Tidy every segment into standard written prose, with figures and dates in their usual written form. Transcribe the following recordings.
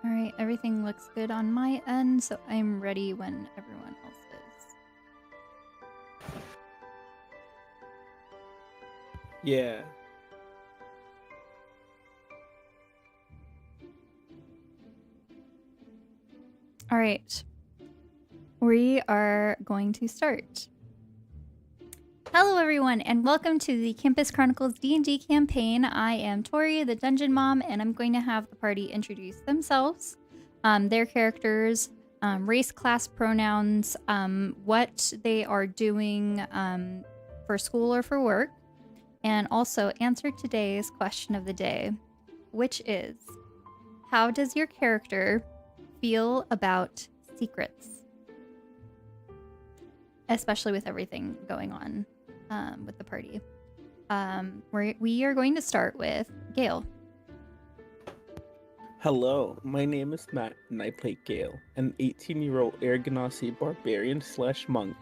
All right, everything looks good on my end, so I'm ready when everyone else is. Yeah. All right. We are going to start. Hello everyone and welcome to the Campus Chronicles D&D campaign. I am Torii, the Dungeon Mom, and I'm going to have the party introduce themselves, their characters, race, class, pronouns, what they are doing for school or for work, and also answer today's question of the day, which is, how does your character feel about secrets? Especially with everything going on with the party. We are going to start with Gale. Hello, my name is Matt, and I play Gale, an 18-year-old Air Ganassi barbarian/monk.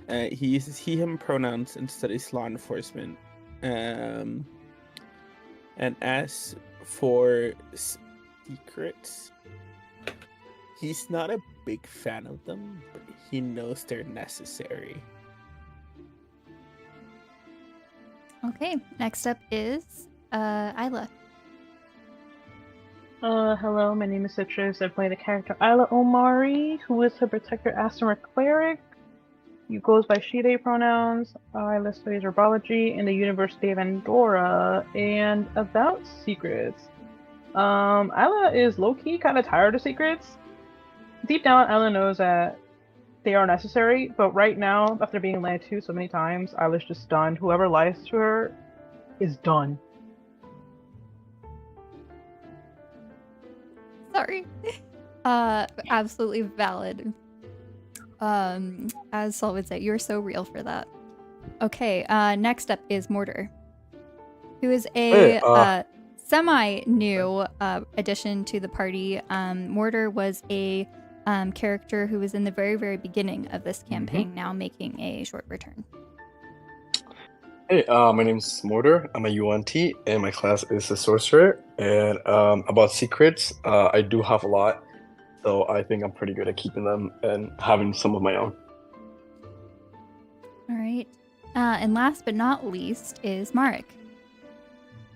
He uses he/him pronouns and studies law enforcement. And as for secrets, he's not a big fan of them, but he knows they're necessary. Okay, next up is Isla. Hello, my name is Citrus. I play the character Isla Omari, who is her protector Asimar cleric. He goes by she/they pronouns. Isla studies herbology in the University of Andorra. And about secrets, Isla is low-key kind of tired of secrets. Deep down, Isla knows that they are necessary, but right now, after being lied to so many times, Isla's just done. Whoever lies to her is done. Sorry. Absolutely valid. As Saul would say, you're so real for that. Okay, next up is Mortar, who is a semi-new addition to the party. Mortar was a character who was in the very, very beginning of this campaign, now making a short return. Hey, my name's Mortar. I'm a UNT, and my class is a sorcerer. And about secrets, I do have a lot, so I think I'm pretty good at keeping them and having some of my own. All right. And last but not least is Marek.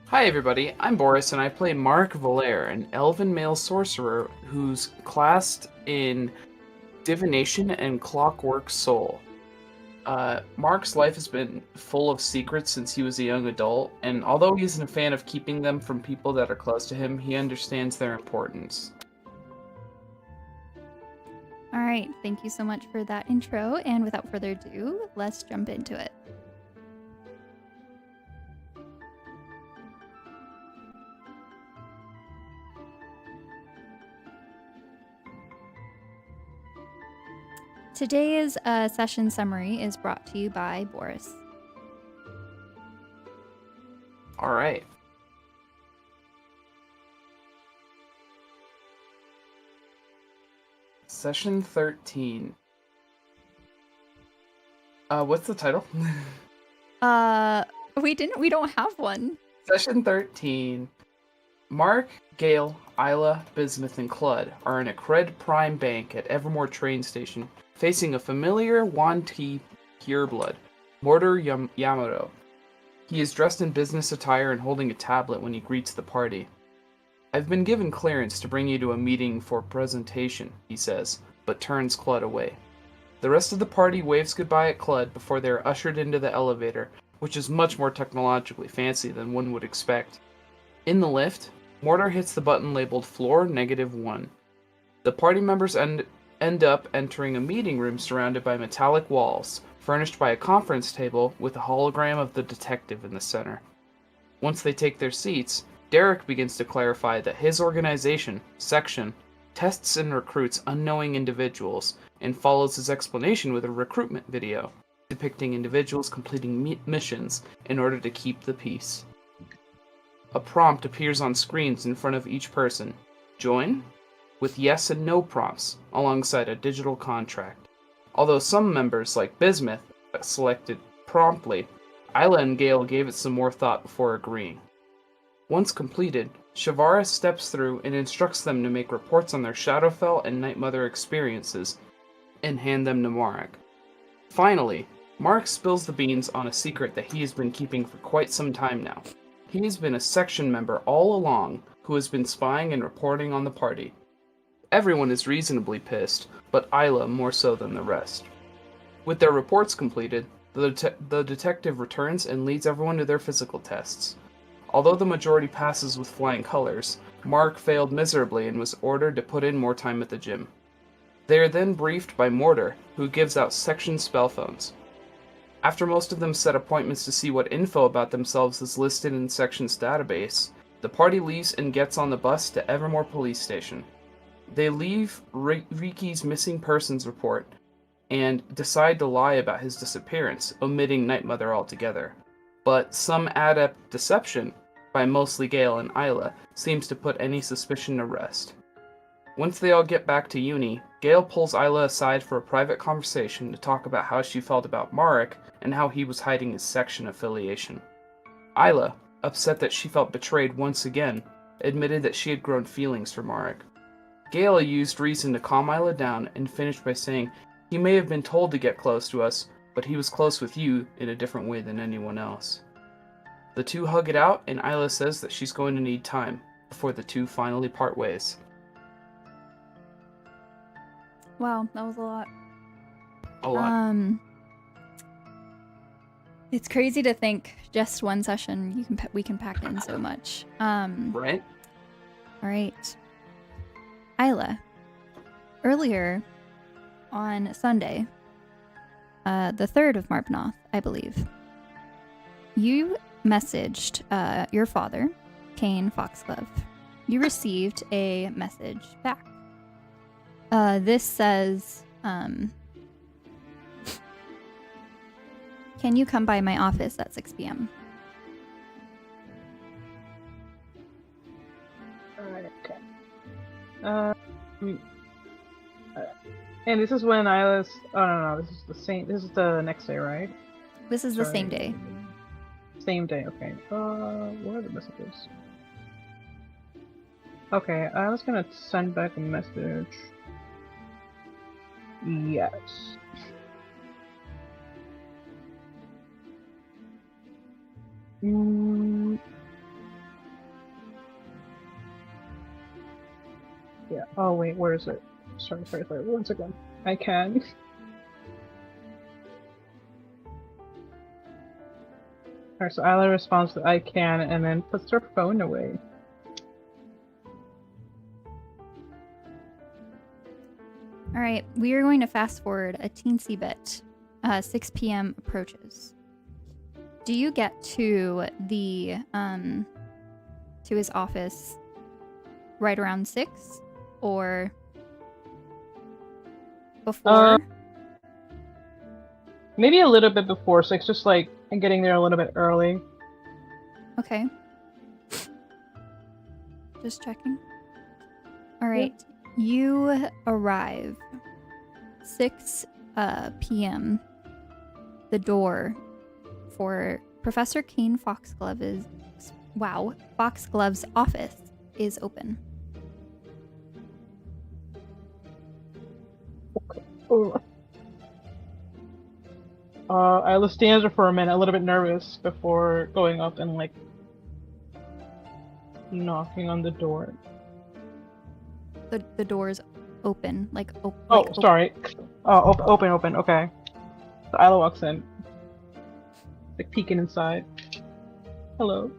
Hi everybody, I'm Boris and I play Mark Valaire, an elven male sorcerer who's classed in Divination and Clockwork Soul. Mark's life has been full of secrets since he was a young adult, and although he isn't a fan of keeping them from people that are close to him, he understands their importance. All right, thank you so much for that intro, and without further ado, let's jump into it. Today's session summary is brought to you by Boris. All right. Session 13. What's the title? We don't have one. Session 13. Mark, Gale, Isla, Bismuth, and Clud are in a Cred Prime Bank at Evermore train station, facing a familiar Wanti pureblood, Mortar Yamato. He is dressed in business attire and holding a tablet when he greets the party. I've been given clearance to bring you to a meeting for presentation, he says, but turns Clud away. The rest of the party waves goodbye at Clud before they are ushered into the elevator, which is much more technologically fancy than one would expect. In the lift, Mortar hits the button labeled Floor -1. The party members end up entering a meeting room surrounded by metallic walls, furnished by a conference table with a hologram of the detective in the center. Once they take their seats, Derek begins to clarify that his organization, Section, tests and recruits unknowing individuals, and follows his explanation with a recruitment video, depicting individuals completing missions in order to keep the peace. A prompt appears on screens in front of each person. Join? With yes and no prompts, alongside a digital contract. Although some members, like Bismuth, selected promptly, Isla and Gale gave it some more thought before agreeing. Once completed, Shavara steps through and instructs them to make reports on their Shadowfell and Night Mother experiences and hand them to Marek. Finally, Mark spills the beans on a secret that he has been keeping for quite some time now. He's been a section member all along who has been spying and reporting on the party. Everyone is reasonably pissed, but Isla more so than the rest. With their reports completed, the detective returns and leads everyone to their physical tests. Although the majority passes with flying colors, Mark failed miserably and was ordered to put in more time at the gym. They are then briefed by Mortar, who gives out section spell phones. After most of them set appointments to see what info about themselves is listed in the section's database, the party leaves and gets on the bus to Evermore Police Station. They leave Riki's missing persons report and decide to lie about his disappearance, omitting Night Mother altogether. But some adept deception, by mostly Gale and Isla, seems to put any suspicion to rest. Once they all get back to uni, Gale pulls Isla aside for a private conversation to talk about how she felt about Marek and how he was hiding his section affiliation. Isla, upset that she felt betrayed once again, admitted that she had grown feelings for Marek. Gale used reason to calm Isla down and finished by saying, "He may have been told to get close to us, but he was close with you in a different way than anyone else." The two hug it out, and Isla says that she's going to need time before the two finally part ways. Wow, that was a lot. A lot. It's crazy to think just one session we can pack in so much. Right? All right. Isla, earlier on Sunday, the 3rd of Marbnoth, I believe, you messaged your father, Kane Foxglove. You received a message back. This says, can you come by my office at 6 p.m.? Alright, okay. And this is when Isla's. Oh no, this is the same. This is the next day, right? This is the same day. Same day, okay. What are the messages? Okay, I was gonna send back a message. Yes. Yeah. Oh wait, where is it? Sorry. Once again, I can. Alright, so Isla responds to I can and then puts her phone away. All right, we are going to fast forward a teensy bit. 6 p.m. approaches. Do you get to the to his office right around 6 or before? Maybe a little bit before 6, just like getting there a little bit early. Okay. Just checking. All right. Yep. You arrive 6 p.m. The door for Professor Kane Foxglove's office is open. Okay. Isla stands there for a minute, a little bit nervous before going up and like knocking on the door. The door's open, sorry. Oh, open. Okay. So Isla walks in, like peeking inside. Hello.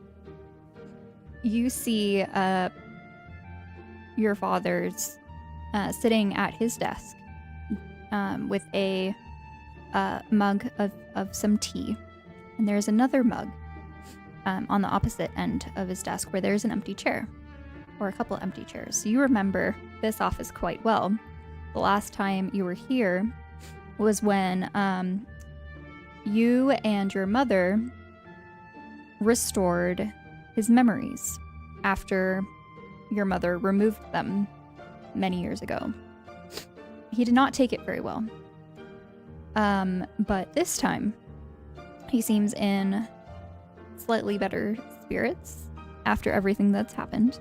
You see, your father's sitting at his desk, with a mug of some tea, and there's another mug on the opposite end of his desk where there's an empty chair. Or a couple empty chairs. So you remember this office quite well. The last time you were here was when you and your mother restored his memories after your mother removed them many years ago. He did not take it very well. But this time, he seems in slightly better spirits after everything that's happened.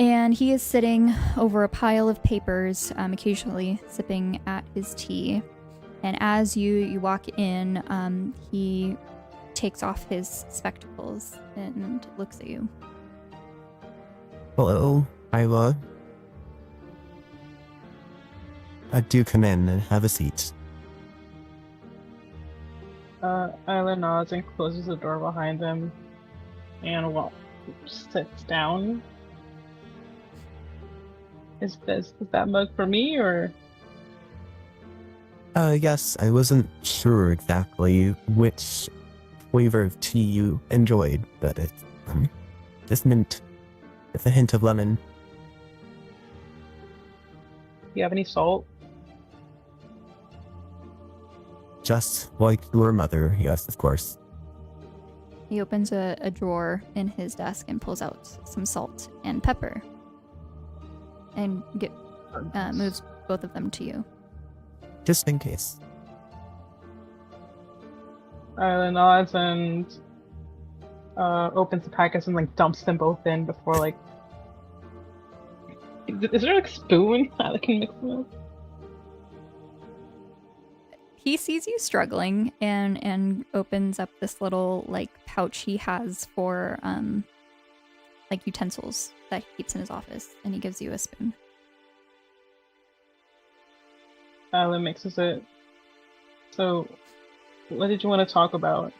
And he is sitting over a pile of papers, occasionally sipping at his tea. And as you walk in, he takes off his spectacles and looks at you. Hello, Isla. Do come in and have a seat. Isla nods and closes the door behind them and sits down. Is that mug for me, or? Yes, I wasn't sure exactly which flavor of tea you enjoyed, but it's just mint with a hint of lemon. Do you have any salt? Just like your mother, yes, of course. He opens a drawer in his desk and pulls out some salt and pepper. And moves both of them to you. Just in case. Isla nods and opens the packets and like dumps them both in before like. Is there like a spoon that I can mix them with? He sees you struggling and opens up this little like pouch he has for like utensils that he keeps in his office, and he gives you a spoon. Isla mixes it. So, what did you want to talk about?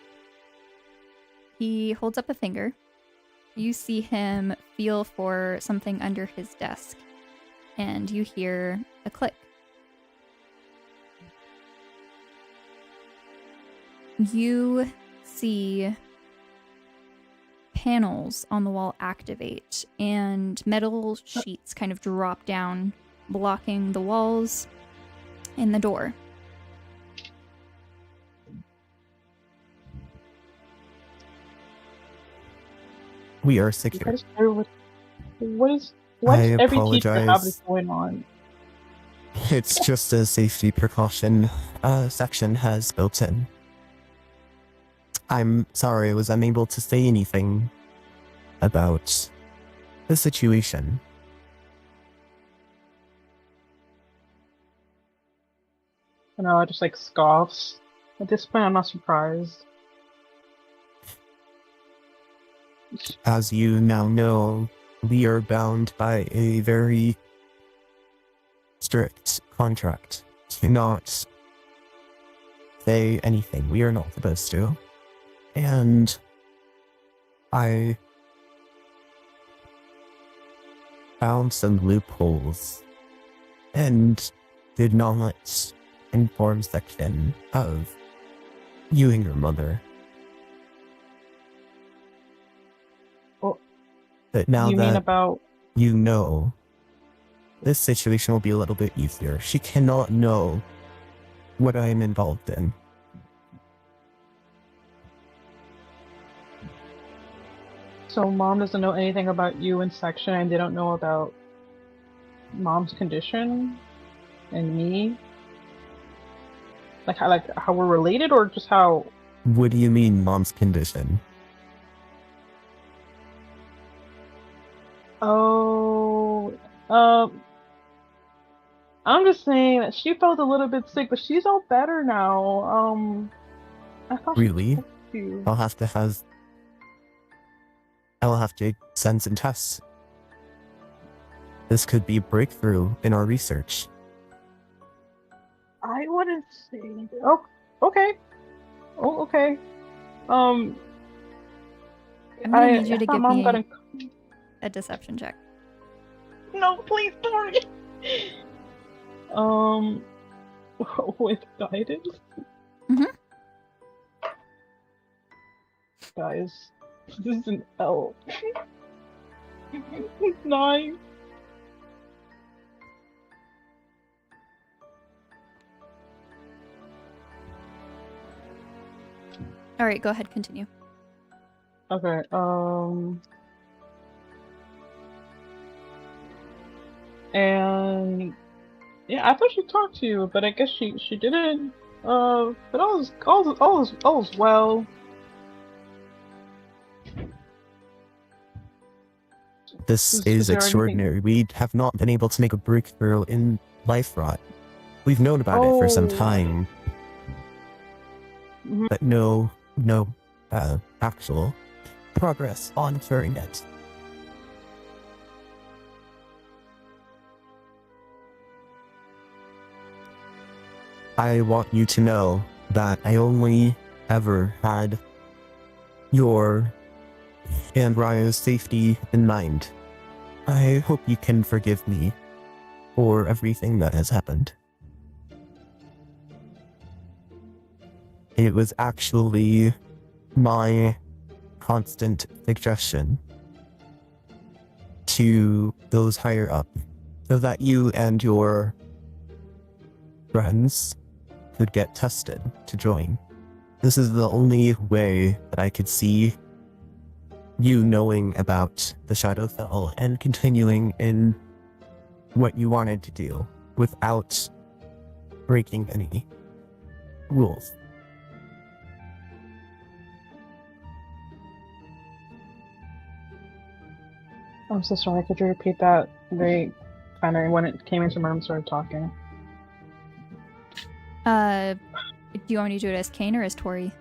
He holds up a finger. You see him feel for something under his desk, and you hear a click. You see panels on the wall activate, and metal sheets kind of drop down, blocking the walls and the door. We are secure. What's I every teacher have apologize. this going on? It's just a safety precaution section has built in. I'm sorry I was unable to say anything about the situation. You know, just like scoffs. At this point, I'm not surprised. As you now know, we are bound by a very strict contract to not say anything we are not supposed to. And I found some loopholes and did not inform section of you and your mother. Well, but now you that mean about... you know, this situation will be a little bit easier. She cannot know what I am involved in. So mom doesn't know anything about you in section, and they don't know about mom's condition and me? Like how we're related, or just how... What do you mean, mom's condition? Oh, I'm just saying that she felt a little bit sick, but she's all better now. I thought Really? you. I'll have to send some tests. This could be a breakthrough in our research. I wouldn't say. Oh, okay. Oh, okay. I'm gonna need you to thought give Mom me got a deception check. No, please, sorry. With guidance. Mhm. Guys, this is an L. 9. All right, go ahead, continue. Okay, and yeah, I thought she talked to you, but I guess she didn't. But all is well. This Is is there anything- extraordinary. We have not been able to make a breakthrough in life rot. We've known about it for some Oh. time, Mhm. but no actual progress on curing it. I want you to know that I only ever had your and Raya's safety in mind. I hope you can forgive me for everything that has happened. It was actually my constant suggestion to those higher up so that you and your friends could get tested to join. This is the only way that I could see you knowing about the Shadowfell and continuing in what you wanted to do without breaking any rules. I'm so sorry. Could you repeat that? They kind of, when it came into my room, started talking. Do you want me to do it as Kane or as Torii?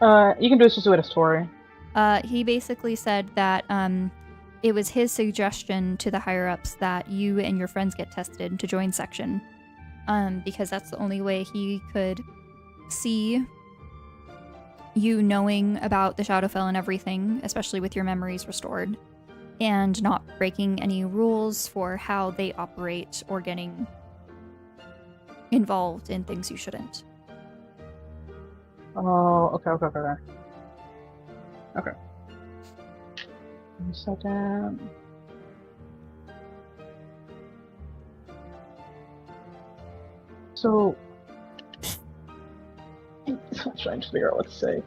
You can just do it as Torii. He basically said that it was his suggestion to the higher ups that you and your friends get tested to join section, because that's the only way he could see you knowing about the Shadowfell and everything, especially with your memories restored, and not breaking any rules for how they operate or getting involved in things you shouldn't. Oh, okay. Okay. 1 second. So, I'm trying to figure out what to say.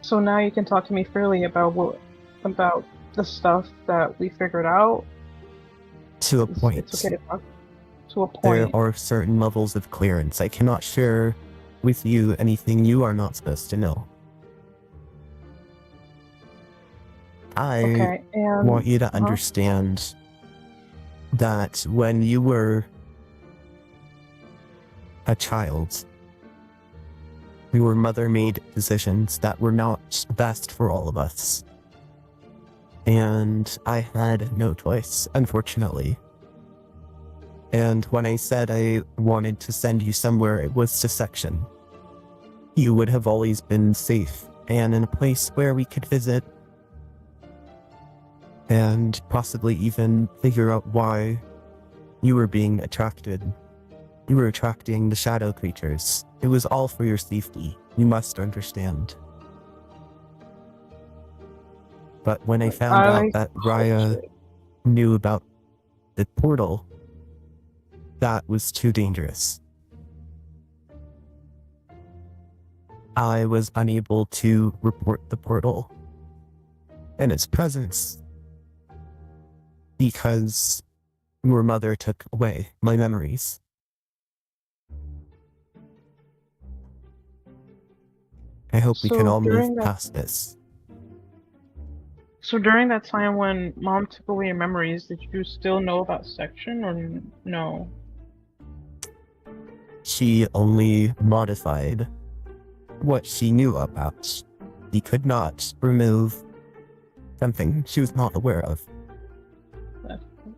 So now you can talk to me freely about the stuff that we figured out. To a point. It's okay to talk to a There point. are certain levels of clearance. I cannot share with you anything you are not supposed to know. I Okay, and want you to understand that when you were a child, your mother made decisions that were not best for all of us. And I had no choice, unfortunately. And when I said I wanted to send you somewhere, it was to section. You would have always been safe and in a place where we could visit and possibly even figure out why you were being attracted. You were attracting the shadow creatures. It was all for your safety. You must understand. But when I found out that Raya knew about the portal, that was too dangerous. I was unable to report the portal and its presence because your mother took away my memories. I hope we can all move past this. So during that time when Mom took away your memories, did you still know about section or no? She only modified what she knew about. She could not remove something she was not aware of.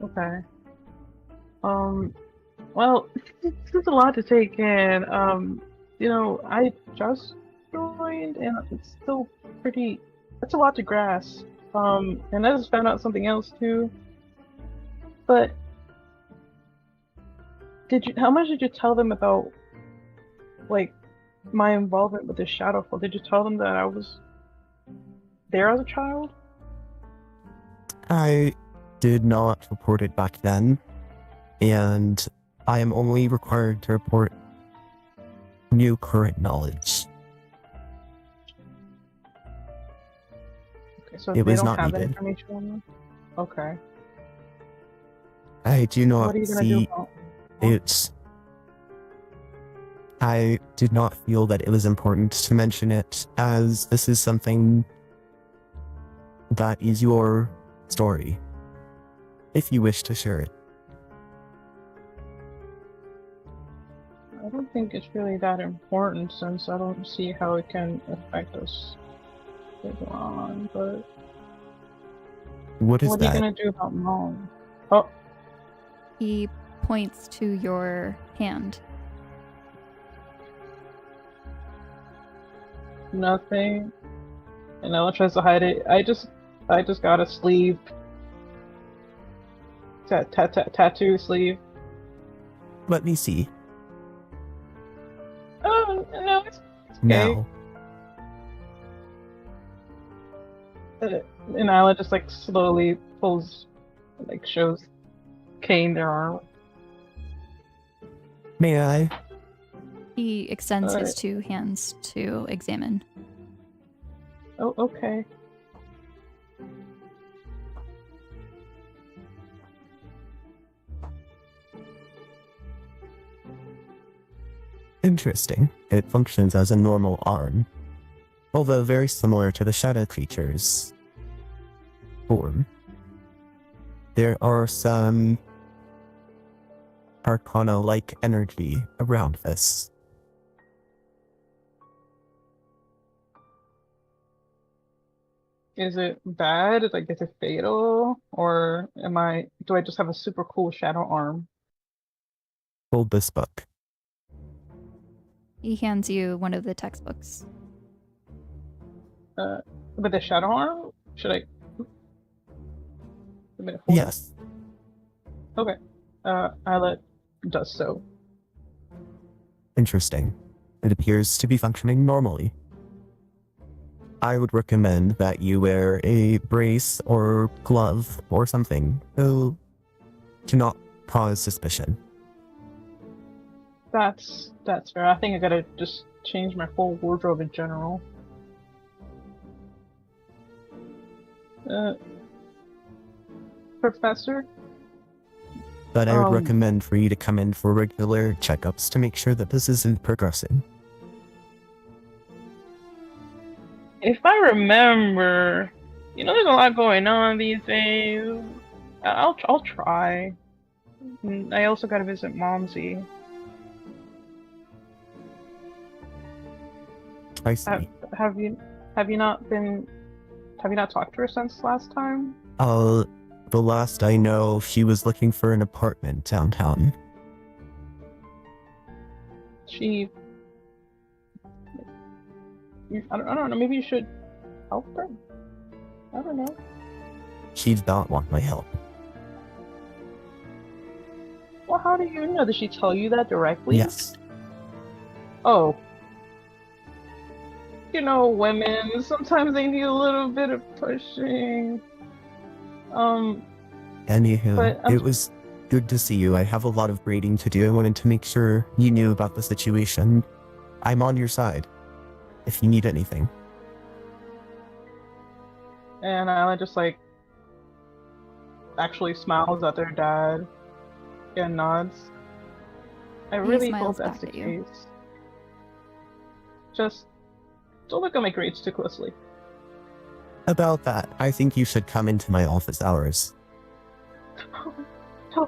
Okay. Well, it's a lot to take in. I just joined and it's still it's a lot to grasp. And I just found out something else too. But how much did you tell them about, like, my involvement with the Shadowfell? Did you tell them that I was there as a child? I did not report it back then, and I am only required to report new current knowledge. Okay, so It they was don't not have that needed. information on them? Okay. I do What not are you gonna do see about it. I did not feel that it was important to mention it, as this is something that is your story. If you wish to share it. I don't think it's really that important since I don't see how it can affect us later on, but What is what are you that? gonna do about Mom? Oh, He points to your hand. nothing. And Ella tries to hide it. I just got a sleeve. Tattoo sleeve. Let me see. Oh, no, it's okay. Now. And Isla just like slowly pulls, like shows Kane their arm. May I? He extends his Alright. 2 hands to examine. Oh, okay. Interesting. It functions as a normal arm, although very similar to the shadow creature's form. There are some Arcana-like energy around this. Is it bad? Like, is it fatal? Or do I just have a super cool shadow arm? Hold this book. He hands you one of the textbooks. With the shadow arm? Should I? A minute, hold Yes. it. Okay. Isla does so. Interesting. It appears to be functioning normally. I would recommend that you wear a brace or glove or something to not cause suspicion. That's fair. I think I gotta just change my whole wardrobe in general. Professor? But I would recommend for you to come in for regular checkups to make sure that this isn't progressing. If I remember, there's a lot going on these days. I'll try. I also gotta visit Momsy. I see. Have you not talked to her since last time? The last I know, she was looking for an apartment downtown. I don't know, maybe you should help her? I don't know. She did not want my help. Well, how do you know? Did she tell you that directly? Yes. Oh. Women, sometimes they need a little bit of pushing. Anywho, it was good to see you. I have a lot of grading to do. I wanted to make sure you knew about the situation. I'm on your side, if you need anything. And Isla just actually smiles at their dad and nods. I really hope smiles that's back the at you. case. Just don't look at my grades too closely. About that, I think you should come into my office hours. No,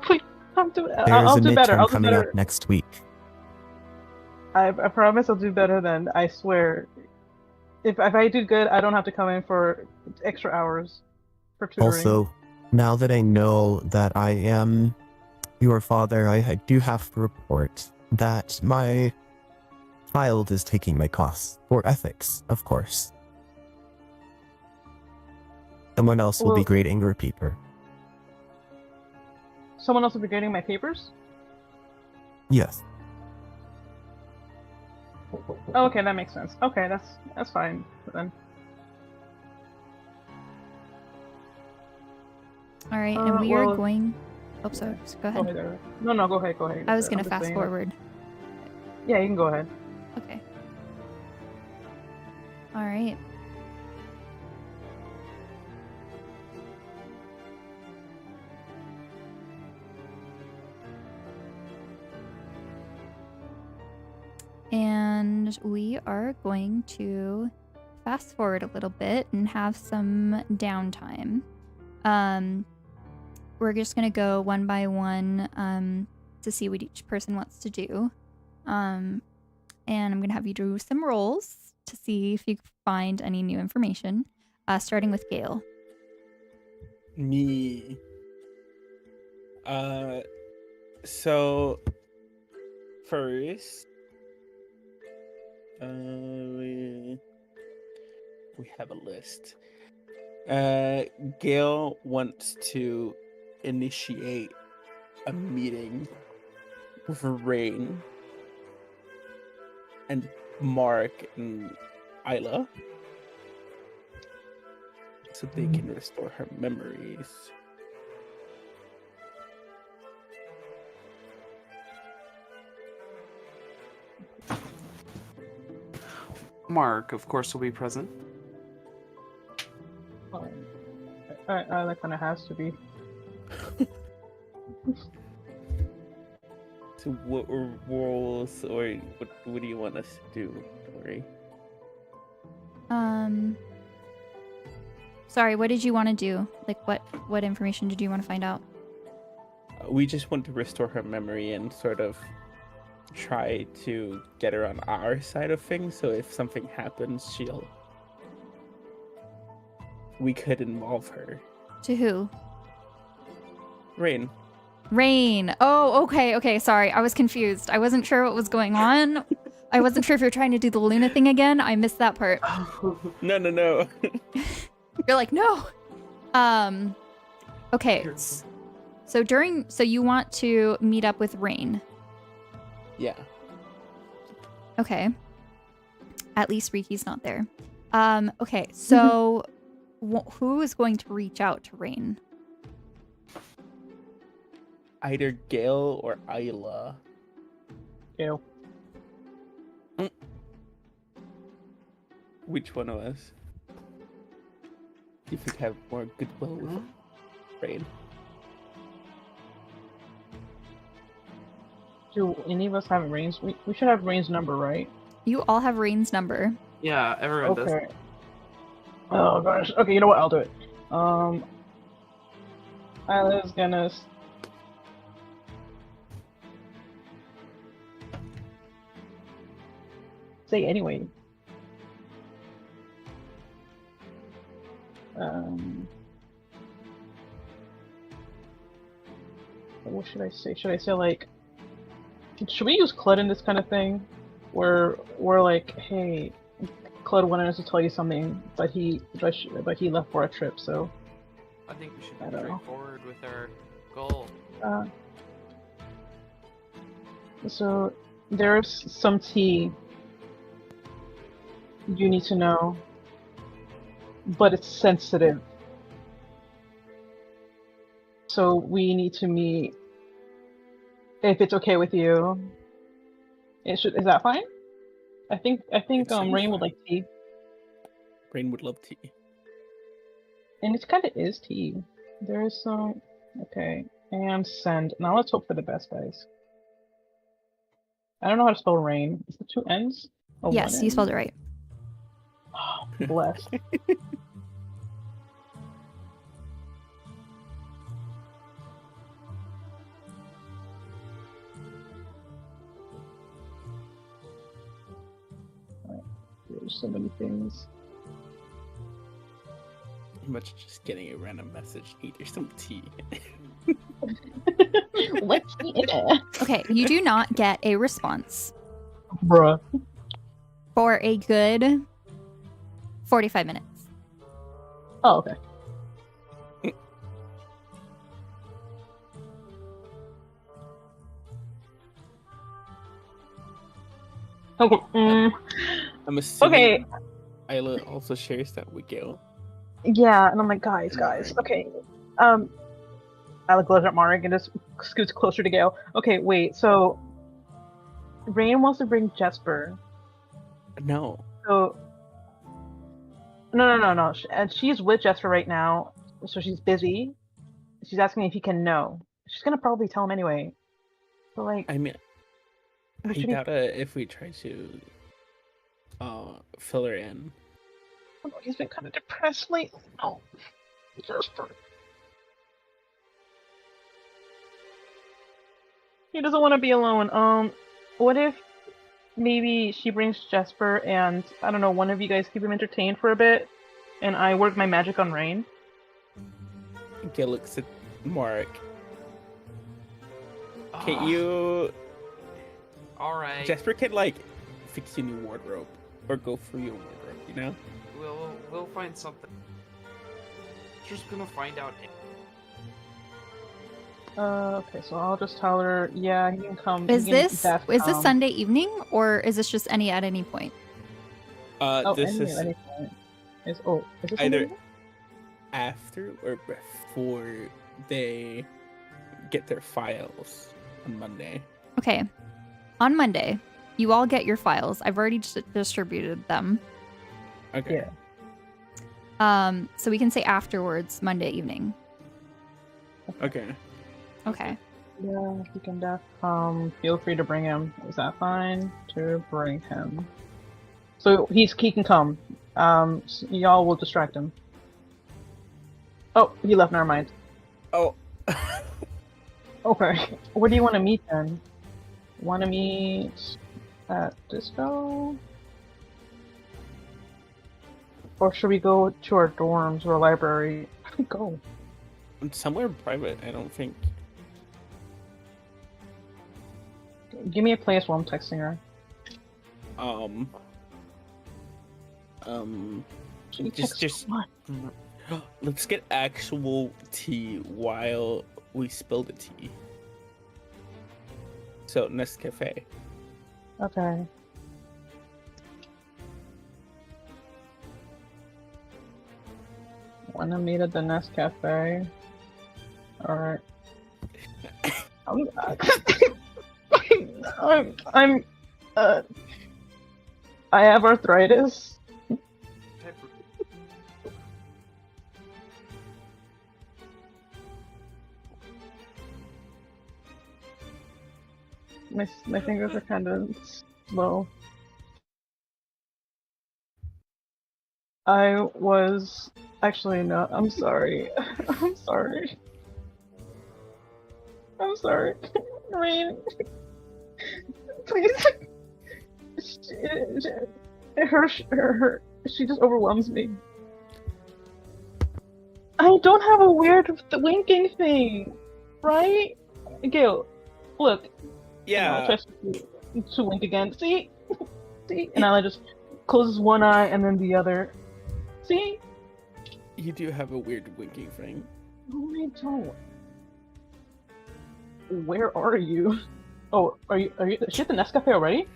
please, don't do it. There's I'll a do better. midterm I'll do coming better. up next week. I promise I'll do better then. I swear. If I do good, I don't have to come in for extra hours for tutoring. Also, now that I know that I am your father, I do have to report that my child is taking my course for ethics, of course. Someone else will be Well- grading your paper. Someone else will be grading my papers? Yes. Oh, okay, that makes sense. Okay, that's fine then. All right, and we are well- going. Oh, sorry. Go Go ahead. ahead. No, go ahead. I was I'm gonna just fast saying. forward. Yeah, you can go ahead. Okay. All right. And we are going to fast forward a little bit and have some downtime. We're just gonna go one by one to see what each person wants to do. And I'm gonna have you do some rolls to see if you find any new information. Starting with Gale. Me. So first, we have a list. Gale wants to initiate a meeting with Rain and Mark and Isla so they can restore her memories. Mark, of course, will be present. That kind of has to be. So what roles or what do you want us to do, Torii? Sorry, what did you want to do? Like, what information did you want to find out? We just want to restore her memory and sort of try to get her on our side of things, so if something happens, we could involve her. To who? Rain. Rain. Oh, okay, sorry. I was confused. I wasn't sure what was going on. I wasn't sure if you're trying to do the Luna thing again. I missed that part. No. You're like, no. Okay. So you want to meet up with Rain. Yeah. Okay. At least Riki's not there. Okay, so who is going to reach out to Rain? Either Gale or Isla. Ew. Which one of us? Do you think have more goodwill with Rain? Do any of us have Rain's? We should have Rain's number, right? You all have Rain's number. Yeah, everyone does. Okay. Oh gosh. Okay, you know what? I'll do it. Isla's gonna say anyway. What should I say? Should I say like? Should we use Clud in this kind of thing? Where we're like, hey, Clud wanted us to tell you something, but he left for a trip, so. I think we should I be don't know. straightforward with our goal. So there's some tea you need to know, but it's sensitive. So we need to meet. If it's okay with you, is that fine? I think Rain would like tea, Rain would love tea. and it kind of is tea. There is some. Okay, and send. Now let's hope for the best, guys. I don't know how to spell Rain. Is it 2 N's? Or Yes, 1 you N? spelled it right. Oh, blessed. There's so many things. Much just getting a random message. Hey, there's some tea. What's in it? Okay, you do not get a response Bruh. for a good 45 minutes. Oh, okay. Okay. I'm assuming Okay. Isla also shares that with Gale. Yeah, and I'm like, guys. Okay. I look at Marek and just scoots closer to Gale. Okay, wait. So, Rain wants to bring Jesper. No. So, no. And she's with Jesper right now, so she's busy. She's asking if he can know. She's gonna probably tell him anyway. So, like, I mean, I should he- doubt it if we try to fill her in. don't know, he's been kind of depressed lately. Oh, Jasper. He doesn't want to be alone. What if maybe she brings Jasper and, I don't know, one of you guys keep him entertained for a bit, and I work my magic on Rain? Gil looks at Mark. Can you... Alright. Jasper can, like, fix you a new wardrobe. Or go for your wardrobe, you know? We'll find something. Just gonna find out. Okay, so I'll just tell her, yeah, he can come. Is he can this death come. Sunday evening, or is this just at any point? This is is this either Sunday? after or before they get their files on Monday. Okay. On Monday, you all get your files. I've already distributed them. Okay. Yeah. So we can say afterwards, Monday evening. Okay. Okay. Yeah, he can death come. Feel free to bring him. Is that fine? To bring him. So he can come. Y'all will distract him. Oh, he left. Never mind. Oh. Okay. Where do you want to meet then? Want to meet at disco? Or should we go to our dorms or library? Where do we go? Somewhere private, I don't think. Give me a place while I'm texting her. Just let's get actual tea while we spill the tea. So Nescafe. Okay. Wanna meet at the Nest Cafe? Alright. I have arthritis. My fingers are kind of slow. I was actually no. I'm sorry. I'm sorry. I'm sorry. Rain, please. She just overwhelms me. I don't have a weird winking thing, right? Gil, look. Yeah. I'll try to wink again. See? See? And I just closes one eye and then the other. See? You do have a weird winking thing. No, I don't. Where are you? Oh, are you is she at the Nescafe already?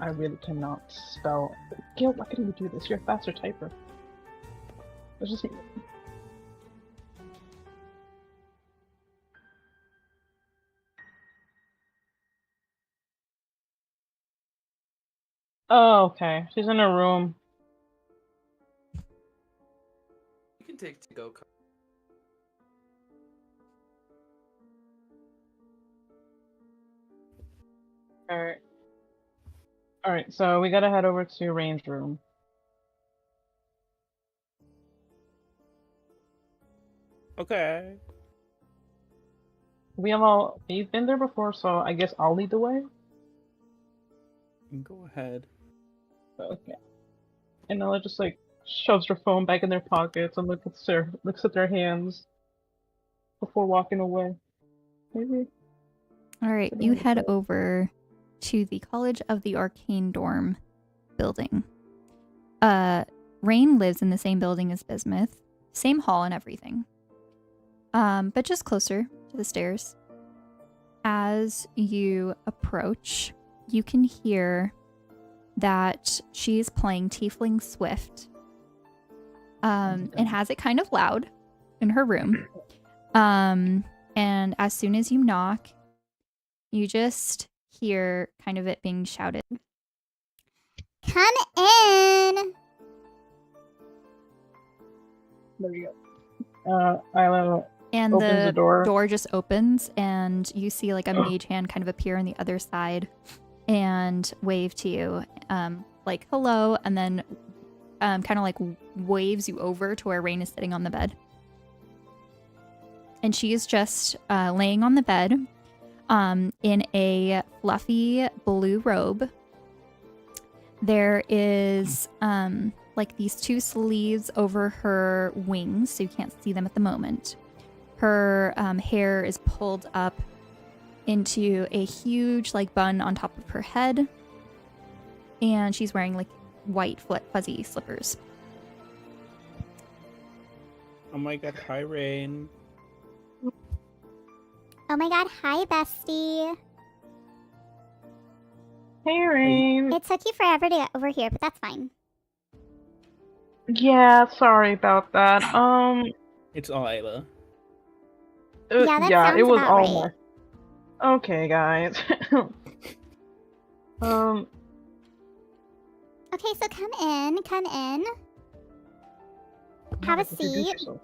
I really cannot spell. Gil, why couldn't you do this? You're a faster typer. It's just... Oh, okay. She's in her room. You can take to-go. Alright. Alright, so we gotta head over to Rain's room. Okay. We've been there before, so I guess I'll lead the way. Go ahead. Okay. And Ella just like shoves her phone back in their pockets and looks at their hands before walking away. Maybe. All right, you head over to the College of the Arcane Dorm building. Rain lives in the same building as Bismuth, same hall and everything. But just closer to the stairs. As you approach, you can hear that she's playing Tiefling Swift. And has it kind of loud in her room. And as soon as you knock, you just hear kind of it being shouted. Come in! There we go. Isla And Opens the door. just opens, and you see like a mage hand kind of appear on the other side and wave to you, like hello, and then kind of like waves you over to where Rain is sitting on the bed. And she is just laying on the bed in a fluffy blue robe. There is like these 2 sleeves over her wings, so you can't see them at the moment. Her hair is pulled up into a huge like bun on top of her head, and she's wearing like white fuzzy slippers. Oh my god, hi Rain. Oh my god, hi, bestie. Hey, Rain. It took you forever to get over here, but that's fine. Yeah, sorry about that. It's all Isla. Yeah, that it sounds was about all right. more. Okay, guys. Okay, so come in. Have a introduce seat. yourself.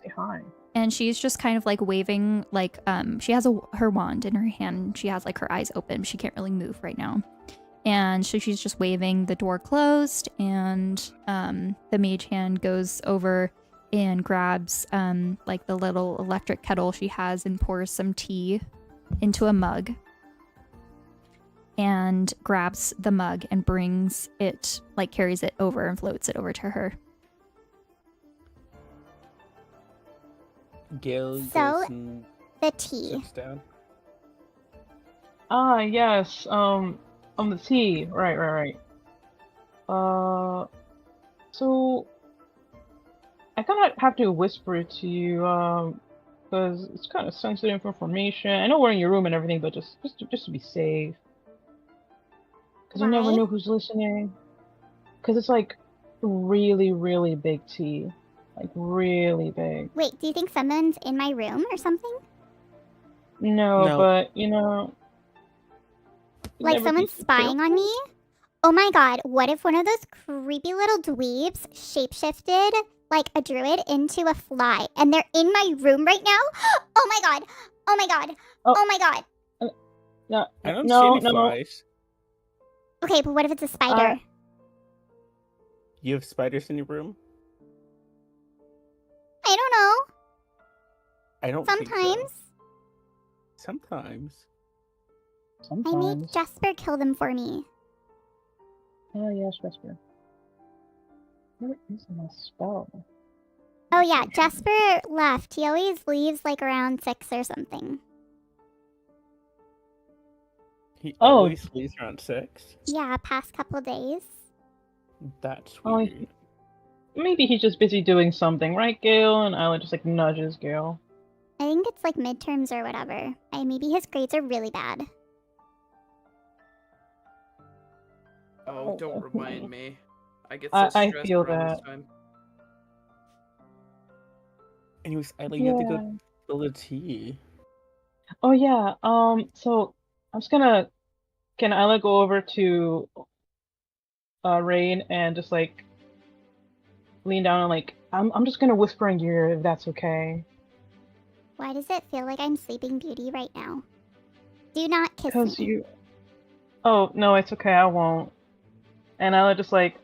Say hi. And she's just kind of like waving, like she has her wand in her hand. She has like her eyes open. She can't really move right now. And so she's just waving, the door closed, and the mage hand goes over and grabs like the little electric kettle she has and pours some tea into a mug. And grabs the mug and brings it, like carries it over and floats it over to her. Gale So, goes and The tea. sits down. Ah, yes. On the tea. Right. So I kind of have to whisper it to you, because it's kind of sensitive information. I know we're in your room and everything, but just to be safe. Because you never Why? know who's listening. Because it's like really, really big tea. Like really big. Wait, do you think someone's in my room or something? No, No. but you know. you Like never someone's be spying on careful. me? Oh my god, what if one of those creepy little dweebs shapeshifted like a druid into a fly and they're in my room right now? Oh my god! Oh my god! Oh. Oh my god! No, I don't no, see any flies. Okay, but what if it's a spider? You have spiders in your room? I don't know. I don't think so. Sometimes. Sometimes. I Sometimes. made Jesper kill them for me. Oh yes, Vesper. Where is my spell? Oh yeah, Jesper left. He always leaves like around 6 or something. He Oh. always leaves around 6? Yeah, past couple days. That's Oh, weird. Maybe he's just busy doing something, right, Gale? And Isla just like nudges Gale. I think it's like midterms or whatever. Maybe his grades are really bad. Oh, don't remind me. I get I so stressed feel around this that. time. Anyways, Isla, you have to go spill the tea. Oh yeah. So I'm just gonna. Can Isla go over to Rain and just like lean down and like I'm just gonna whisper in your ear if that's okay. Why does it feel like I'm Sleeping Beauty right now? Do not kiss Because me. you. Oh no, it's okay. I won't. And Isla just like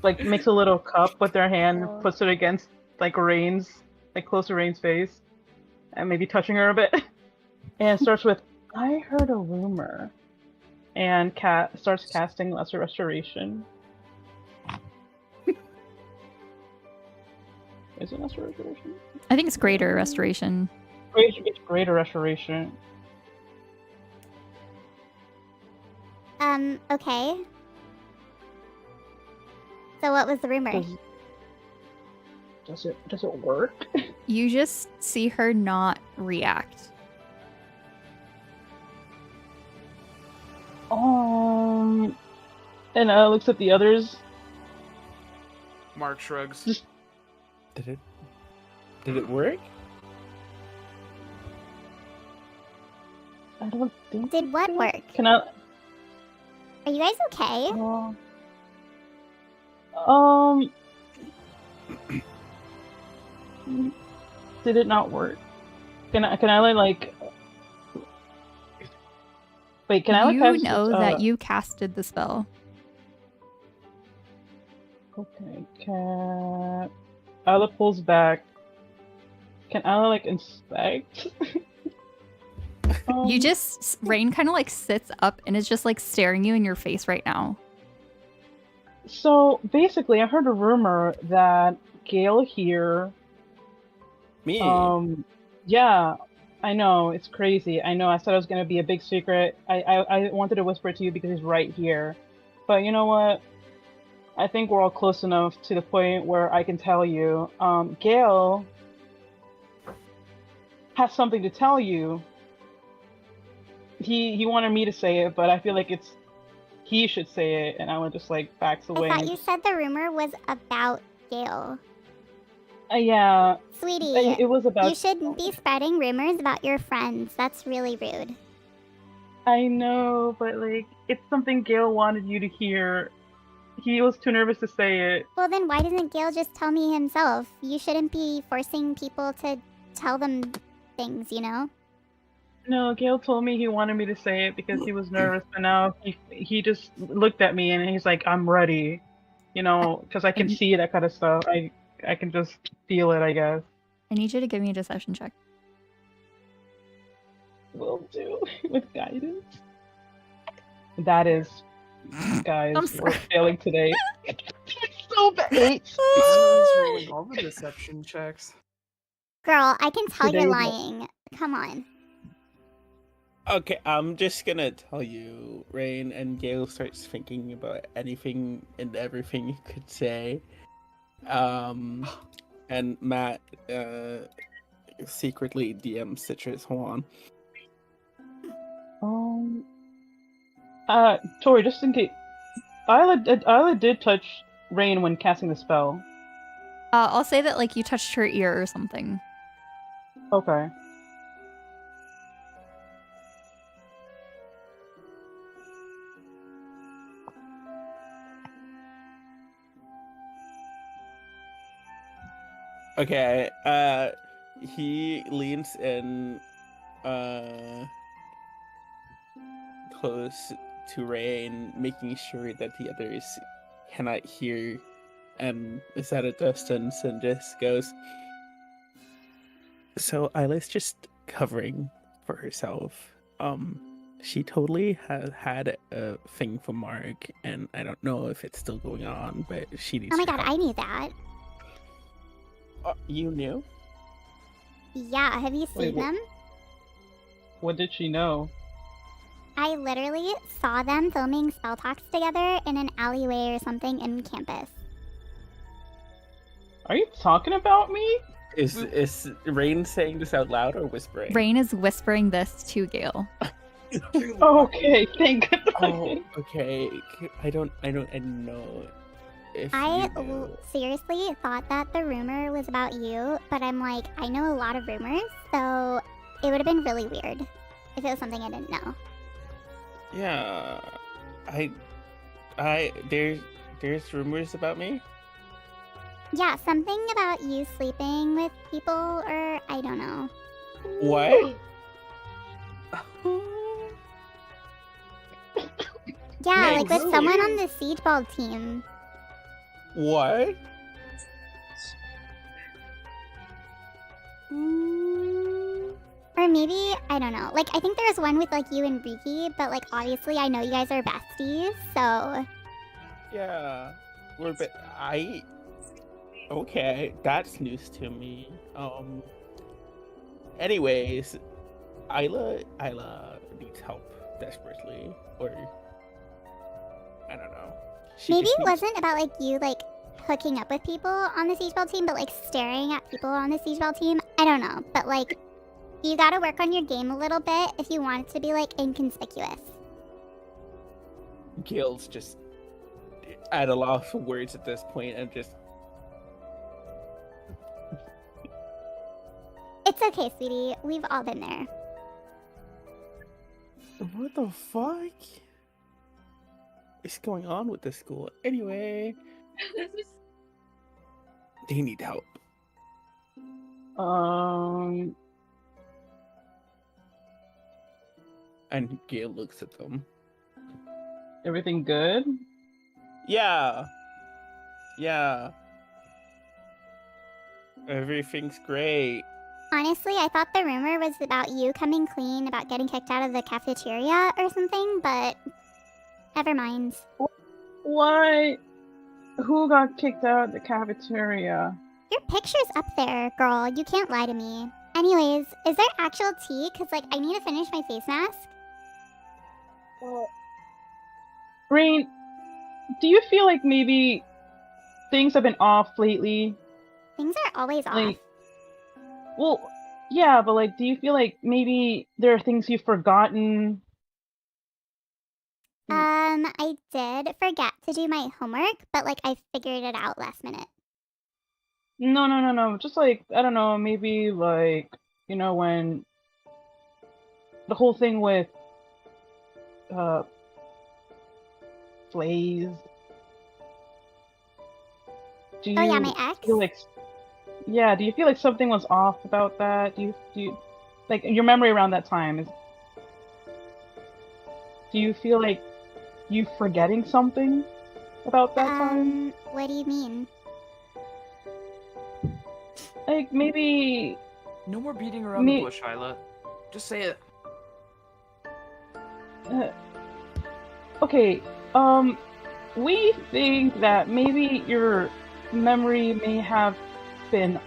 makes a little cup with her hand, puts it against like Rain's, like close to Rain's face, and maybe touching her a bit. And it starts with, "I heard a rumor," and starts casting Lesser Restoration. Is it Lesser Restoration? I think it's greater restoration. It's Greater Restoration. Okay. So what was the rumor? Does it work? You just see her not react. And looks at the others. Mark shrugs. Did it work? I don't think. Did what work? Can I? Are you guys okay? did it not work? Can I like? Wait, can I like? You cast know this, that you casted the spell. Okay, can Isla pulls back. Can Isla like inspect? You just Rain kind of like sits up and is just like staring you in your face right now. So basically, I heard a rumor that Gale here. Me. Yeah, I know it's crazy. I know. I said it was gonna be a big secret. I wanted to whisper it to you because he's right here, but you know what? I think we're all close enough to the point where I can tell you. Gale has something to tell you. He wanted me to say it, but I feel like he should say it, and I would just like backs I away. thought and you just- said the rumor was about Gale. Yeah, Sweetie, it was about. you shouldn't be spreading rumors about your friends. That's really rude. I know, but like it's something Gale wanted you to hear. He was too nervous to say it. Well, then why doesn't Gale just tell me himself? You shouldn't be forcing people to tell them things, you know? No, Gale told me he wanted me to say it because he was nervous, but now he just looked at me and he's like, "I'm ready," you know, because I can see that kind of stuff. I can just feel it, I guess. I need you to give me a deception check. Will do with guidance. That is, guys, I'm we're sorry. failing today. So bad. Everyone's rolling all the deception checks. Girl, I can tell you're Today's- lying. Come on. Okay, I'm just gonna tell you, Rain, and Gale starts thinking about anything and everything you could say. And Matt secretly DM Citrus. Hold on. Tori, just in case, Isla did touch Rain when casting the spell. I'll say that like you touched her ear or something. Okay. Okay, he leans in close to Rain, making sure that the others cannot hear, and is at a distance, and just goes, so Isla's just covering for herself. She totally has had a thing for Mark, and I don't know if it's still going on, but she needs Oh my your god, help. I knew that. You knew? Yeah, have you Wait, seen what- them? What did she know? I literally saw them filming spell talks together in an alleyway or something in campus. Are you talking about me? Is Rain saying this out loud or whispering? Rain is whispering this to Gale. Okay, thank God. Oh, okay. I don't know if I you knew. seriously thought that the rumor was about you, but I'm like, I know a lot of rumors, so it would have been really weird if it was something I didn't know. Yeah, there's rumors about me. Yeah, something about you sleeping with people, or I don't know. What? Yeah, Wait, like with really? someone on the siege ball team. What? Or maybe, I don't know. Like, I think there's one with, like, you and Riki, but, like, obviously I know you guys are besties, so... Yeah, we're okay, that's news to me. Anyways, Isla needs help desperately, or I don't know. She Maybe just it needs- wasn't about, like, you, like, hooking up with people on the siege ball team, but, like, staring at people on the siege ball team. I don't know, but, like, you gotta work on your game a little bit if you want it to be, like, inconspicuous. Gale's just at a loss for words at this point, and just It's okay, sweetie. We've all been there. what the fuck is going on with this school? Anyway, they need help. And Gale looks at them. Everything good? Yeah. Yeah. Everything's great. Honestly, I thought the rumor was about you coming clean about getting kicked out of the cafeteria or something, but never mind. What? Who got kicked out of the cafeteria? Your picture's up there, girl. You can't lie to me. Anyways, is there actual tea? Cause like I need to finish my face mask. Rain, do you feel like maybe things have been off lately? Things are always off. Like, well, yeah, but like, do you feel like maybe there are things you've forgotten? I did forget to do my homework, but like I figured it out last minute. No. Just like, I don't know, maybe like, you know, when the whole thing with Blaze. Do Oh you yeah, my ex? feel like, yeah, do you feel like something was off about that? Do you like your memory around that time is, do you feel like you forgetting something about that time? What do you mean? Like maybe No more beating around the bush, Isla. Just say it. okay, we think that maybe your memory may have been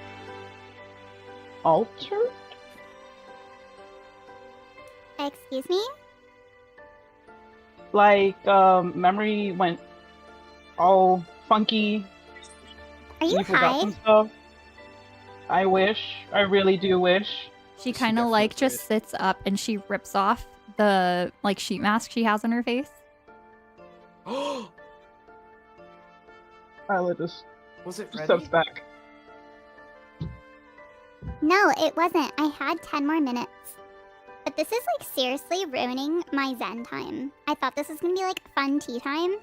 altered? Excuse me? Like, memory went all funky. Are you forgot high? some stuff. I wish. I really do wish. She kind of like just sits up and she rips off the like sheet mask she has on her face. Isla just Was it ready? steps back. No, it wasn't. I had 10 more minutes. But this is like seriously ruining my zen time. I thought this was gonna be like fun tea time.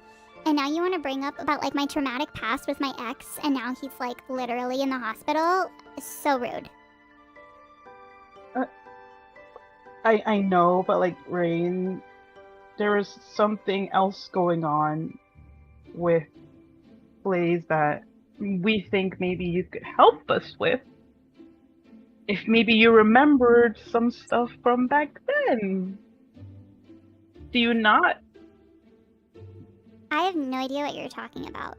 And now you want to bring up about like my traumatic past with my ex, and now he's like literally in the hospital? It's so rude. I know, but like Rain, there is something else going on with Blaze that we think maybe you could help us with. If maybe you remembered some stuff from back then. Do you not? I have no idea what you're talking about.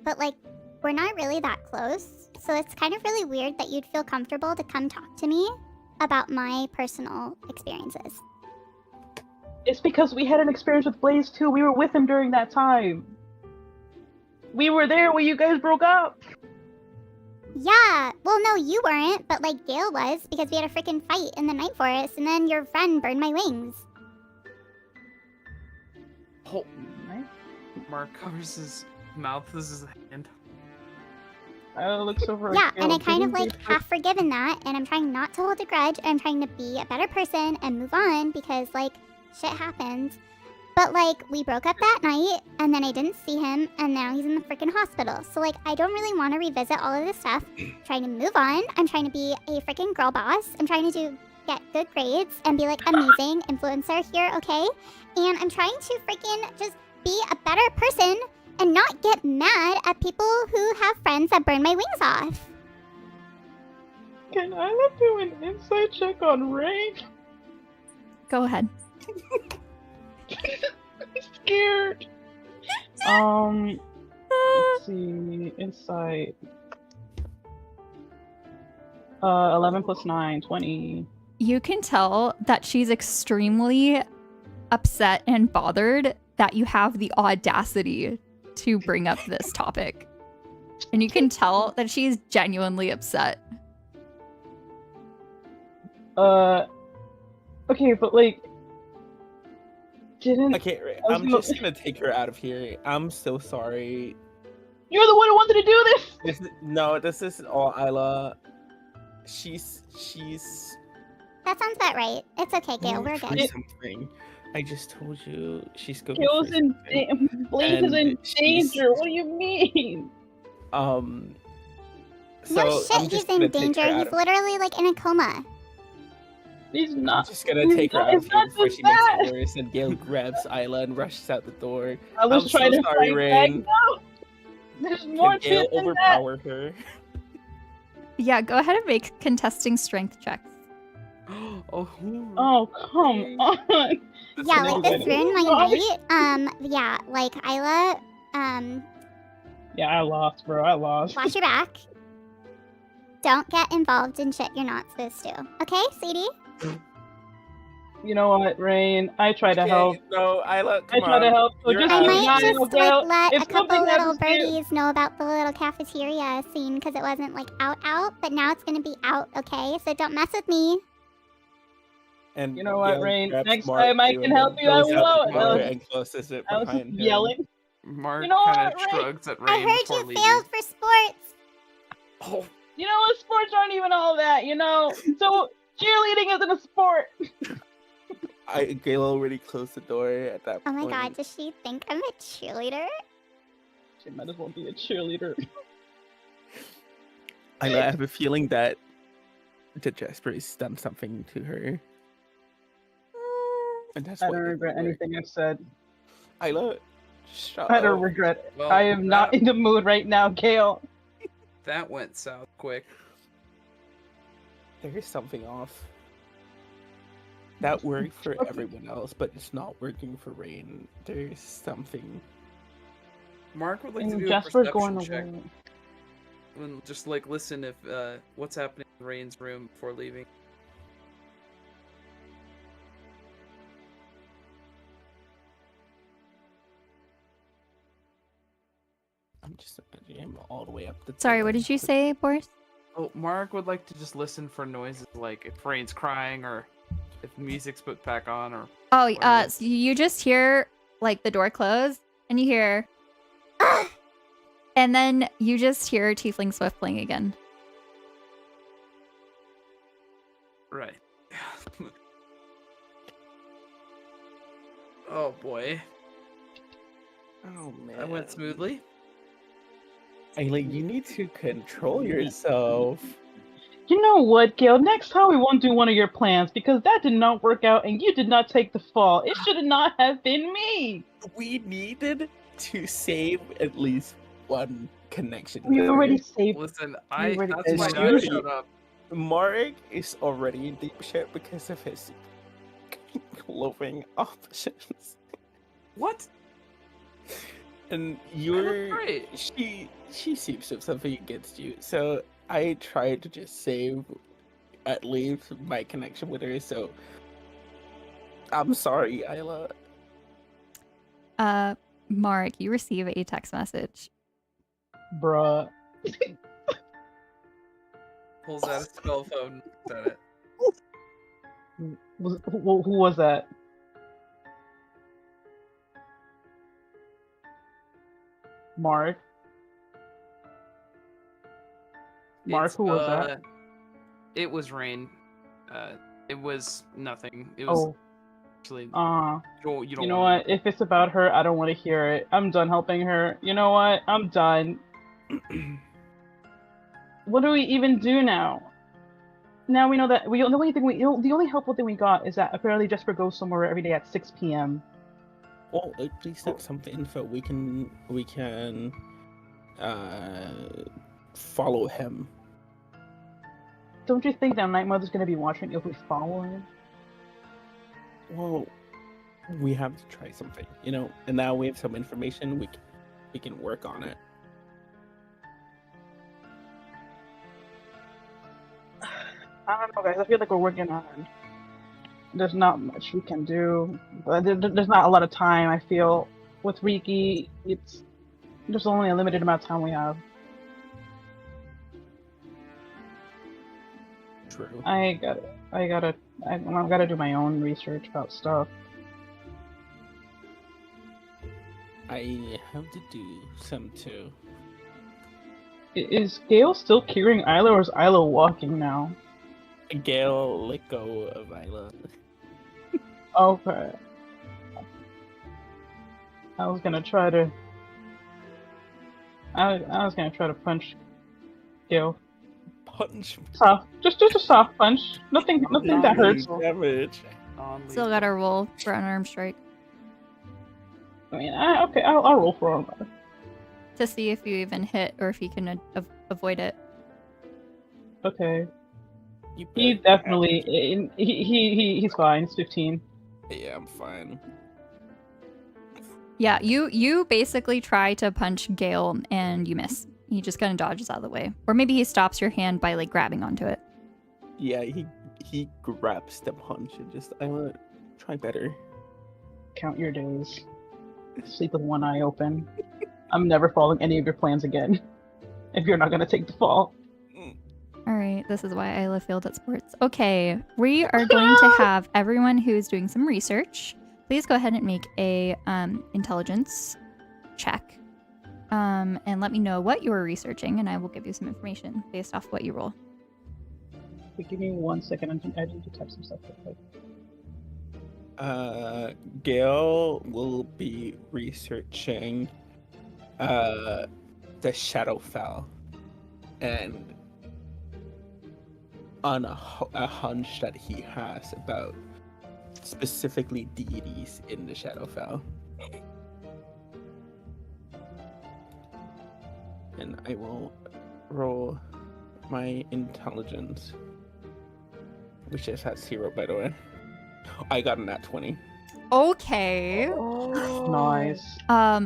But like, we're not really that close, so it's kind of really weird that you'd feel comfortable to come talk to me about my personal experiences. It's because we had an experience with Blaze too. We were with him during that time. We were there when you guys broke up. Yeah, well no, you weren't, but like Gale was, because we had a freaking fight in the night forest, and then your friend burned my wings. Oh, Mark covers his mouth with his hand. Looks over. Yeah, at and I Gale. kind of Didn't like we- half forgiven that, and I'm trying not to hold a grudge, and I'm trying to be a better person and move on, because like, shit happens. But like, we broke up that night, and then I didn't see him, and now he's in the freaking hospital. So like, I don't really want to revisit all of this stuff. I'm trying to move on. I'm trying to be a freaking girl boss. I'm trying to get good grades and be like amazing influencer here, okay? And I'm trying to freaking just be a better person and not get mad at people who have friends that burn my wings off. Can I do an insight check on Rain? Go ahead. I'm scared. Let's see. Insight. 11 plus 9, 20. You can tell that she's extremely upset and bothered that you have the audacity to bring up this topic. And you can tell that she's genuinely upset. Okay, but like, didn't... Okay, I was I'm gonna- just gonna take her out of here. I'm so sorry. You're the one who wanted to do this! This isn't all Isla. She's That sounds about right. It's okay, Gale. We're going good. through something. I just told you she's going Gale's for in something. Blake is And in she's- danger. What do you mean? So no shit, I'm he's just in gonna take danger. her out He's of. literally like in a coma. He's I'm not. just gonna take her out of It's here not before just she makes that. it worse. And Gale grabs Isla and rushes out the door. I was I'm trying so to sorry, fight Rain. back. No, there's more Can to Gale it than that. overpower her? Yeah, go ahead and make contesting strength checks. Oh, Oh, come on. Yeah, like this ruined my Sorry. night. Yeah, like Isla, Yeah, I lost, bro. I lost. watch your back. Don't get involved in shit you're not supposed to. Okay, sweetie? You know what, Rain? I try to help. No, Isla, I come try on. to help. So You're just I out. keep an might eye just out, Gale. let If a couple something little happens to you- birdies know about the little cafeteria scene because it wasn't like out, but now it's gonna be out, okay? So don't mess with me. And You know what, Gale Rain? grabs Next Mark time I too, can and help then you, I goes out the will. door I and closes it I was just behind him. yelling. Mark You know kind what, of Rain? shrugs at Rain I heard before you leaving. failed for sports. Oh, You know what? Sports aren't even all that, you know? So cheerleading isn't a sport. Gale already closed the door at that Oh point. my god, does she think I'm a cheerleader? She might as well be a cheerleader. I have a feeling that Jasper has done something to her. And that's I why don't it regret didn't work. anything I've said. Isla, shut I don't up. regret it. Well, I am not in the mood right now, Gale. that went south quick. There is something off. That worked for everyone else, but it's not working for Rain. There's something. Mark would like to And do Jasper's a going perception check. away. And just like listen if what's happening in Rain's room before leaving. I'm just imagining him all the way up the. Sorry, what did you say, Boris? Oh, Mark would like to just listen for noises like if Rain's crying or if music's put back on or Oh, Whatever. so you just hear like the door close, and you hear, and then you just hear Tiefling Swift playing again. right. Oh boy, Oh man. that went smoothly. Ayla, you need to control yourself. You know what, Gale? Next time we won't do one of your plans because that did not work out and you did not take the fall. It should not have been me. We needed to save at least one connection. We there. already saved. Listen, already that's did why that. I showed up. Marek is already in deep shit because of his glowing options. What? And I look you're great. she seems to have something against you. So I tried to just save at least my connection with her, so I'm sorry, Isla. Mark, you receive a text message. Bruh. Pulls out his cell phone. Said it. Who was that? Mark. Mark, It's, who was that? It was Rain. It was nothing. It was Oh, actually you don't you know wanna what? If it's about her, I don't want to hear it. I'm done helping her. You know what? I'm done. What do we even do now? Now we know that the only helpful thing we got is that apparently Jesper goes somewhere every day at 6 p.m. Well, at least that's some info we can follow him. Don't you think that Night Mother's gonna be watching if we follow him? Well, we have to try something, you know. And now we have some information. We can work on it. I don't know, guys. I feel like we're working on. There's not much we can do. But there's not a lot of time. I feel with Riki, there's only a limited amount of time we have. True. I gotta do my own research about stuff. I have to do some too. Is Gale still carrying Isla, or is Isla walking now? Gale let go of Isla. Okay. I was gonna try to. I was gonna try to punch Gil. Punch. Soft, just a soft punch. Nothing that hurts. Damage. Still got to roll for unarmed strike I mean, okay, I'll roll for him. to see if you even hit or if you can avoid it. Okay. You He better definitely. He's fine. It's 15. Yeah, I'm fine. Yeah, you basically try to punch Gale and you miss. He just kind of dodges out of the way. Or maybe he stops your hand by like grabbing onto it. Yeah, he grabs the punch and just, I want to try better. Count your days. Sleep with one eye open. I'm never following any of your plans again. If you're not gonna take the fall. All right, this is why Isla failed at sports. Okay, we are going to have everyone who's doing some research. Please go ahead and make a intelligence check. And let me know what you are researching, and I will give you some information based off what you roll. Give me 1 second. I need to type some stuff real quick. Gail will be researching the Shadowfell and on a hunch that he has about specifically deities in the Shadowfell. And I will roll my intelligence, which just has 0, by the way. I got a nat 20. Okay. Nice.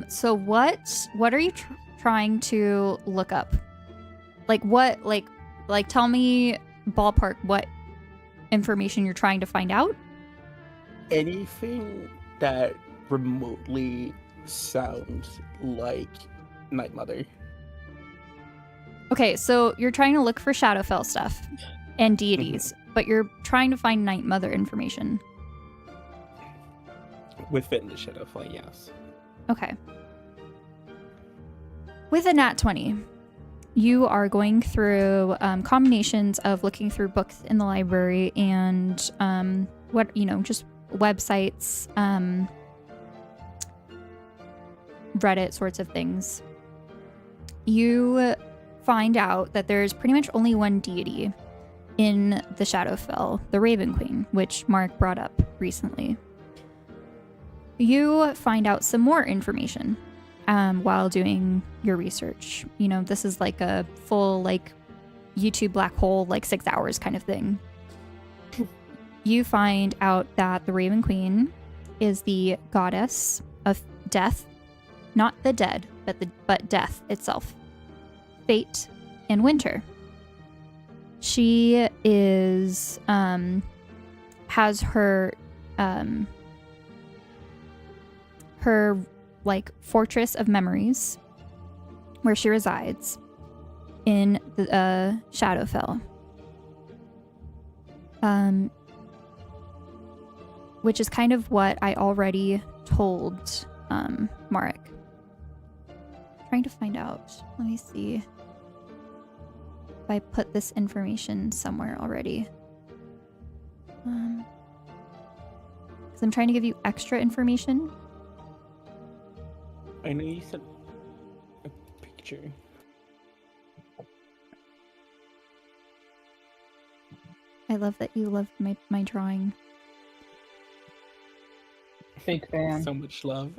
So what are you trying to look up? Like what? Like tell me ballpark what information you're trying to find out. Anything that remotely sounds like Night Mother. Okay, so you're trying to look for Shadowfell stuff and deities, but you're trying to find Night Mother information. Within the Shadowfell, yes. Okay. With a nat 20, you are going through combinations of looking through books in the library and just websites, Reddit sorts of things. You find out that there's pretty much only one deity in the Shadowfell, the Raven Queen, which Mark brought up recently. You find out some more information while doing your research. You know, this is like a full YouTube black hole, 6 hours kind of thing. You find out that the Raven Queen is the goddess of death, not the dead, but death itself, fate, and winter. She is has her fortress of memories where she resides in the Shadowfell, which is kind of what I already told Marek. Trying to find out. Let me see if I put this information somewhere already. Because I'm trying to give you extra information. I know you said a picture. I love that you loved my drawing. Big fan. So much love.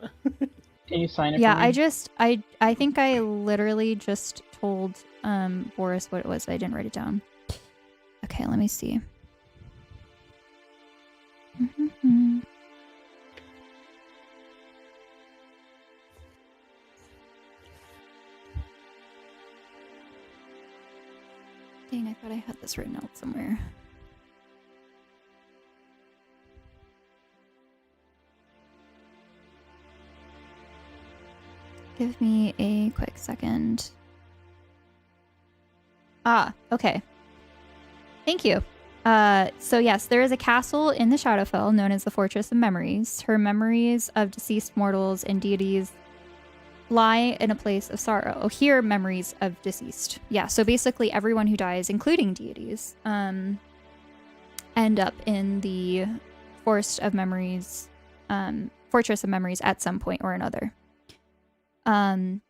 Can you sign it? Yeah, for me? I think I literally just told Boris what it was. I didn't write it down. Okay, let me see. Dang, I thought I had this written out somewhere. Give me a quick second. Okay. Thank you. So yes, there is a castle in the Shadowfell known as the Fortress of Memories. Her memories of deceased mortals and deities lie in a place of sorrow. Oh, here, memories of deceased. Yeah, so basically everyone who dies, including deities, end up in the Fortress of Memories at some point or another. It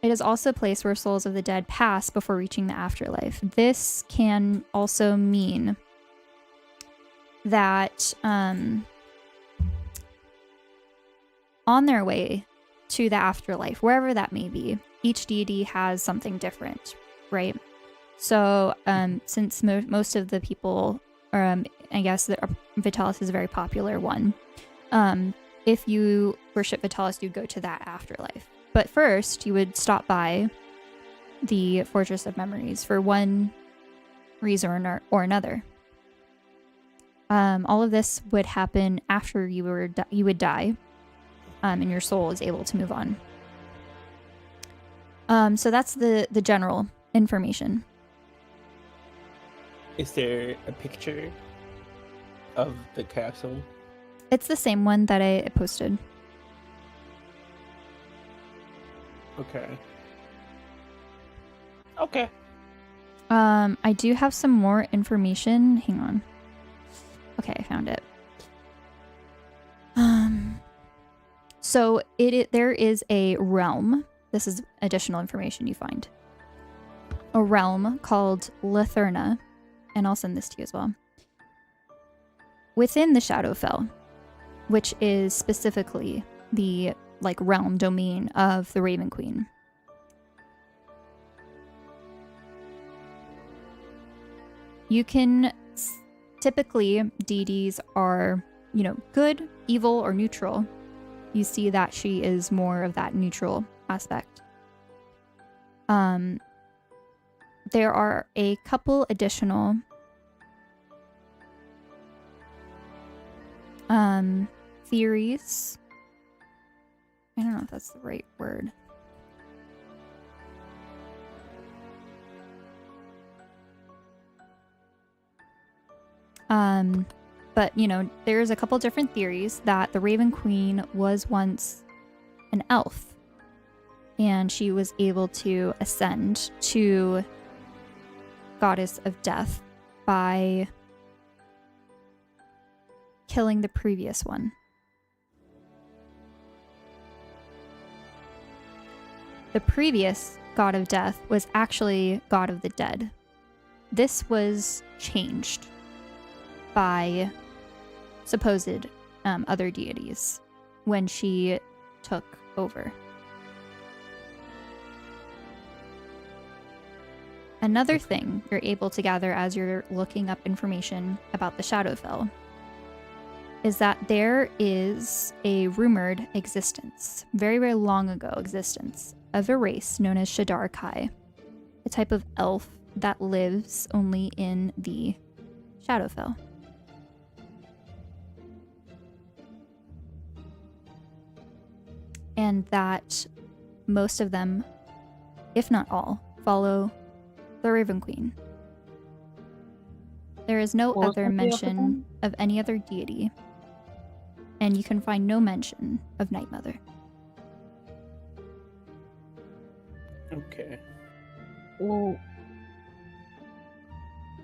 is also a place where souls of the dead pass before reaching the afterlife. This can also mean that on their way to the afterlife, wherever that may be, each deity has something different, right? So since most of the people, I guess Vitalis is a very popular one. If you worship Vitalis, you'd go to that afterlife. But first, you would stop by the Fortress of Memories for one reason or another. All of this would happen after you would die, and your soul is able to move on. So that's the general information. Is there a picture of the castle? It's the same one that I posted. Okay. Okay. I do have some more information. Hang on. Okay, I found it. So there is a realm. This is additional information you find. A realm called Latherna, and I'll send this to you as well. Within the Shadowfell, which is specifically the realm domain of the Raven Queen. You can typically deities are, good, evil, or neutral. You see that she is more of that neutral aspect. There are a couple additional theories. I don't know if that's the right word. But, there's a couple different theories that the Raven Queen was once an elf. And she was able to ascend to Goddess of Death by killing the previous one. The previous god of death was actually god of the dead. This was changed by supposed other deities when she took over. Another thing you're able to gather as you're looking up information about the Shadowfell is that there is a rumored existence, very, very long ago existence, of a race known as Shadar Kai, a type of elf that lives only in the Shadowfell. And that most of them, if not all, follow the Raven Queen. There is no What was other that mention of any other deity, and you can find no mention of Night Mother. Okay. Well,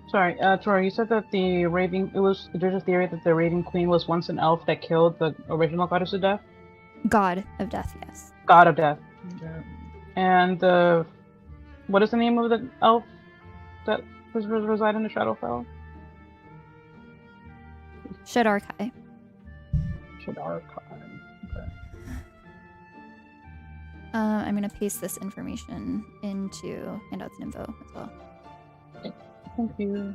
sorry, Torii, you said that there's a theory that the Raven Queen was once an elf that killed the original Goddess of Death? God of Death, yes. God of Death. And what is the name of the elf that reside in the Shadowfell? Shadar Kai. Shadar Kai. Okay. I'm going to paste this information into handouts and info as well. Thank you.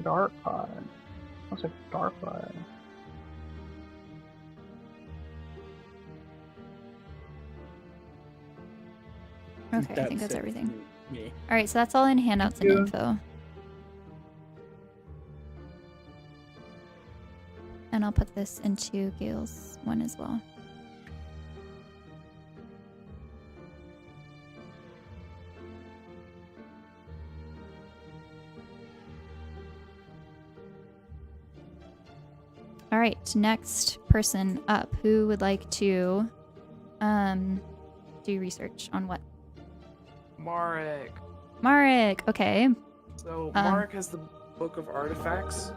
Dark Eye. What's a Dark Eye? Okay, I think that's it. everything. Me. All right, so that's all in handouts and you. info. And I'll put this into Gail's one as well. All right, next person up. Who would like to do research on what? Marek. Marek. Okay. So Marek has the Book of Artifacts.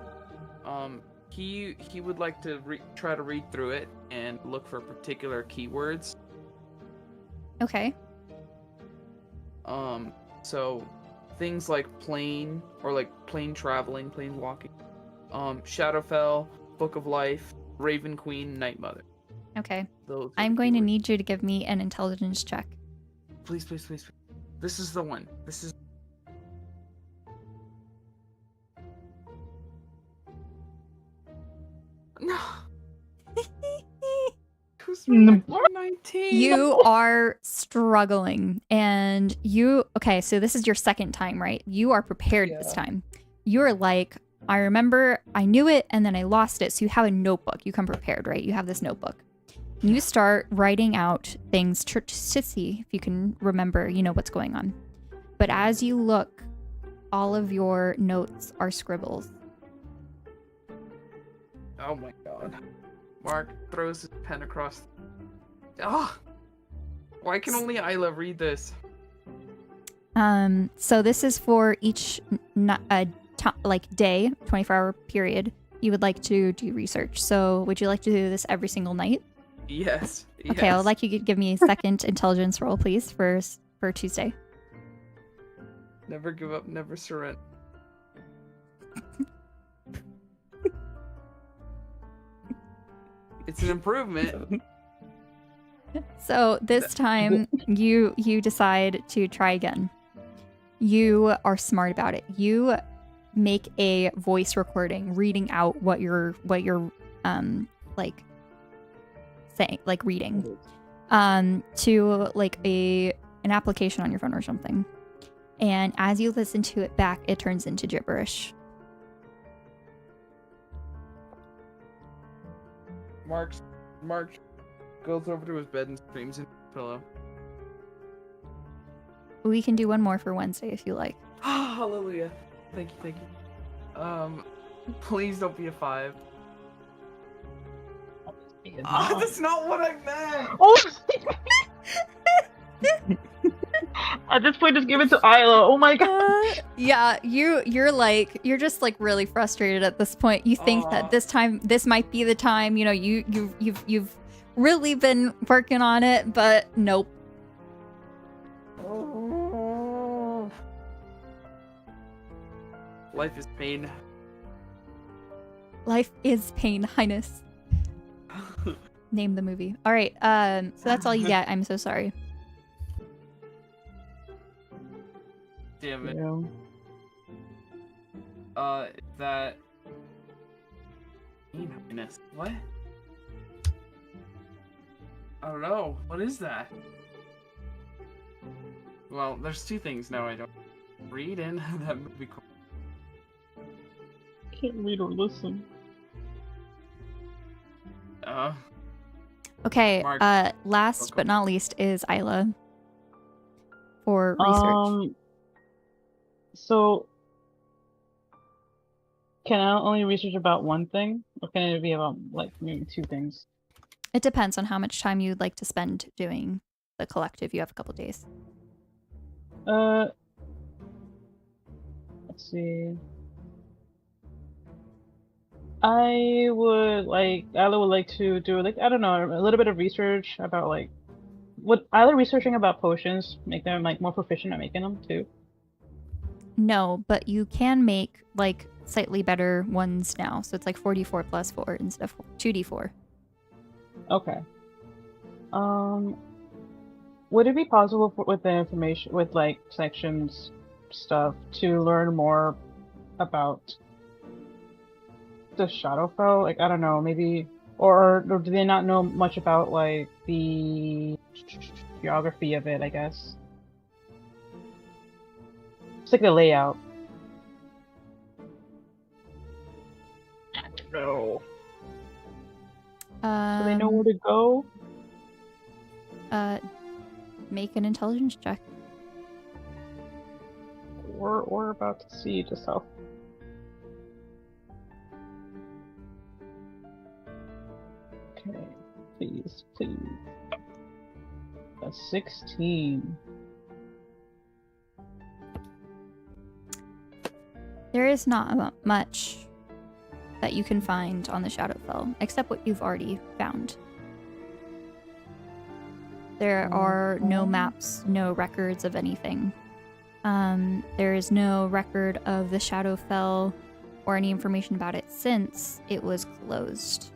He would like to try to read through it and look for particular keywords. Okay. So things like plane or like plane traveling, plane walking. Shadowfell, Book of Life, Raven Queen, Night Mother. Okay. Those are I'm the going to keywords. need you to give me an intelligence check. Please, please, please, please. This is the one. This is. No. Who's my 19? You are struggling, and okay, so this is your second time, right? You are prepared this Yeah. time. You're like, I remember I knew it and then I lost it. So you have a notebook. You come prepared, right? You have this notebook. And you start writing out things to see if you can remember, what's going on. But as you look, all of your notes are scribbles. Oh my god. Mark throws his pen across. Ah! Why can only Isla read this? So this is for each day, 24-hour period. You would like to do research. So would you like to do this every single night? Yes. Okay, I would like you to give me a second intelligence roll, please, for Tuesday. Never give up, never surrender. It's an improvement. So this time you decide to try again. You are smart about it. You make a voice recording reading out what you're like saying, like reading to like an application on your phone or something. And as you listen to it back, it turns into gibberish. Mark goes over to his bed and screams into his pillow. We can do one more for Wednesday if you like. Hallelujah. Thank you. Please don't be a 5. That's not what I meant! Oh! At this point, just give it to Isla. Oh my god. Yeah, you're just like really frustrated at this point. You think that this might be the time. You've really been working on it, but nope. Life is pain. Life is pain, Highness. Name the movie. All right. So that's all you get. I'm so sorry. Damn it. Yeah. That. Highness. What? I don't know. What is that? Well, there's two things now I don't read in that movie. Can't read or listen. Okay. Mark. Last but not least is Isla for research. So can I only research about one thing, or can it be about like maybe two things? It depends on how much time you'd like to spend doing the collective. You have a couple days. Let's see. Isla would like to do like, I don't know, a little bit of research about like, would Isla researching about potions make them like more proficient at making them too? No, but you can make like slightly better ones now. So it's like 4d4 plus 4 instead of 2d4. Okay. Would it be possible with the information, with like sections stuff, to learn more about the Shadowfell? Like, I don't know, maybe, or do they not know much about like the geography of it, I guess? It's like the layout. I don't know. Do they know where to go? Make an intelligence check. We're about to see just how. please. A 16. There is not much that you can find on the Shadowfell, except what you've already found. There are no maps, no records of anything. There is no record of the Shadowfell or any information about it since it was closed.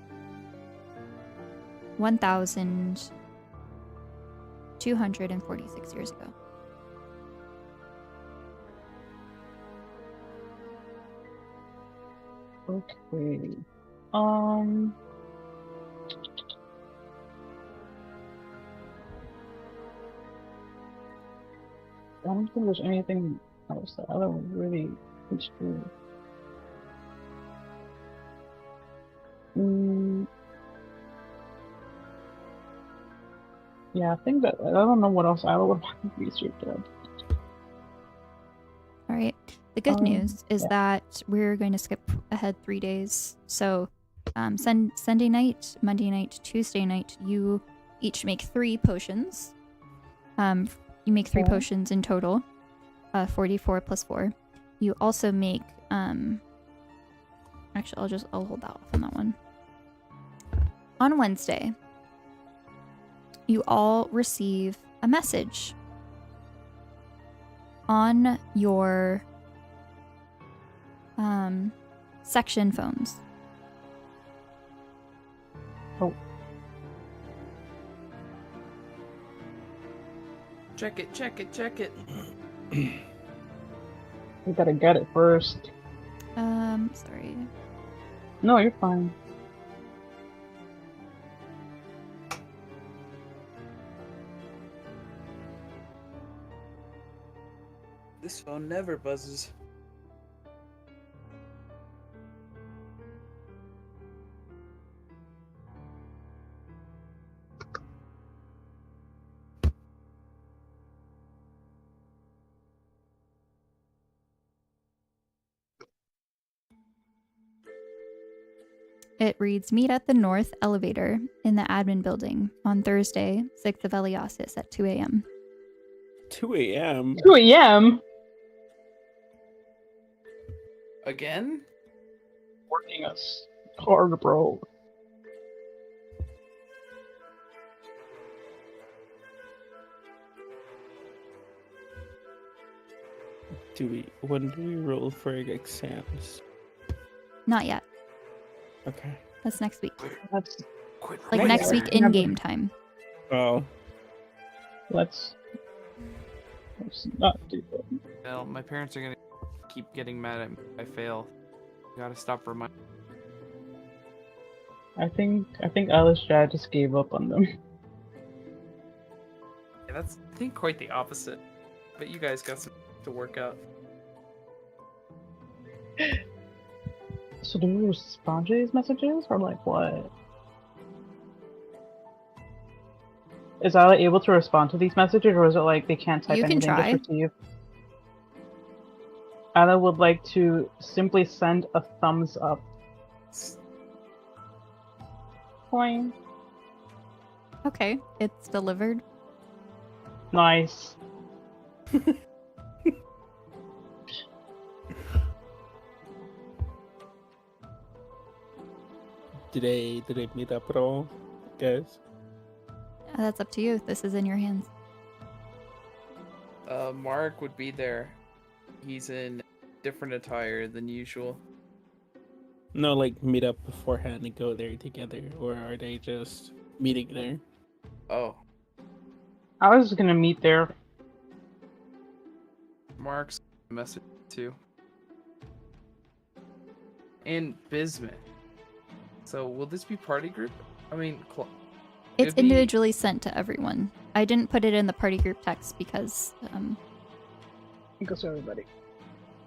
1,246 years ago. Okay. I don't think there's anything else that I don't really construe. Yeah, I think that I don't know what else I would want to research. All right. The good news is that we're going to skip ahead 3 days. So, Sunday night, Monday night, Tuesday night, you each make 3 potions. You make 3 potions in total, 44 plus 4. You also make, actually, I'll hold that off on that one. On Wednesday, you all receive a message on your section phones. Oh. Check it, check it, check it. We gotta get it first. Sorry. No, you're fine. This phone never buzzes. It reads, meet at the north elevator in the admin building on Thursday, 6th of Eliasis at 2 a.m. 2 a.m. 2 a.m. Again? Working us hard, bro. When do we roll for exams? Not yet. Okay. That's next week. Let's Like next week in game time. Oh. let's not do that. Well, my parents are gonna keep getting mad at me if I fail. Gotta stop reminding. I think Alice Jad just gave up on them. Yeah, that's I think quite the opposite. But you guys got some to work out. So do we respond to these messages, or like what? Is Isla able to respond to these messages, or is it like they can't type You can anything, try. just receive? Isla would like to simply send a thumbs up. Coin. Okay, it's delivered. Nice. Did they meet up at all, guys? That's up to you. This is in your hands. Mark would be there. He's in different attire than usual. No, like meet up beforehand and go there together, or are they just meeting there? Oh, I was gonna meet there. Mark's message too. And Bismuth. So will this be party group? I mean, It's it'd be- individually sent to everyone. I didn't put it in the party group text because, It goes to everybody.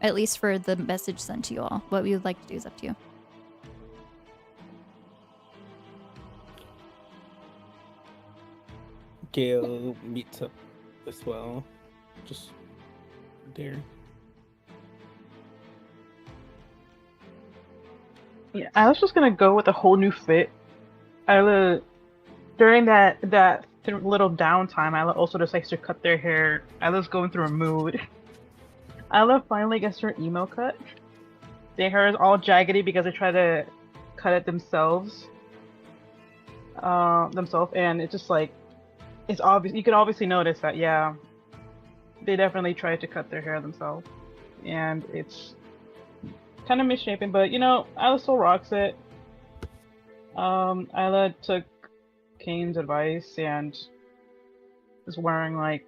at least for the message sent to you all, what we would like to do is up to you. Gail meets up as well. Just there. Yeah, I was just gonna go with a whole new fit. Isla during that little downtime, Isla also just likes to cut their hair. Isla's going through a mood. Isla finally gets her emo cut. Their hair is all jaggedy because they try to cut it themselves. And it's just like, it's obvious. You can obviously notice that, yeah, they definitely tried to cut their hair themselves, and it's kind of misshapen. But you know, Isla still rocks it. Isla took Kane's advice and is wearing like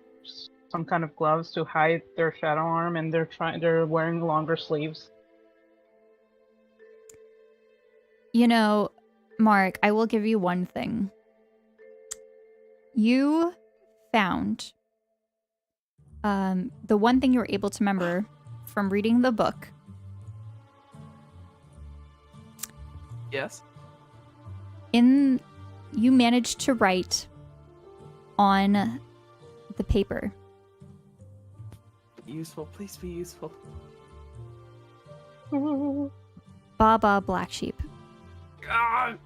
some kind of gloves to hide their shadow arm, and they're wearing longer sleeves. You know, Mark, I will give you one thing. You found the one thing you were able to remember from reading the book. Yes. You managed to write on the paper. Useful. Please be useful. Baba Black Sheep. God.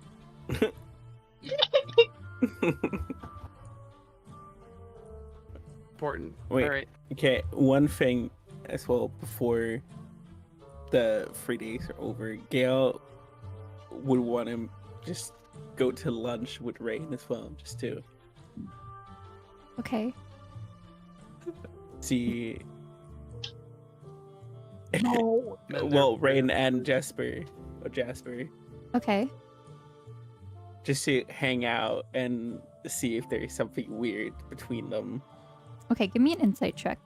Important. Wait. All right. Okay, one thing as well before the 3 days are over. Gail would want to just go to lunch with Rain as well, just to Okay. see. No. Well, Rain and Jasper. Okay. Just to hang out and see if there's something weird between them. Okay, give me an insight check.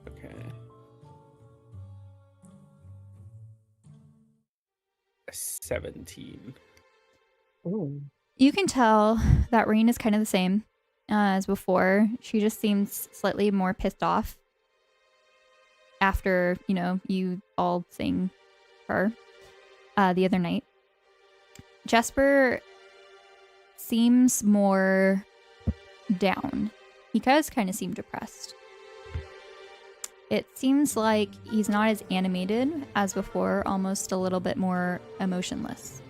Okay. 17. Ooh. You can tell that Rain is kind of the same as before. She just seems slightly more pissed off after, you know, you all seeing her the other night. Jasper seems more down. He does kind of seem depressed. It seems like he's not as animated as before, almost a little bit more emotionless.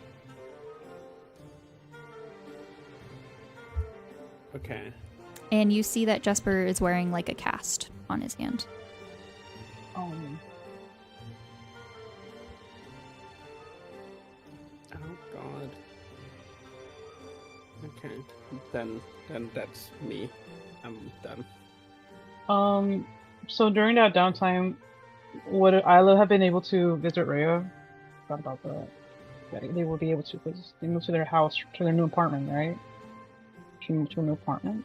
Okay. And you see that Jasper is wearing like a cast on his hand. Oh God. Okay. Then that's me. I'm done. So during that downtime, would Isla have been able to visit Rhea? Thought about that. Yeah, they will be able to because they moved to their house, to their new apartment, right? She moved to a new apartment.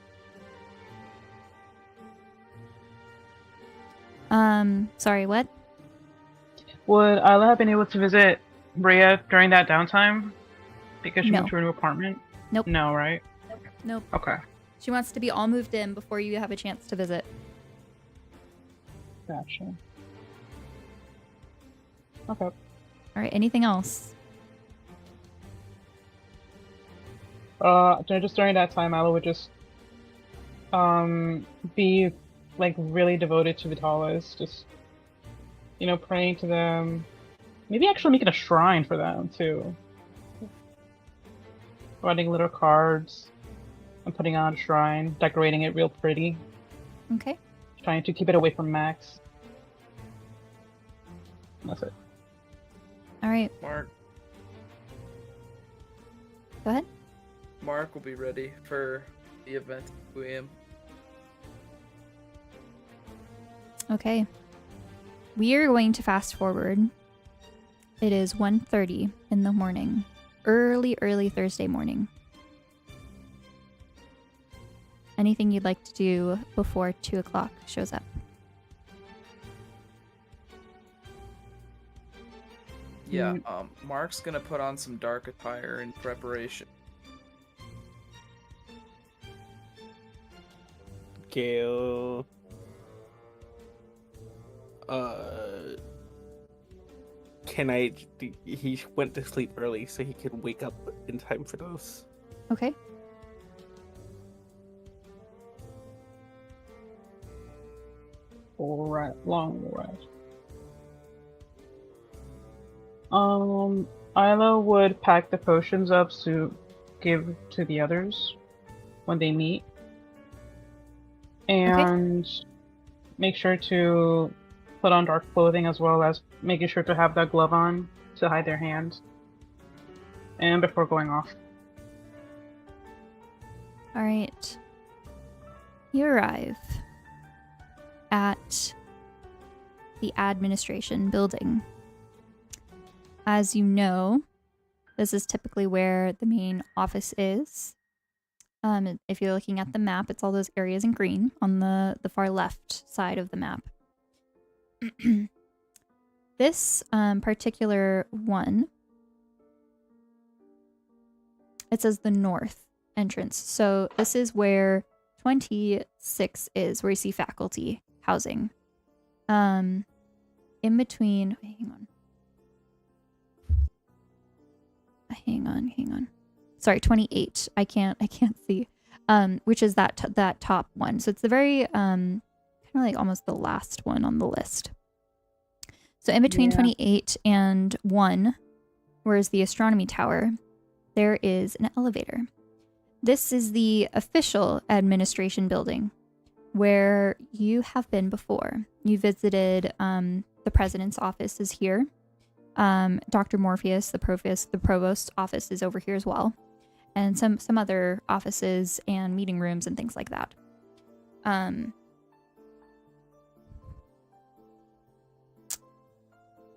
Sorry, what? Would Isla have been able to visit Rhea during that downtime? Because she No. moved to a new apartment? Nope. No, right? Nope. Okay. She wants to be all moved in before you have a chance to visit. Gotcha. Okay. All right, anything else? Just during that time, Isla would just be like really devoted to Vitalis, just you know, praying to them. Maybe actually making a shrine for them too. Writing little cards and putting on a shrine, decorating it real pretty. Okay. Trying to keep it away from Max. That's it. All right, Mark. go ahead. Mark will be ready for the event at 2 a.m. Okay. We are going to fast forward. It is 1:30 in the morning. Early Thursday morning. Anything you'd like to do before 2 o'clock shows up? Yeah, Mark's gonna put on some dark attire in preparation. Gale. Can I? He went to sleep early, so he can wake up in time for those. Okay. Alright, long rest. Isla would pack the potions up to give to the others when they meet. And make sure to put on dark clothing as well as making sure to have that glove on to hide their hands. And before going off. All right. You arrive at the administration building. As you know, this is typically where the main office is. If you're looking at the map, it's all those areas in green on the far left side of the map. This particular one, it says the north entrance. So this is where 26 is, where you see faculty housing. In between, hang on. Sorry, 28. I can't see. Which is that top one. So it's the very kind of like almost the last one on the list. So in between 28 and 1, where's the astronomy tower, there is an elevator. This is the official administration building where you have been before. You visited the president's office is here. Dr. Morpheus, the provost's office is over here as well. And some other offices and meeting rooms and things like that.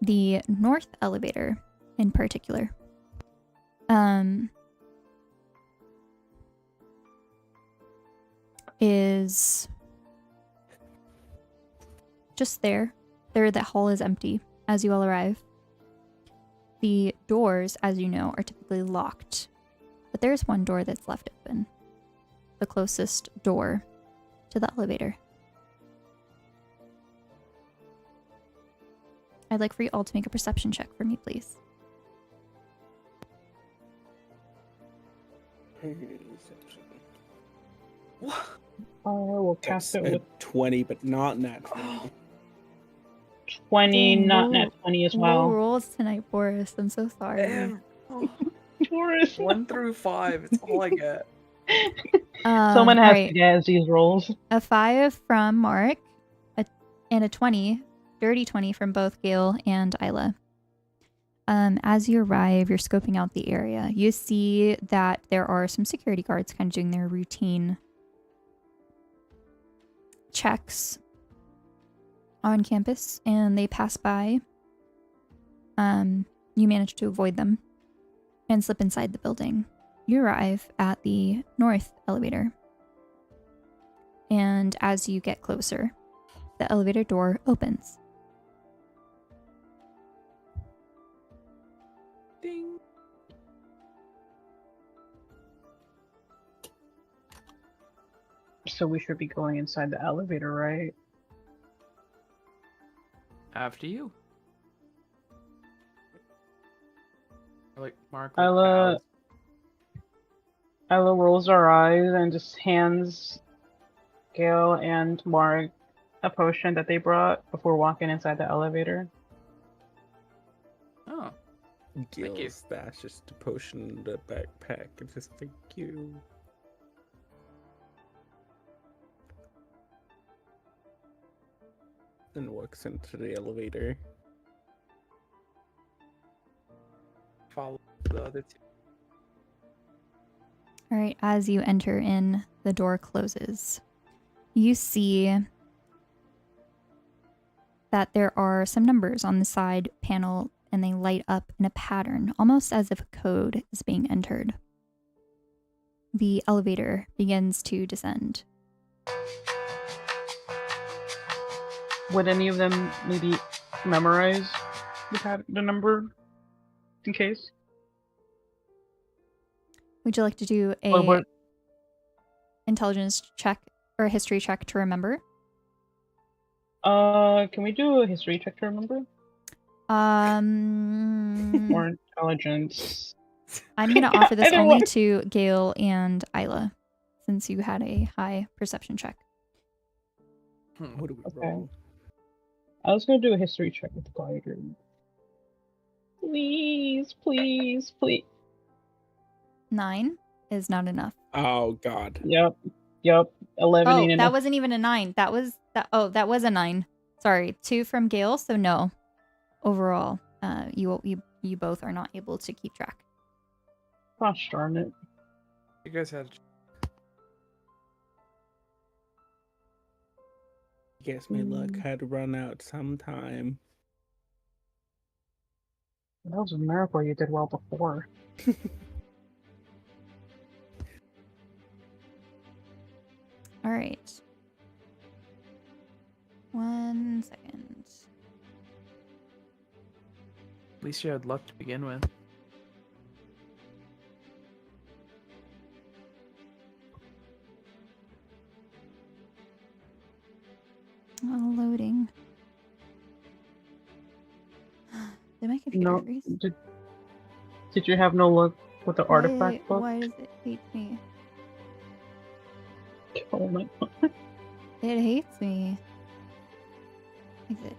The north elevator in particular is just there. The hall is empty as you all arrive. The doors, as you know, are typically locked. But there's one door that's left open. The closest door to the elevator. I'd like for you all to make a perception check for me, please. I will cast it with 20, but not nat 20. 20, Dang, not low- nat 20 as Low well. rolls tonight, Boris. I'm so sorry. Damn. Taurus. 1 through 5. It's all I get. Someone has alright. to guess these rolls. A 5 from Mark, and a 20, dirty 20 from both Gale and Isla. As you arrive, you're scoping out the area. You see that there are some security guards kind of doing their routine checks on campus, and they pass by. You manage to avoid them and slip inside the building. You arrive at the north elevator. And as you get closer, the elevator door opens. Ding. So we should be going inside the elevator, right? After you. Like Mark. Ella rolls her eyes and just hands Gale and Mark a potion that they brought before walking inside the elevator. Oh. Gil you. stashes the potion in the backpack and says, "Thank you." And walks into the elevator. Follow the other two. All right, as you enter in, the door closes. You see that there are some numbers on the side panel, and they light up in a pattern, almost as if a code is being entered. The elevator begins to descend. Would any of them maybe memorize the number in case? Would you like to do Or a what? intelligence check or a history check to remember? Can we do a history check to remember? Or intelligence? I'm going to offer this I don't only want- to Gale and Isla, since you had a high perception check. What do we Okay. roll? I was gonna do a history check with the guidance. Please, please, please. 9 is not enough. Oh God. Yep. 11 Oh, ain't that enough. wasn't even a 9. That was a 9. Sorry, 2 from Gale, so no. Overall, you both are not able to keep track. Gosh darn it. You guys had. Guess my luck had run out sometime. That was a miracle you did well before. All right. 1 second. At least you had luck to begin with. Oh, loading. Did my computer No, freeze? did you have no luck with the artifact book? Why does it hate me? Oh my god. It hates me. Exit.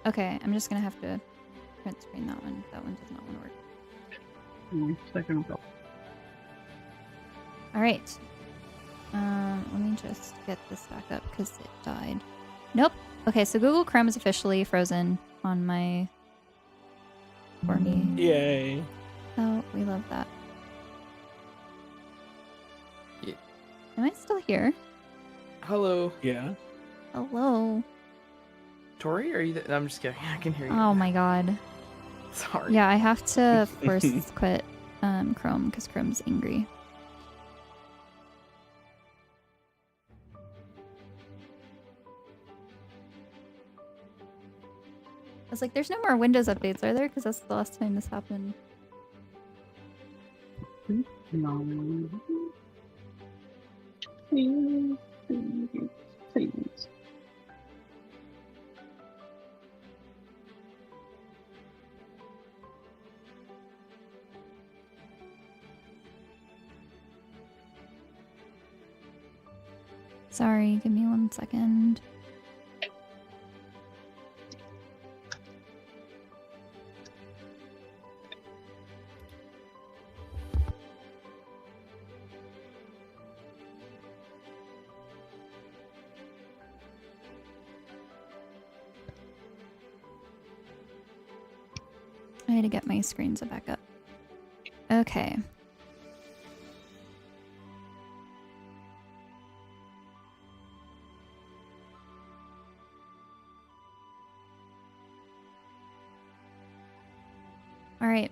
Okay, I'm just gonna have to print screen that one. That one does not want to work. Second go. All right. Let me just get this back up because it died. Nope. Okay, so Google Chrome is officially frozen on my for me. Yay. Oh, we love that. Yeah. Am I still here? Hello, Yeah. Hello. Torii. Are you? I'm just kidding. I can hear you. Oh my god. Sorry. Yeah, I have to force quit Chrome because Chrome's angry. I was like, there's no more Windows updates, are there? Because that's the last time this happened. No. Please, please, please. Sorry, give me 1 second. I had to get my screens back up. Okay. All right.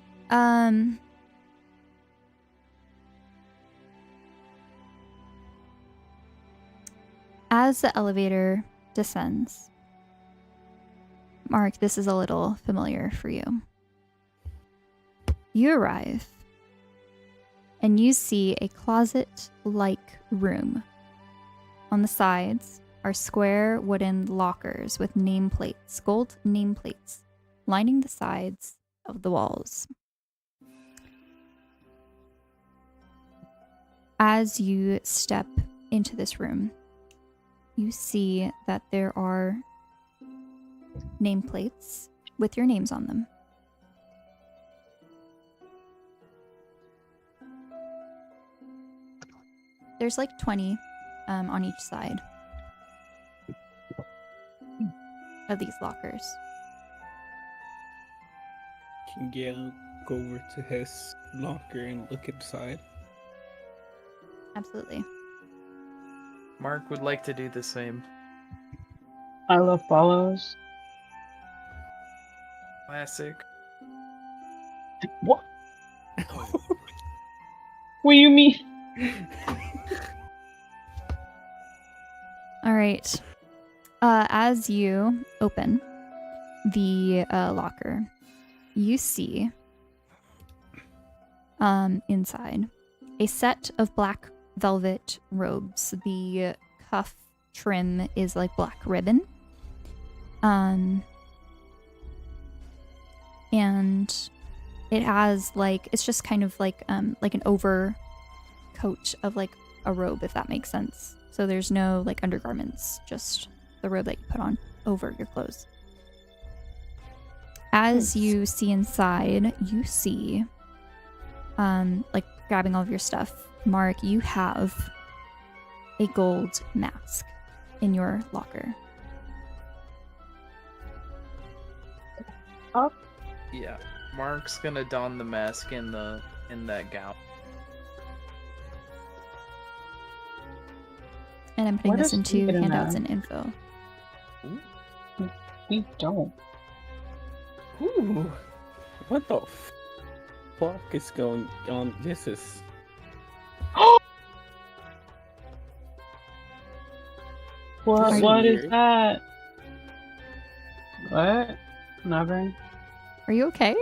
As the elevator descends, Mark, this is a little familiar for you. You arrive and you see a closet-like room. On the sides are square wooden lockers with nameplates, gold nameplates, lining the sides of the walls. As you step into this room, you see that there are nameplates with your names on them. There's like 20 on each side of these lockers. Can Gale go over to his locker and look inside? Absolutely. Mark would like to do the same. I love follows. Classic. What? What do you mean? All right. As you open the locker, you see inside a set of black velvet robes. The cuff trim is like black ribbon. And it has like, it's just kind of like an overcoat of like a robe, if that makes sense. So there's no like undergarments, just the robe that you put on over your clothes. As you see inside, you see, like grabbing all of your stuff, Mark, you have a gold mask in your locker. Yeah, Mark's gonna don the mask in that gown. And I'm putting Where this does into he get in handouts that? and info. We don't. Ooh, what the fuck is going on? This is What? This What is weird. that? What? Nothing. Are you okay?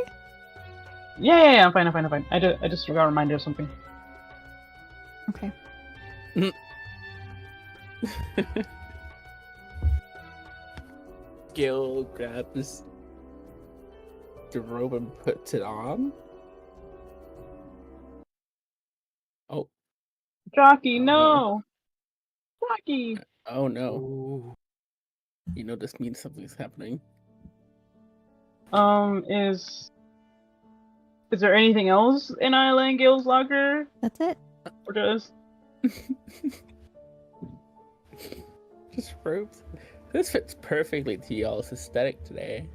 Yeah, I'm fine. I just got reminded of something. Okay. Gil grabs the robe and puts it on. Oh, Jockey, no! Jockey! oh no! Ooh. You know this means something's happening. Is there anything else in Isla and Gale's locker? That's it. Or just... Just robes. This fits perfectly to y'all's aesthetic today.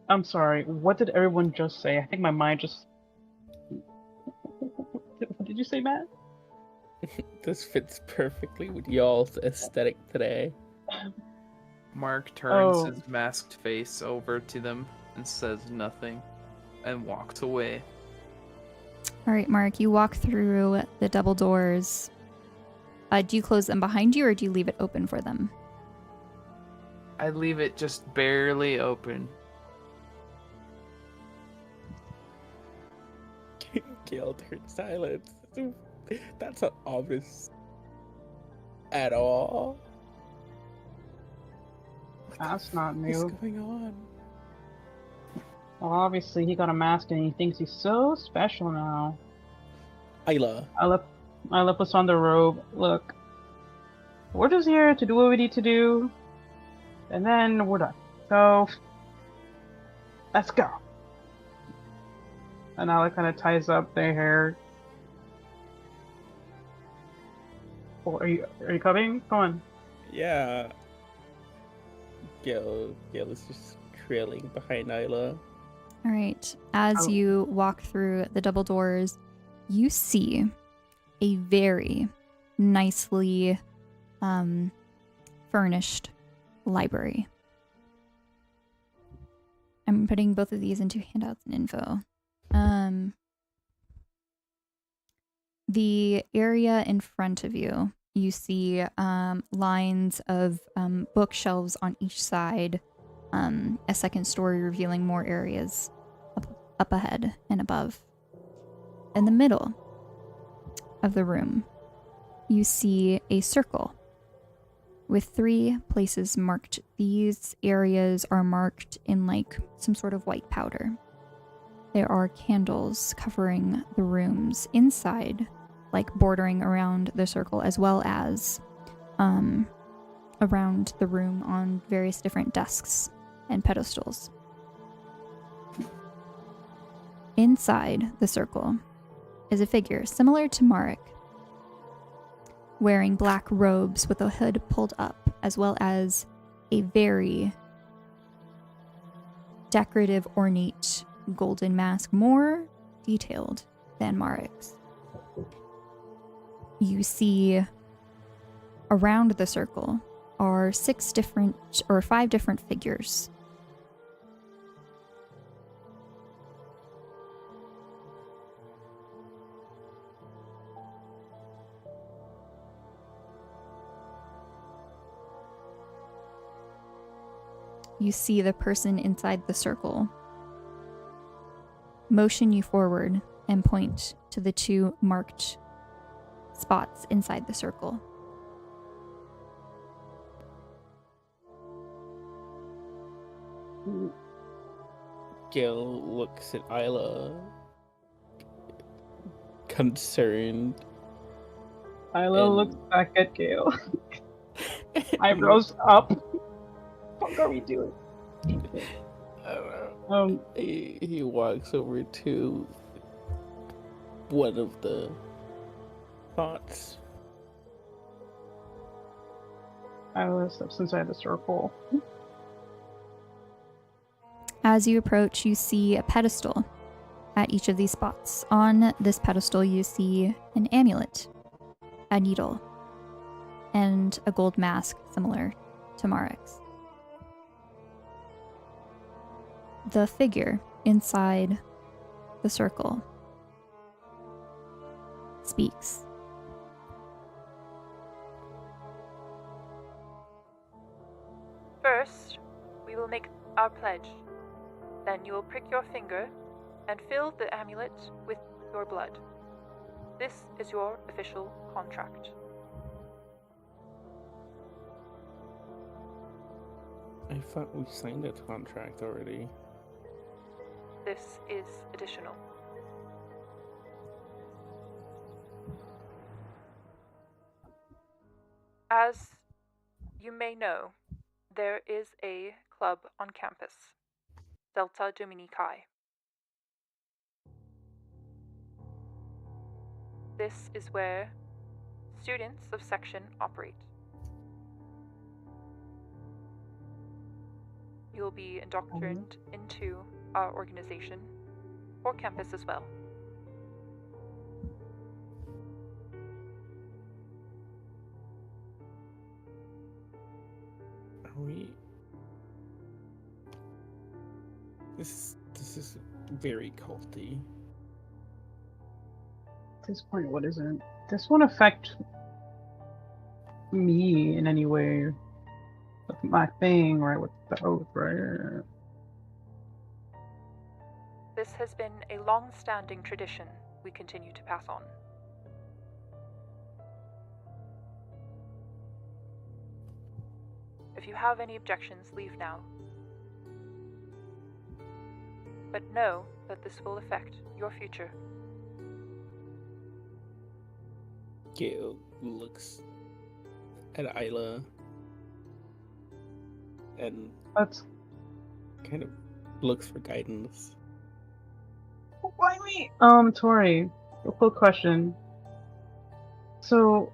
I'm sorry, what did everyone just say? I think my mind just... What did you say, Matt? This fits perfectly with y'all's aesthetic today. Mark turns Oh. his masked face over to them and says nothing, and walks away. All right, Mark, you walk through the double doors. Do you close them behind you or do you leave it open for them? I leave it just barely open. Gale turns silent. That's not obvious at all. That's not What's new. going on? Well, obviously he got a mask and he thinks he's so special now. Isla. Isla puts on the robe. Look, we're just here to do what we need to do, and then we're done. So, let's go. And Isla kind of ties up their hair. Oh, are you coming? Come on. Yeah. Gale is just trailing behind Isla. All right. As Oh. you walk through the double doors, you see a very nicely furnished library. I'm putting both of these into handouts and info. The area in front of you, you see lines of bookshelves on each side, a second story revealing more areas up ahead and above. In the middle of the room, you see a circle with 3 places marked. These areas are marked in like some sort of white powder. There are candles covering the rooms inside, like bordering around the circle, as well as around the room on various different desks and pedestals. Inside the circle is a figure similar to Marek, wearing black robes with a hood pulled up, as well as a very decorative, ornate golden mask, more detailed than Marek's. You see around the circle are 5 different figures. You see the person inside the circle motion you forward and point to the 2 marked spots inside the circle. Gale looks at Isla, concerned. Isla And- looks back at Gale. Eyebrows up. What are we doing? He walks over to one of the spots. Isla steps inside the circle. As you approach, you see a pedestal at each of these spots. On this pedestal, you see an amulet, a needle, and a gold mask similar to Marek's. The figure inside the circle speaks. First, we will make our pledge. Then you will prick your finger and fill the amulet with your blood. This is your official contract. I thought we signed a contract already. This is additional. As you may know, there is a club on campus, Delta Domini Chi. This is where students of section operate. You'll be indoctrined into our organization or campus as well. Are we? This is very culty. At this point, what isn't? This won't affect me in any way with my thing, right? With the oath, right? This has been a long-standing tradition we continue to pass on. If you have any objections, leave now. But know that this will affect your future. Gale looks at Isla and That's kind of looks for guidance. why me? Tori, a quick question. So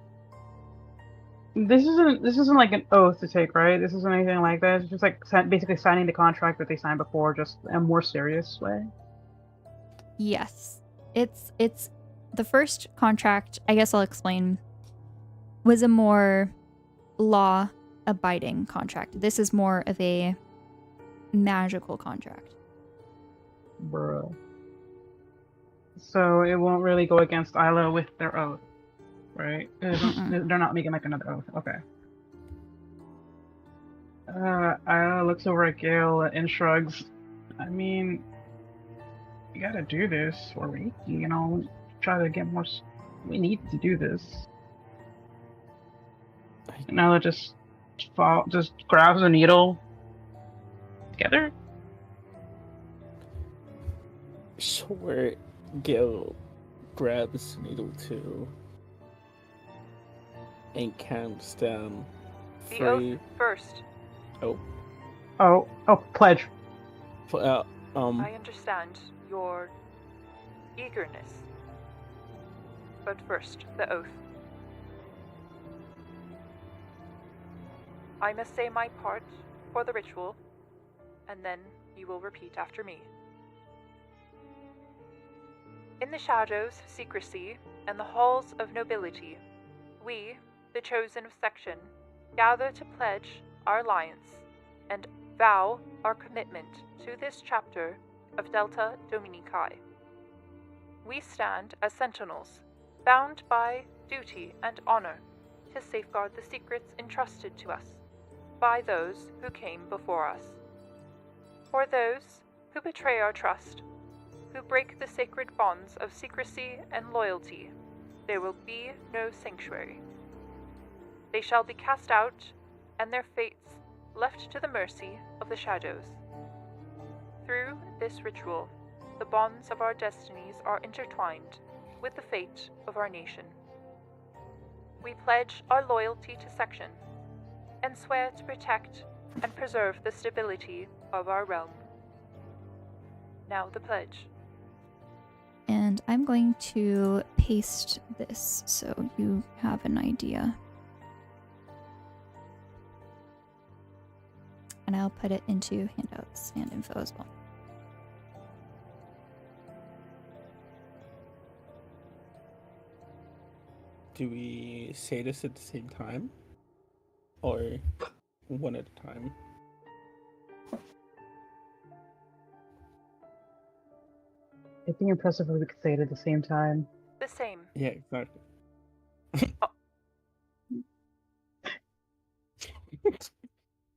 this isn't like an oath to take, right? This isn't anything like that. It's just like basically signing the contract that they signed before, just in a more serious way. Yes. It's the first contract, I guess I'll explain, was a more law abiding contract. This is more of a magical contract. Bruh. So it won't really go against Isla with their oath, right? They're not making like another oath. Okay. Isla looks over at Gale and shrugs. I mean, you gotta do this, or we, try to get more. We need to do this. And Isla just grabs a needle. Together. Sure, Gale grabs needle too and counts down. The 3. oath first. Oh, pledge. I I understand your eagerness. But first, the oath. I must say my part for the ritual, and then you will repeat after me. In the shadows, secrecy, and the halls of nobility, we, the chosen of section, gather to pledge our alliance and vow our commitment to this chapter of Delta Domini Chi. We stand as sentinels, bound by duty and honor to safeguard the secrets entrusted to us by those who came before us. For those who betray our trust, who break the sacred bonds of secrecy and loyalty, there will be no sanctuary. They shall be cast out, and their fates left to the mercy of the shadows. Through this ritual, the bonds of our destinies are intertwined with the fate of our nation. we pledge our loyalty to Section and swear to protect and preserve the stability of our realm. Now the pledge. And I'm going to paste this so you have an idea. And I'll put it into handouts and info as well. Do we say this at the same time? Or one at a time? I think impressive if we could say it at the same time. The same. Yeah, exactly.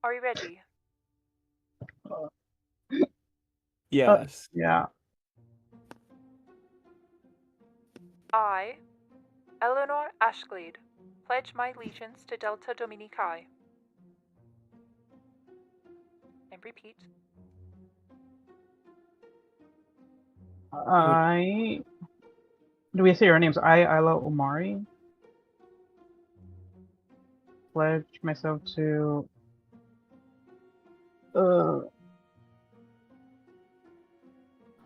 Are you ready? Yes. Yeah. I, Eleanor Ashglade, pledge my allegiance to Delta Domini Chi. And repeat. Do we say our names? Isla Omari. Pledge myself to.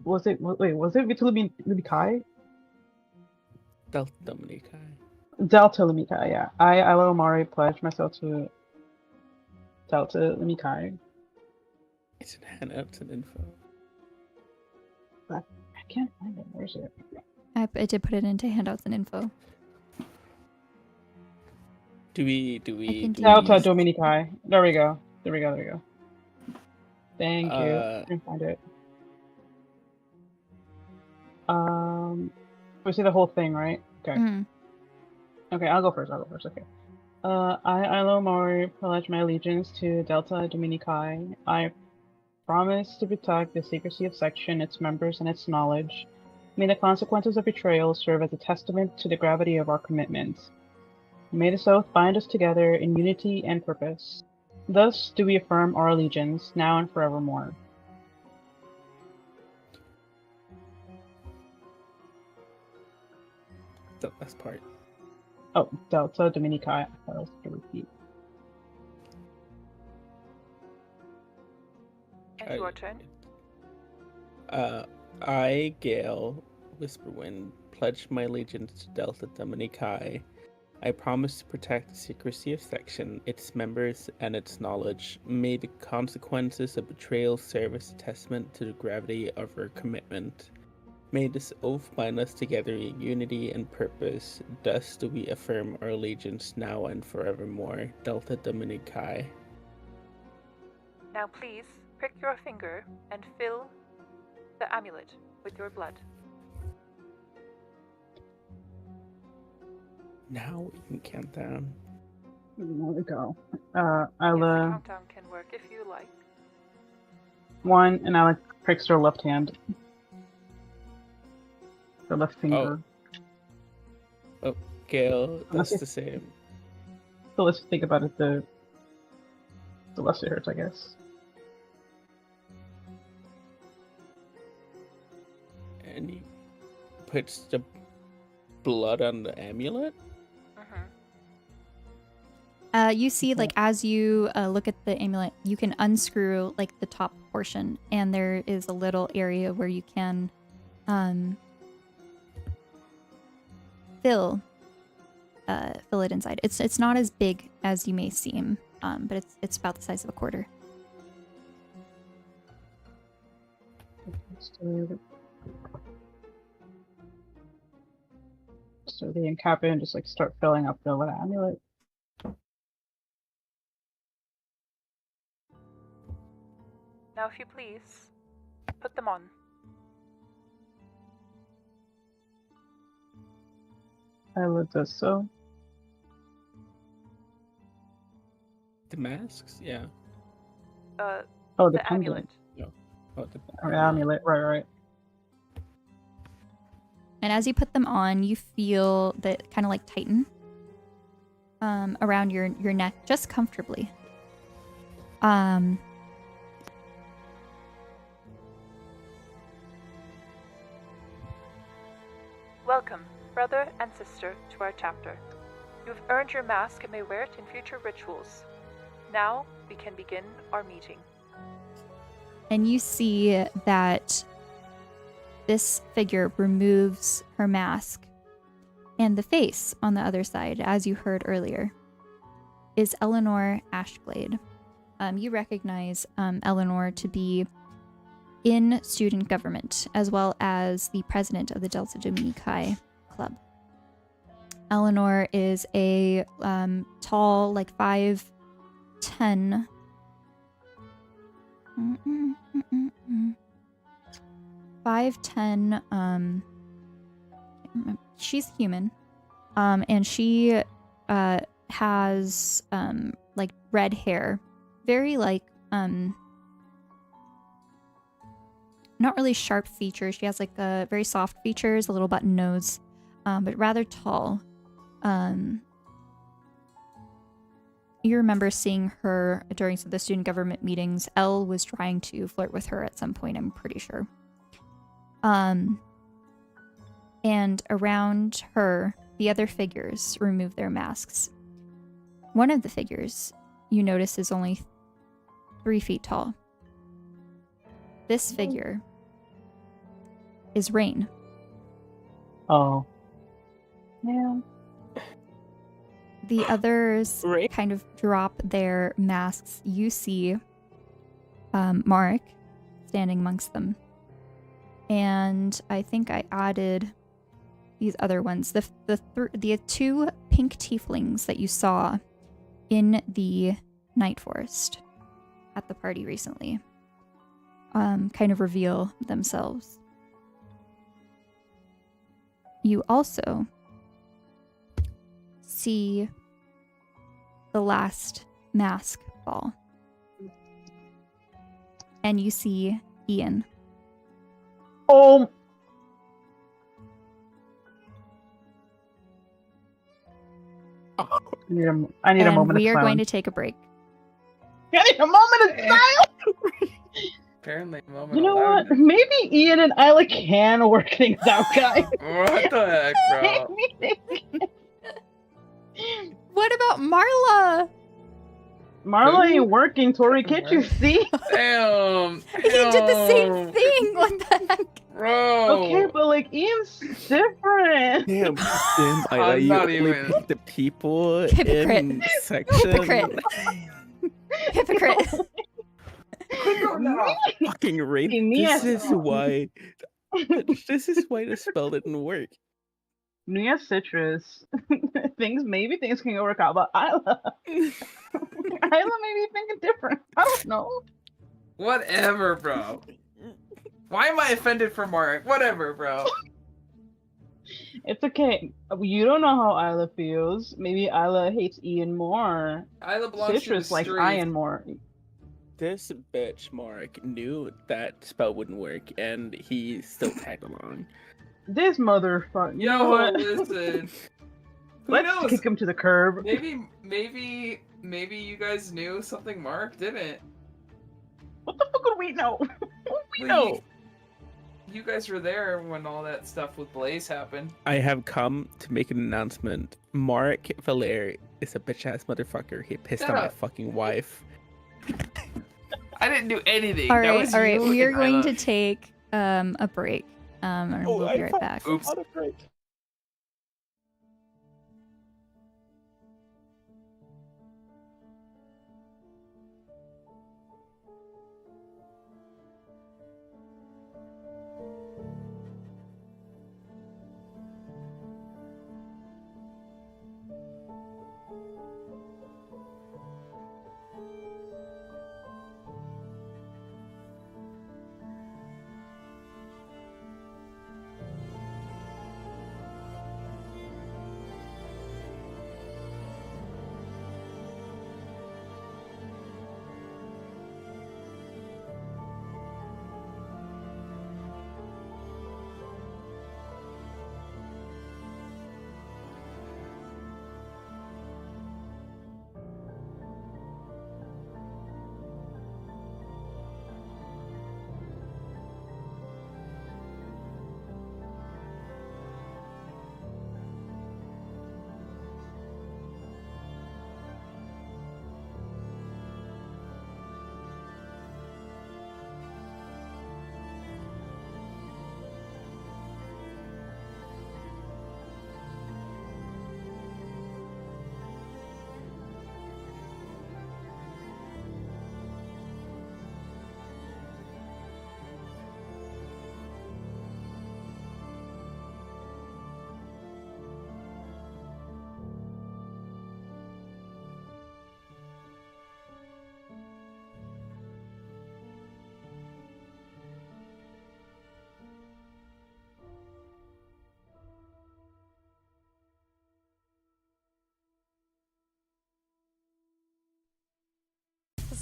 Was it Vitulumi Kai? Delta Domini Chi. Delta Domini Chi, yeah. I, Isla Omari, pledge myself to Delta Domini Chi. It's in handouts and info. I can't find it. Where's it? I did put it into handouts and info. Do we Delta Domini Chi. There we go. Thank you. I can find it. We say the whole thing, right? Okay. Mm. Okay, I'll go first. Okay. I, Isla Omari, pledge my allegiance to Delta Domini Chi. I promise to protect the secrecy of Section, its members, and its knowledge. May the consequences of betrayal serve as a testament to the gravity of our commitment. May this oath bind us together in unity and purpose. Thus do we affirm our allegiance, now and forevermore. The last part. Oh, Delta Domini Chi. I thought I was going to repeat. And your turn. I, Gale, Whisperwind, pledge my allegiance to Delta Domini Chi. I promise to protect the secrecy of Section, its members, and its knowledge. May the consequences of betrayal serve as a testament to the gravity of our commitment. May this oath bind us together in unity and purpose. Thus do we affirm our allegiance now and forevermore. Delta Domini Chi. Now please prick your finger and fill the amulet with your blood. Now we can count down. There we go. Yes, the Isla, countdown can work if you like. 1, and Isla pricks her left hand. Her left finger. Oh, Gale, that's the same. So let's think about it, the less it hurts, I guess. And he puts the blood on the amulet? You see, like, as you look at the amulet, you can unscrew, like, the top portion, and there is a little area where you can fill it inside. It's not as big as you may seem, but it's about the size of a quarter. So they uncap it and just like start filling up the amulet. Now, if you please, put them on. Isla does so. The masks? Yeah. Oh, The pendant. amulet. Oh, Oh, the amulet, right. And as you put them on, you feel that kind of like tighten around your neck, just comfortably. Welcome, brother and sister, to our chapter. You've earned your mask and may wear it in future rituals. Now, we can begin our meeting. And you see that this figure removes her mask, and the face on the other side, as you heard earlier, is Eleanor Ashglade. You recognize Eleanor to be in student government, as well as the president of the Delta Domini Chi club. Eleanor is a tall, like 5'10". 5'10". She's human, and she has like red hair, very like not really sharp features. She has like very soft features, a little button nose, but rather tall. You remember seeing her during the student government meetings. Elle was trying to flirt with her at some point, I'm pretty sure. And around her, the other figures remove their masks. One of the figures you notice is only 3 feet tall. This figure is Rain. Oh. Yeah. The others Rain? kind of drop their masks. You see Marek standing amongst them. And I think I added these other ones. The 2 pink tieflings that you saw in the Night Forest at the party recently kind of reveal themselves. You also see the last mask fall. And you see Ian. Oh. I need a And moment we of are going to silence. take a break. I need a moment of silence. Apparently, a moment You know of what? loudness. Maybe Ian and Isla can work things out, guys. What the heck, bro? What about Marla? Marla Who? ain't working, Torii. Can't you see? Damn. He did the same Damn. thing. What the heck? Bro. Okay, but like Ian's different. Damn, Isla, I'm you not only even- pick the people Hypocrite. in section. Hypocrite. Hypocrite. Fucking rape. Mia. This is why the spell didn't work. Nia Citrus. Maybe things can work out, but Isla may be thinking different. I don't know. Whatever, bro. Why am I offended for Mark? Whatever, bro. It's okay. You don't know how Isla feels. Maybe Isla hates Ian more. Isla belongs Citrus to the likes streets. Ian more. This bitch, Mark, knew that spell wouldn't work, and he still tagged along. This motherfucker. You know Yo, what? listen. Who Let's knows? kick him to the curb. Maybe you guys knew something Mark didn't. What the fuck would we know? What would we Well, know? You guys were there when all that stuff with Blaze happened. I have come to make an announcement. Mark Valer is a bitch-ass motherfucker. He pissed Shut on my up. fucking wife. I didn't do anything. All That right, was all right. you We are and going Isla. to take a break. And we'll be right back. Oops.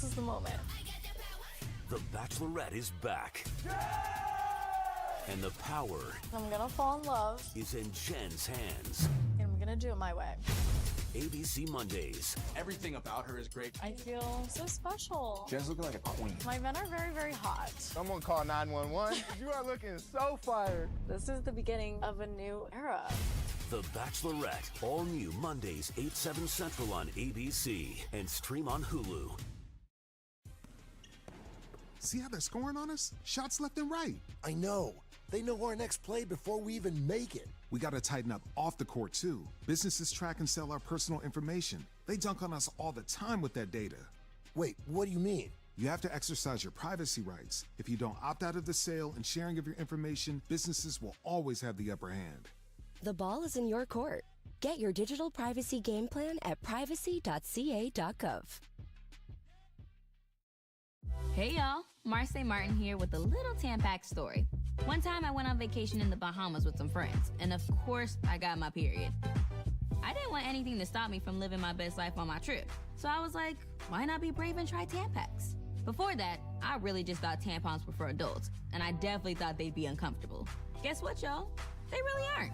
This is the moment. The Bachelorette is back. And the power I'm gonna fall in love, is in Jen's hands. and I'm gonna do it my way. ABC Mondays. Everything about her is great. I feel so special. Jen's looking like a queen. My men are very, very hot. Someone call 911. You are looking so fire. This is the beginning of a new era. The Bachelorette. All new Mondays, 8/7 Central on ABC. And stream on Hulu. See how they're scoring on us? Shots left and right. I know. They know our next play before we even make it. We gotta tighten up off the court too. Businesses track and sell our personal information. They dunk on us all the time with that data. Wait, what do you mean? You have to exercise your privacy rights. If you don't opt out of the sale and sharing of your information, businesses will always have the upper hand. The ball is in your court. Get your digital privacy game plan at privacy.ca.gov. Hey y'all, Marce Martin here with a little Tampax story. One time I went on vacation in the Bahamas with some friends, and of course I got my period. I didn't want anything to stop me from living my best life on my trip, so I was like, why not be brave and try Tampax? Before that, I really just thought tampons were for adults, and I definitely thought they'd be uncomfortable. Guess what, y'all? They really aren't.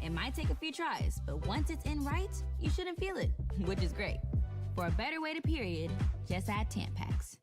It might take a few tries, but once it's in right, you shouldn't feel it, which is great. For a better way to period, just add Tampax.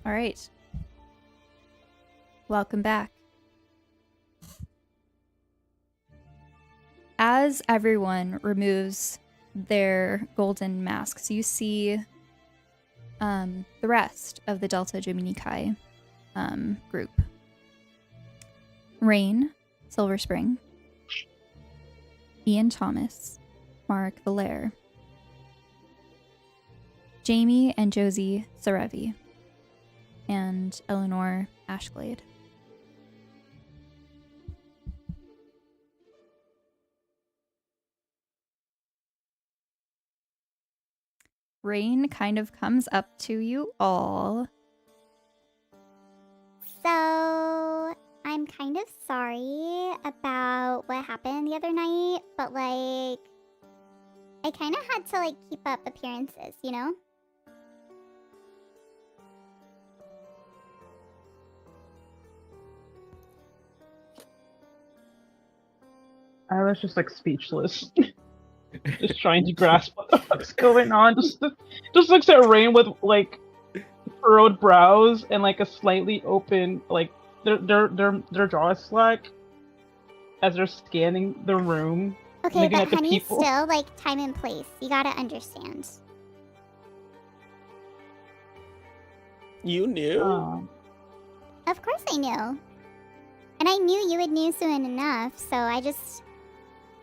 All right. Welcome back. As everyone removes their golden masks, you see the rest of the Delta Domini Chi group. Rain, Silver Spring, Ian Thomas, Mark Valaire, Jamie and Josie Sarevi, and Eleanor Ashglade. Rain kind of comes up to you all. So, I'm kind of sorry about what happened the other night, but like, I kind of had to like keep up appearances, you know? I was just like speechless. Just trying to grasp what the fuck's going on. Just looks at Rain with like furrowed brows and like a slightly open, like their jaw is slack as they're scanning the room, Okay, looking but at the honey, people. still like time and place. You gotta understand. You knew? Of course I knew. And I knew you would know soon enough, so I just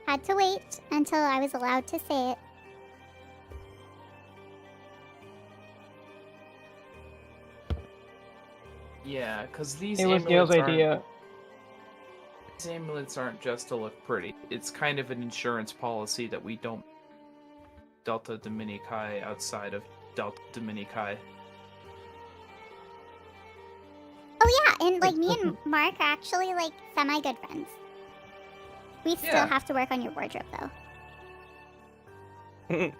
had to wait until I was allowed to say it. Yeah, because these It was Gail's idea. These amulets aren't just to look pretty. It's kind of an insurance policy that we don't Delta Domini Chi outside of Delta Domini Chi. Oh yeah, and like me and Mark are actually like semi-good friends. We still have to work on your wardrobe though.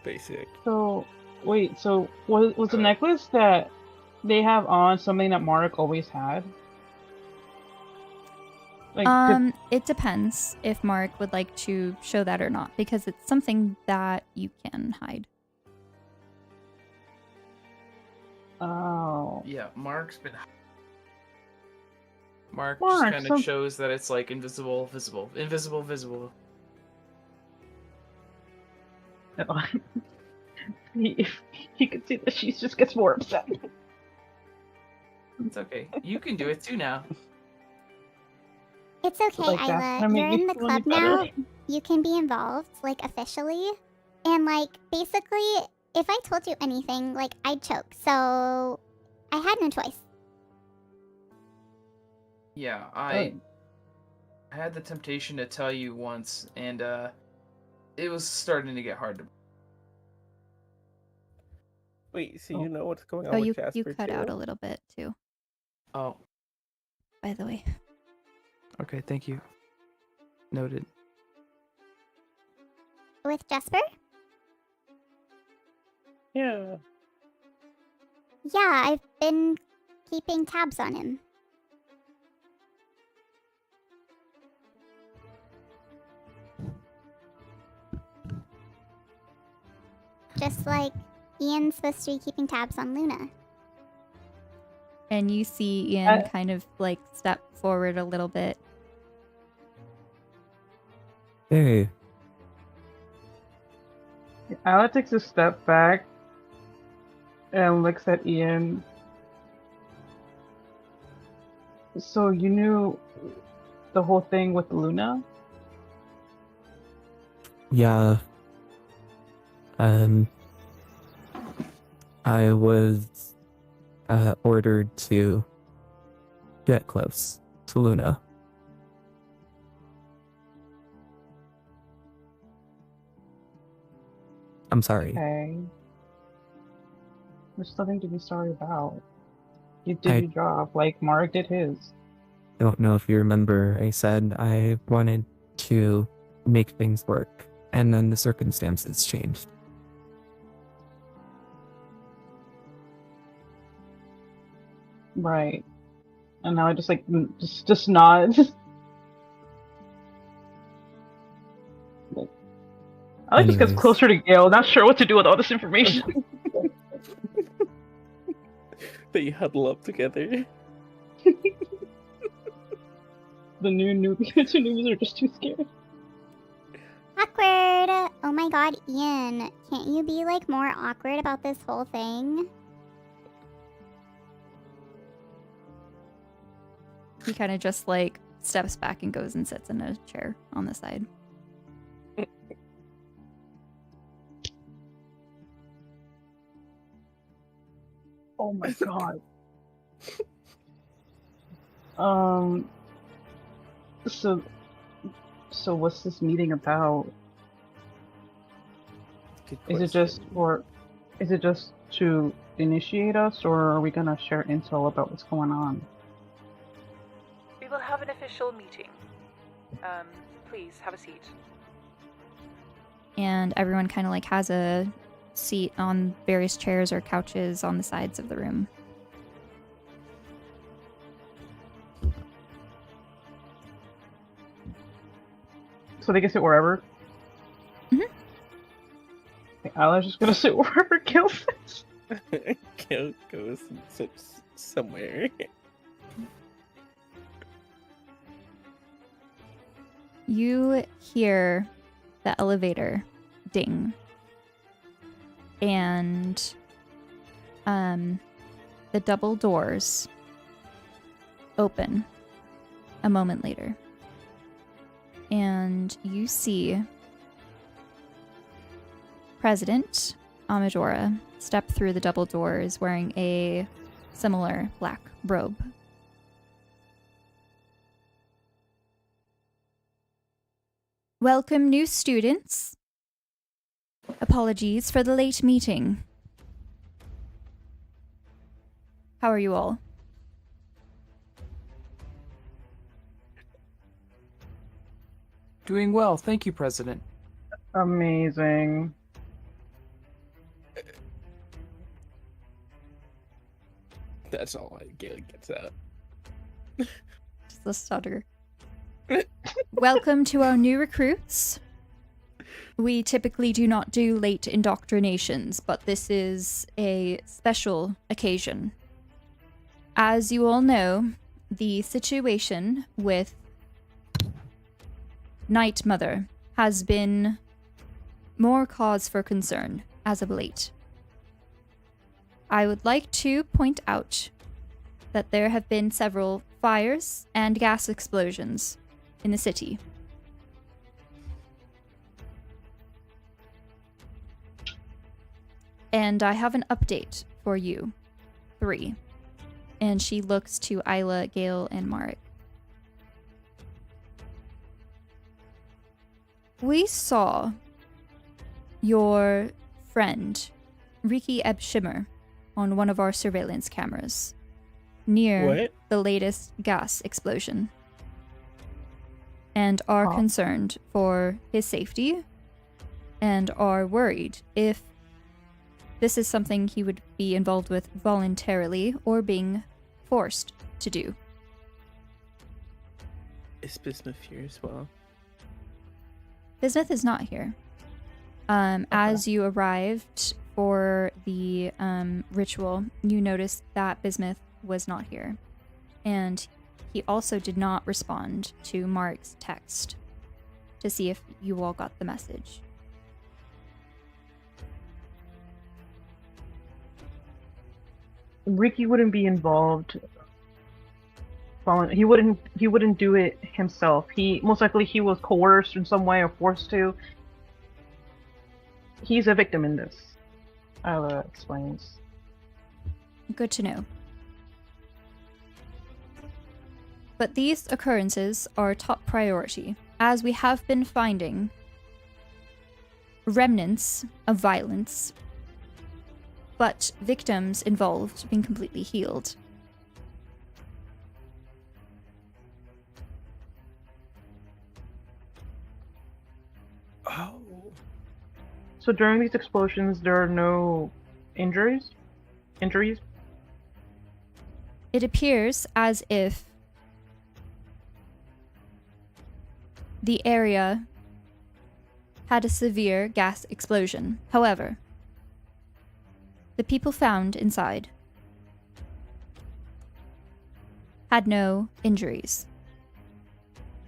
Basic. So, wait, so was the necklace that they have on something that Mark always had? Like, it depends if Mark would like to show that or not, because it's something that you can hide. Oh. Yeah, Mark just kind of shows that it's like invisible, visible, invisible, visible. If you can see that she just gets more upset. It's okay. You can do it too now. It's okay, Like, that's Isla. gonna make You're me in the feel any club now. better. You can be involved, like, officially. And, like, basically, if I told you anything, like, I'd choke. So, I had no choice. Yeah, I had the temptation to tell you once, and it was starting to get hard to. Wait, so you know what's going on Oh, with you Jasper cut too? out a little bit too. Oh, by the way. Okay, thank you. Noted. With Jesper? Yeah. Yeah, I've been keeping tabs on him. Just like Ian's supposed to be keeping tabs on Luna. And you see Ian kind of like step forward a little bit. Hey. Isla takes a step back and looks at Ian. So you knew the whole thing with Luna? Yeah. I was ordered to get close to Luna. I'm sorry. Okay. There's nothing to be sorry about. You did your job, like Mark did his. Don't know if you remember, I said I wanted to make things work, and then the circumstances changed. Right. And now I just like just nod. I like just gets closer to Gale, not sure what to do with all this information. They huddle up together. The two newbies are just too scared. Awkward! Oh my god, Ian. Can't you be, like, more awkward about this whole thing? He kind of just like steps back and goes and sits in a chair on the side. Oh my god. So what's this meeting about? Is it just to initiate us, or are we gonna share intel about what's going on? We will have an official meeting. Please have a seat. And everyone kind of like has a seat on various chairs or couches on the sides of the room. So they can sit wherever? Mm-hmm. Okay, Isla's just gonna sit wherever Gil sits. Gale goes and sits somewhere. You hear the elevator ding. And the double doors open a moment later. And you see President Amadora step through the double doors wearing a similar black robe. Welcome, new students. Apologies for the late meeting. How are you all? Doing well, thank you, President. Amazing. That's all Gale gets out. Just a stutter. Welcome to our new recruits. We typically do not do late indoctrinations, but this is a special occasion. As you all know, the situation with Night Mother has been more cause for concern as of late. I would like to point out that there have been several fires and gas explosions in the city. And I have an update for you 3. And she looks to Isla, Gale, and Marek. We saw your friend, Riki Ebshimmer, on one of our surveillance cameras near the latest gas explosion. And are concerned for his safety and are worried if this is something he would be involved with voluntarily or being forced to do. Is Bisnapped here as well? Bisnapped is not here. As you arrived for the ritual, you noticed that Bisnapped was not here. And he also did not respond to Mark's text to see if you all got the message. Ricky wouldn't be involved. He wouldn't do it himself. He most likely he was coerced in some way or forced to. He's a victim in this. Isla explains. Good to know. But these occurrences are top priority, as we have been finding remnants of violence, but victims involved being completely healed. Oh. So during these explosions, there are no injuries? Injuries? It appears as if the area had a severe gas explosion. However, the people found inside had no injuries,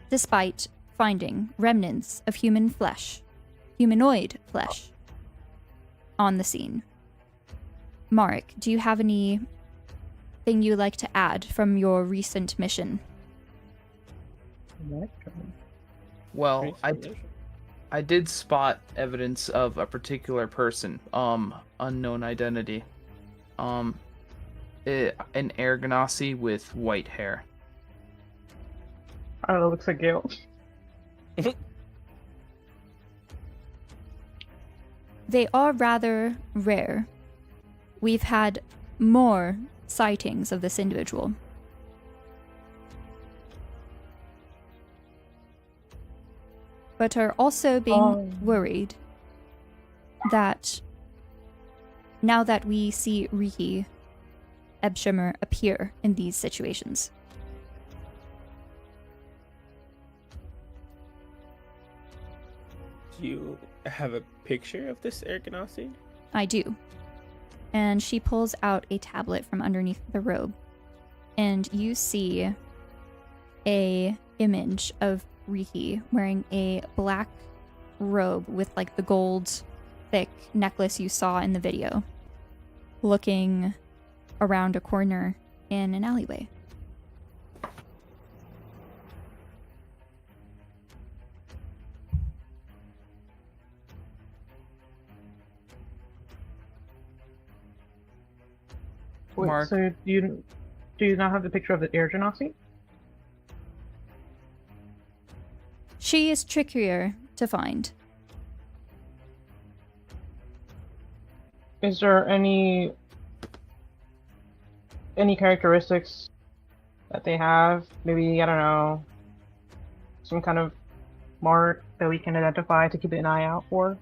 despite finding remnants of humanoid flesh, on the scene. Marek, do you have anything you'd like to add from your recent mission? Well, I did spot evidence of a particular person, unknown identity. An air ganassi with white hair. I don't know, looks like Gale. They are rather rare. We've had more sightings of this individual. But are also being worried that now that we see Riki Ebshimmer appear in these situations. Do you have a picture of this air ganassi? I do. and she pulls out a tablet from underneath the robe. And you see a image of Riki wearing a black robe with like the gold thick necklace you saw in the video, looking around a corner in an alleyway. Wait, Mark. so do you not have the picture of the air genasi? She is trickier to find. Is there any characteristics that they have? Maybe, I don't know, some kind of mark that we can identify to keep an eye out for?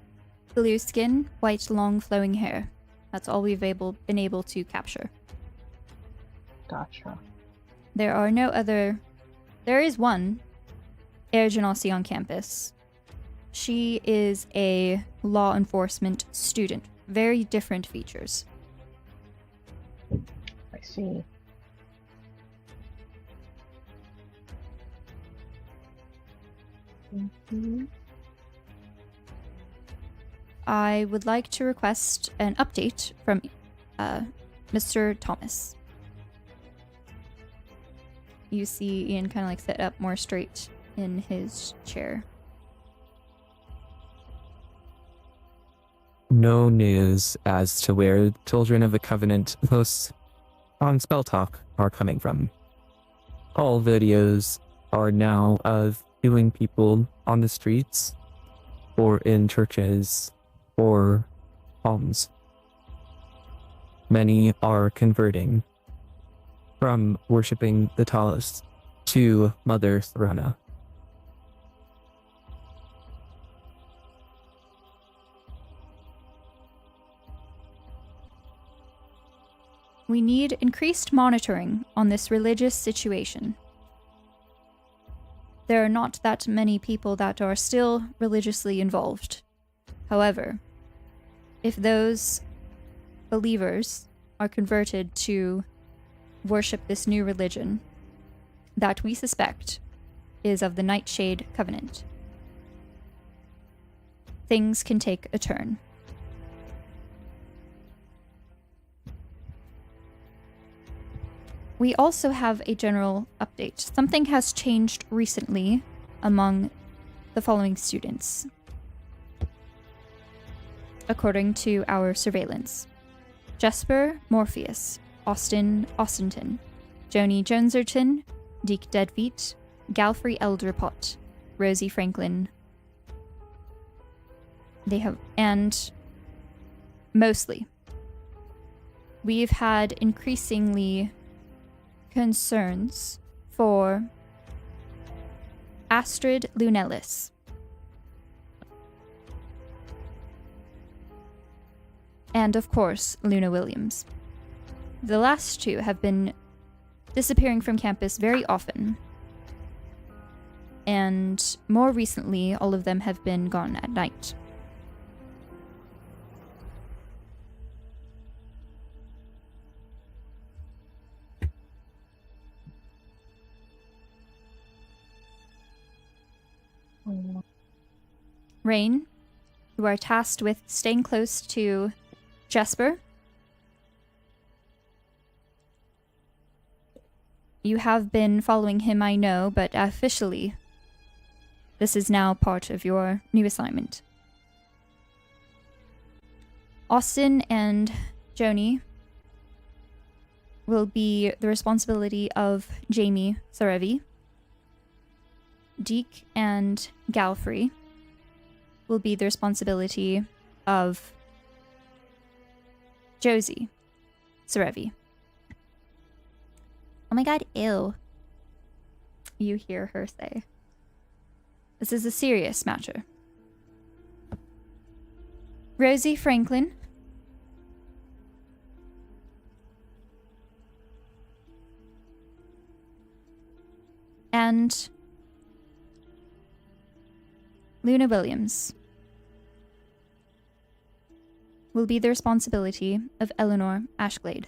Blue skin, white long flowing hair. That's all we've been able to capture. Gotcha. There are no other... There is one Air Genasi on campus. She is a law enforcement student. Very different features. I see. I would like to request an update from Mr. Thomas. You see Ian kind of like sit up more straight in his chair. No news as to where Children of the Covenant posts on Spell Talk are coming from. All videos are now of viewing people on the streets or in churches or homes. Many are converting from worshipping the Talis to Mother Throna. We need increased monitoring on this religious situation. There are not that many people that are still religiously involved. However, if those believers are converted to worship this new religion that we suspect is of the Nightshade Covenant, things can take a turn. We also have a general update. Something has changed recently among the following students, according to our surveillance: Jesper Morpheus, Austin Austinton, Joni Joneserton, Deke Deadbeat, Galfrey Elderpot, Rosie Franklin. And mostly, we've had increasingly concerns for Astrid Lunellis. And of course, Luna Williams. The last two have been disappearing from campus very often. And more recently, all of them have been gone at night. Rain, you are tasked with staying close to Jesper. You have been following him, I know, but officially, this is now part of your new assignment. Austin and Joni will be the responsibility of Jamie Sarevi. Deke and Galfrey will be the responsibility of Josie Sarevi. Oh my god, ew. You hear her say. This is a serious matter. Rosie Franklin. And Luna Williams. will be the responsibility of Eleanor Ashglade.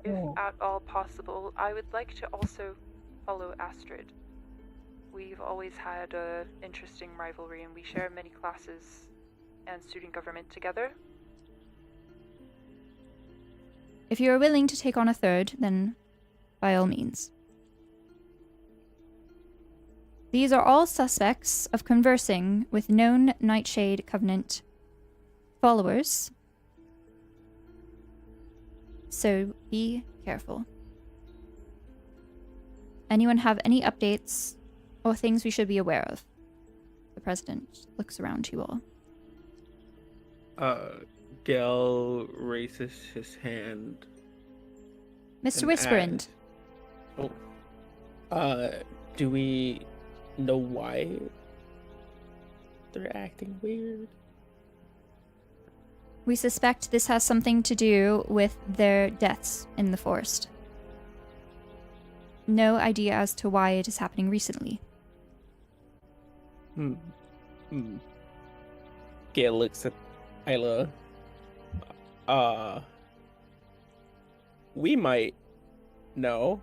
If at all possible, I would like to also follow Astrid. We've always had an interesting rivalry, and we share many classes and student government together. If you are willing to take on a third, then by all means. These are all suspects of conversing with known Nightshade Covenant followers, so be careful. Anyone have any updates or things we should be aware of? The president looks around you all. Gale raises his hand. Mr. Whisperand. Do we know why they're acting weird? We suspect this has something to do with their deaths in the forest. No idea as to why it is happening recently. Gale looks at Isla. We might know.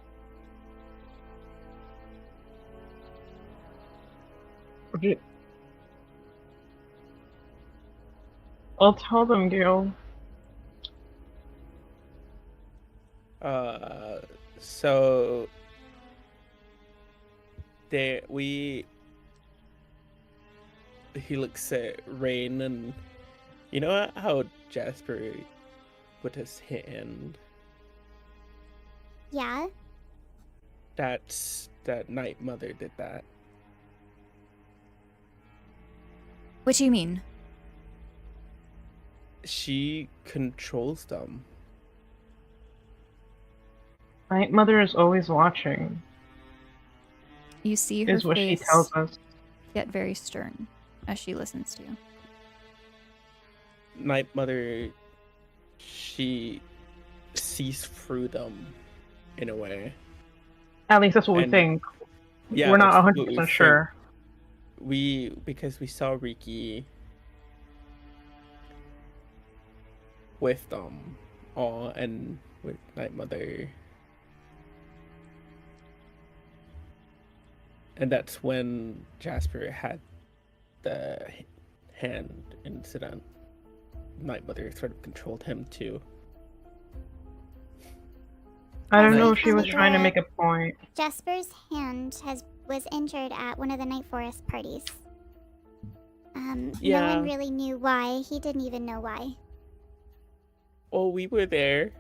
Okay. I'll tell them, Gale. So he looks at Rain, and you know how Jasper put his hand? Yeah? That Night Mother did that. What do you mean? She controls them. Night Mother is always watching. You see her is what she face tells us. get very stern as she listens to you. Night Mother, she sees through them in a way. At least that's what we think. Yeah, we're not that's what we 100% think. sure. Because we saw Riki with them all, and with Night Mother. And that's when Jasper had the hand incident. Night Mother sort of controlled him too. I don't know if she was trying to make a point. Jasper's hand was injured at one of the Night Forest parties. No Yeah. one really knew why. He didn't even know why. Oh, we were there.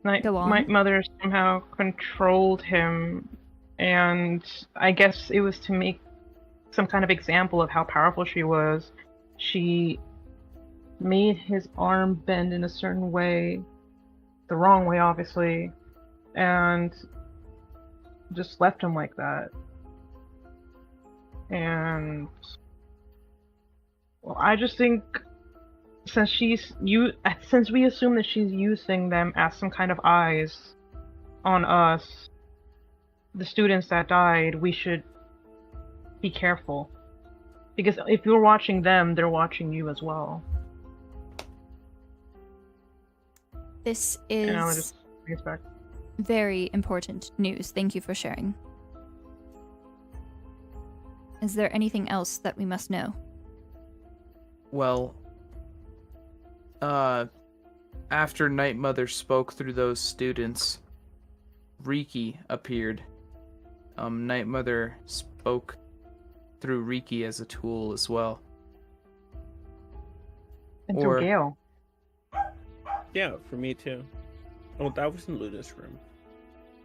Night Go on. Mother somehow controlled him, and I guess it was to make some kind of example of how powerful she was. She made his arm bend in a certain way, the wrong way obviously, and just left him like that. And well, I just think since we assume that she's using them as some kind of eyes on us, the students that died, we should be careful. Because if you're watching them, they're watching you as well. This And I would is just respect. very important news. Thank you for sharing. Is there anything else that we must know? Well, after Night Mother spoke through those students, Riki appeared. Night Mother spoke through Riki as a tool as well. And through Gale. Yeah, for me too. Oh, that was in Luna's room.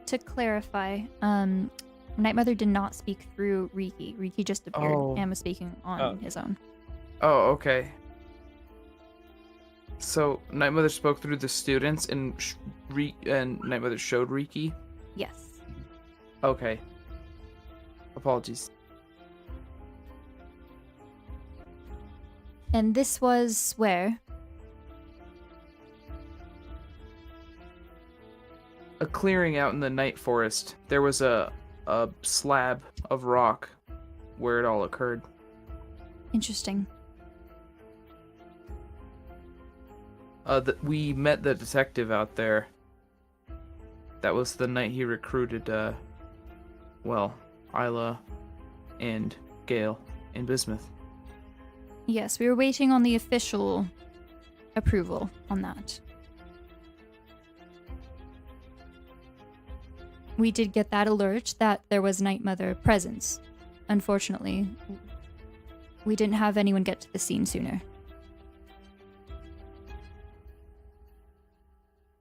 To clarify, Night Mother did not speak through Riki. Riki just appeared and was speaking on his own. Oh, okay. So Night Mother spoke through the students, and Night Mother showed Riki. Yes. Okay. Apologies. And this was where? a clearing out in the night forest. There was a slab of rock where it all occurred. Interesting. We met the detective out there. That was the night he recruited, Isla and Gale in Bismuth. Yes, we were waiting on the official approval on that. We did get that alert that there was Night Mother presence. Unfortunately, we didn't have anyone get to the scene sooner.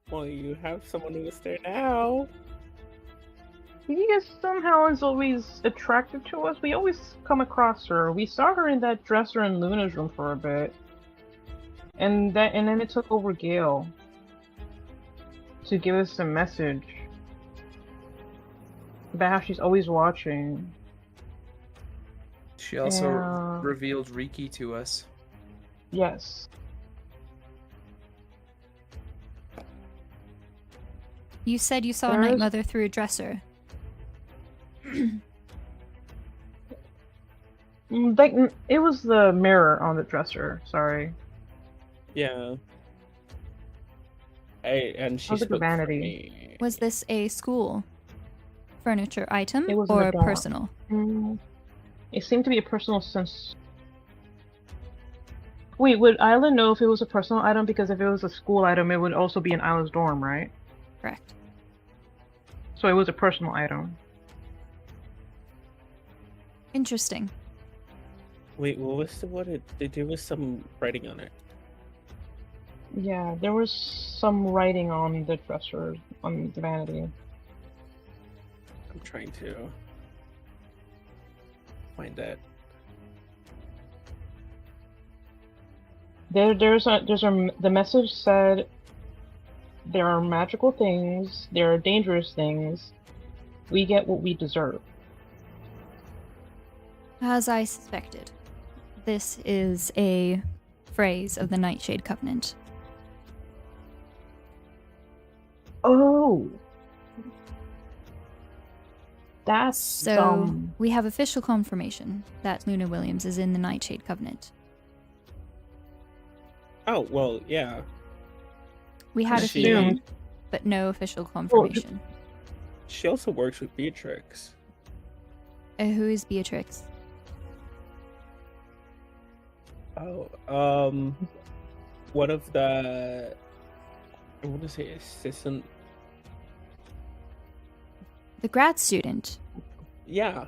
Well, you have someone who is there now. She somehow is always attractive to us. We always come across her. We saw her in that dresser in Luna's room for a bit. And then it took over Gale to give us a message about how she's always watching. She also revealed Riki to us. Yes. You said you saw Night Mother through a dresser. It was the mirror on the dresser. Sorry. Yeah. And she spoke for me. Was this a school furniture item It was in or the dorm. personal? It seemed to be a personal sense. Wait, would Isla know if it was a personal item? Because if it was a school item, it would also be in Isla's dorm, right? Correct. So it was a personal item. Interesting. Wait, what was there was some writing on it. Yeah, there was some writing on the dresser, on the vanity. I'm trying to find that. The message said there are magical things, there are dangerous things. We get what we deserve. As I suspected, this is a phrase of the Nightshade Covenant. Oh! That's So, we have official confirmation that Luna Williams is in the Nightshade Covenant. Oh, well, yeah. We had a She- feeling, but no official confirmation. She also works with Beatrix. Who is Beatrix? Oh, one of the, I want to say assistant. The grad student. Yeah.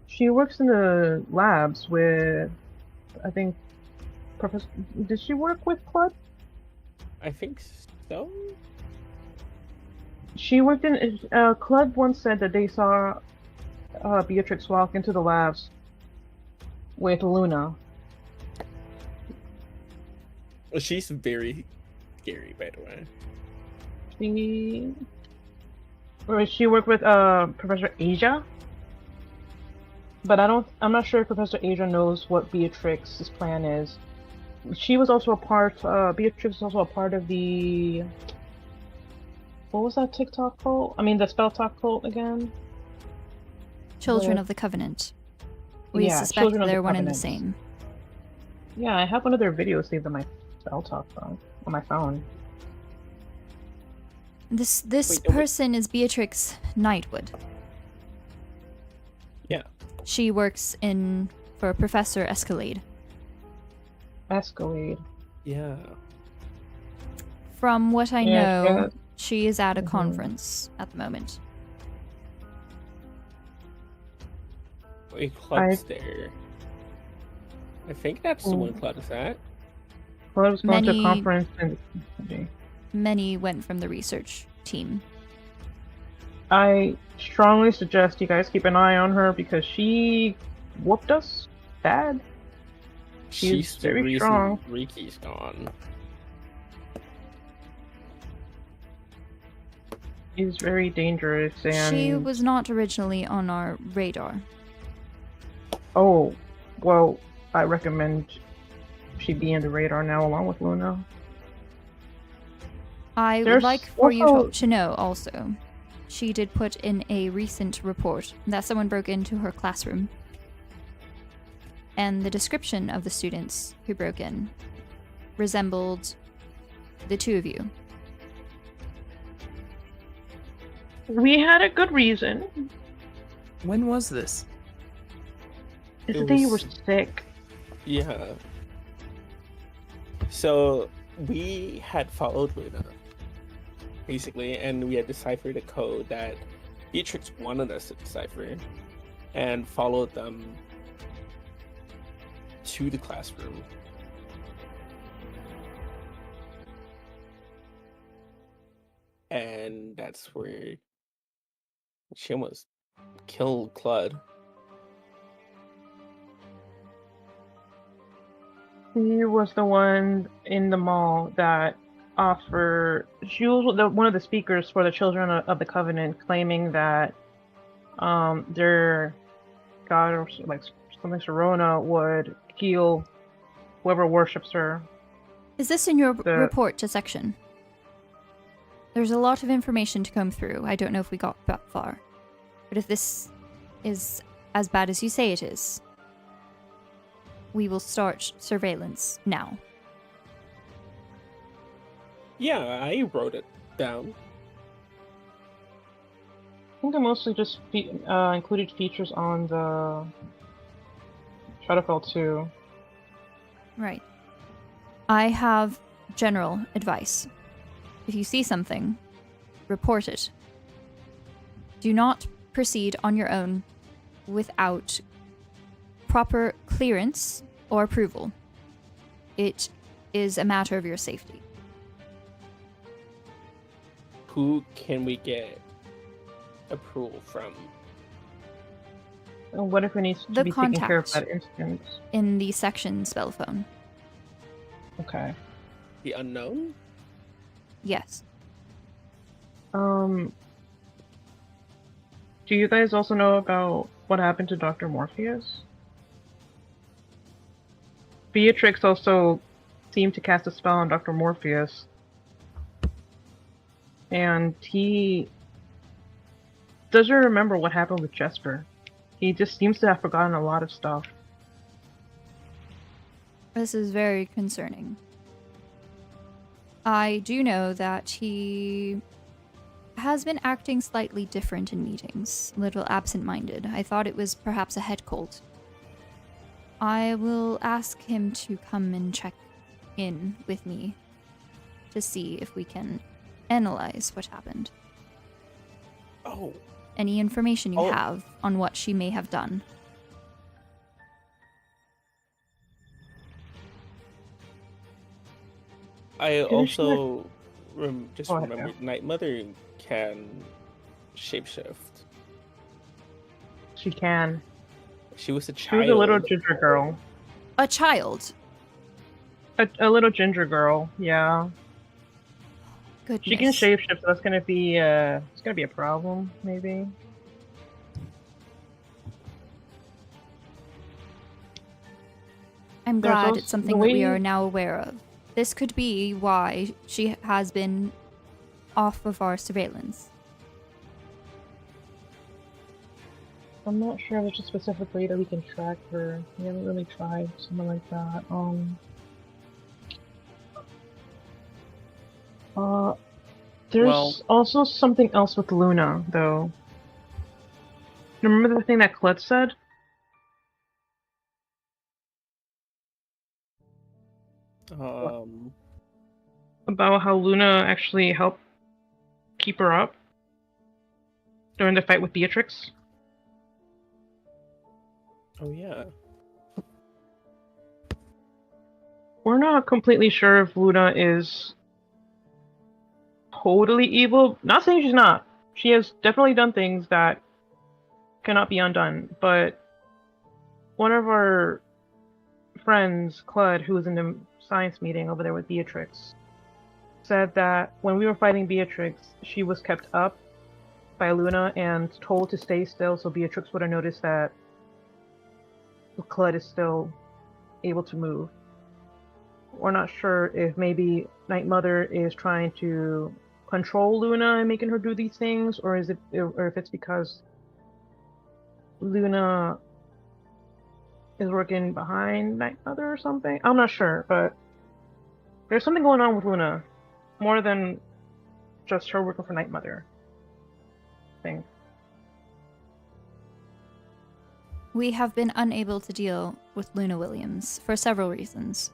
She works in the labs with, I think, Professor. Did she work with Club? I think so. She worked in. Club once said that they saw Beatrix walk into the labs with Luna. Well, she's very scary, by the way. She worked with Professor Asia, but I'm not sure if Professor Asia knows what Beatrix's plan is. She was also a part. Beatrix was also a part of the. What was that TikTok cult? I mean, the spell talk cult again. Children of the Covenant. We suspect Children of the they're one and the Covenant. same. Yeah, I have one of their videos saved on my spell talk phone on my phone. This Wait, person is Beatrix Knightwood. Yeah. She works for Professor Escalade. Escalade. Yeah. From what I Yeah, know, she is at a conference at the moment. Wait, Club's there. I think that's the one Club is at. Well, I was going to a conference and Many went from the research team. I strongly suggest you guys keep an eye on her because she whooped us bad. She's the very reason strong. Riki's gone. She's very dangerous and She was not originally on our radar. oh, well, I recommend she be in the radar now along with Luna. I would There's like for you also- to know also, she did put in a recent report that someone broke into her classroom. And the description of the students who broke in resembled the two of you. We had a good reason. When was this? It's It the day you were was- sick. Yeah. So we had followed Luna, basically, and we had deciphered a code that Beatrix wanted us to decipher, and followed them to the classroom. And that's where she almost killed Clud. She was the one in the mall that offered. She was one of the speakers for the Children of the Covenant, claiming that their god, or like something, Sharona, would heal whoever worships her. Is this in your report to section? There's a lot of information to comb through. I don't know if we got that far. But if this is as bad as you say it is, we will start surveillance now. Yeah, I wrote it down. I think I mostly just included features on the Shadowfell 2. Right. I have general advice. If you see something, report it. Do not proceed on your own without proper clearance or approval. It is a matter of your safety. Who can we get approval from? And what if it needs to The be taken care of contact that instance? in the section spell phone. Okay. The unknown? Yes. Do you guys also know about what happened to Dr. Morpheus? Beatrix also seemed to cast a spell on Dr. Morpheus. And he doesn't remember what happened with Jesper. He just seems to have forgotten a lot of stuff. This is very concerning. I do know that he has been acting slightly different in meetings, a little absent-minded. I thought it was perhaps a head cold. I will ask him to come and check in with me to see if we can analyze what happened. Oh. Any information you have on what she may have done. I also just Go ahead, remembered Night Mother can shapeshift. She can. She was a She child. was a little ginger girl. A child? A little ginger girl, yeah. Goodness. She can shapeshift, so that's gonna be it's gonna be a problem, maybe. I'm There's glad also it's something the that we way- are now aware of. This could be why she has been off of our surveillance. I'm not sure if there's a specific way that we can track her. We haven't really tried something like that. There's also something else with Luna, though. Remember the thing that Klutz said? About how Luna actually helped keep her up during the fight with Beatrix? Oh yeah. We're not completely sure if Luna is totally evil. Not saying she's not. She has definitely done things that cannot be undone, but one of our friends, Clud, who was in the science meeting over there with Beatrix, said that when we were fighting Beatrix, she was kept up by Luna and told to stay still so Beatrix would have noticed that Clud is still able to move. we're not sure if maybe Night Mother is trying to control Luna and making her do these things, or if it's because Luna is working behind Night Mother or something. I'm not sure, but there's something going on with Luna, more than just her working for Night Mother. I think. We have been unable to deal with Luna Williams for several reasons.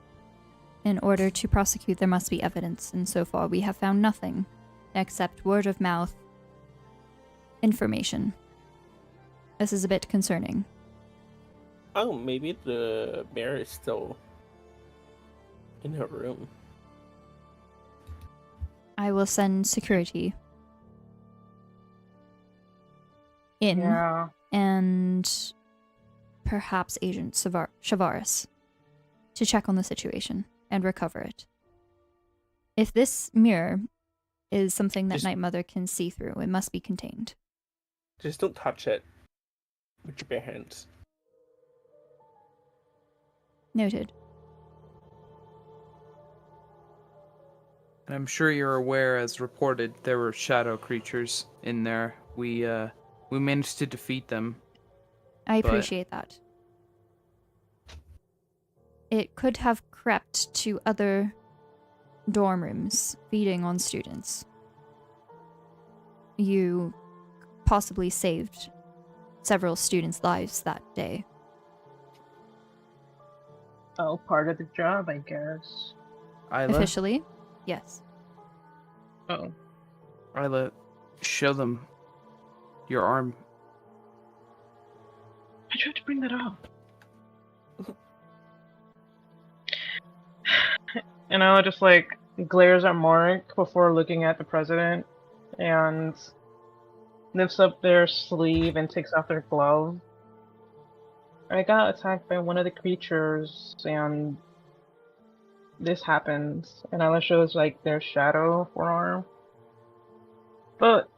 In order to prosecute, there must be evidence, and so far we have found nothing except word of mouth information. This is a bit concerning. Oh, maybe the mayor is still in her room. I will send security in, Yeah. and perhaps Agent Shavaris to check on the situation and recover it. If this mirror is something that Night Mother can see through, it must be contained. Just don't touch it with your bare hands. Noted. And I'm sure you're aware, as reported, there were shadow creatures in there. We managed to defeat them. I appreciate that. It could have crept to other dorm rooms, feeding on students. You possibly saved several students' lives that day. Oh, part of the job, I guess. Isla? Officially, yes. Oh. Isla, show them your arm. I tried to bring that up. And Ella just like glares at Mark before looking at the president and lifts up their sleeve and takes off their glove. I got attacked by one of the creatures and this happens. And Ella shows like their shadow forearm. But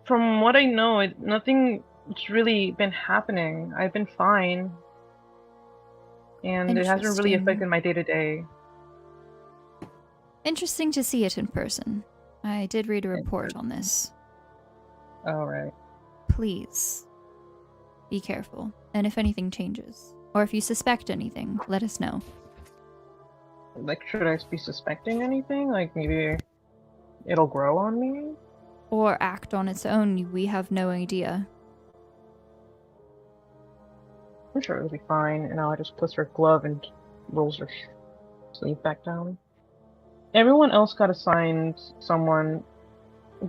from what I know, nothing's really been happening. I've been fine. And it hasn't really affected my day-to-day. Interesting to see it in person. I did read a report on this. Oh, right. Please, be careful. And if anything changes, or if you suspect anything, let us know. Like, should I be suspecting anything? Like, maybe it'll grow on me? Or act on its own, we have no idea. I'm sure it'll be fine, and I'll just puts her glove and rolls her sleeve back down. Everyone else got assigned someone.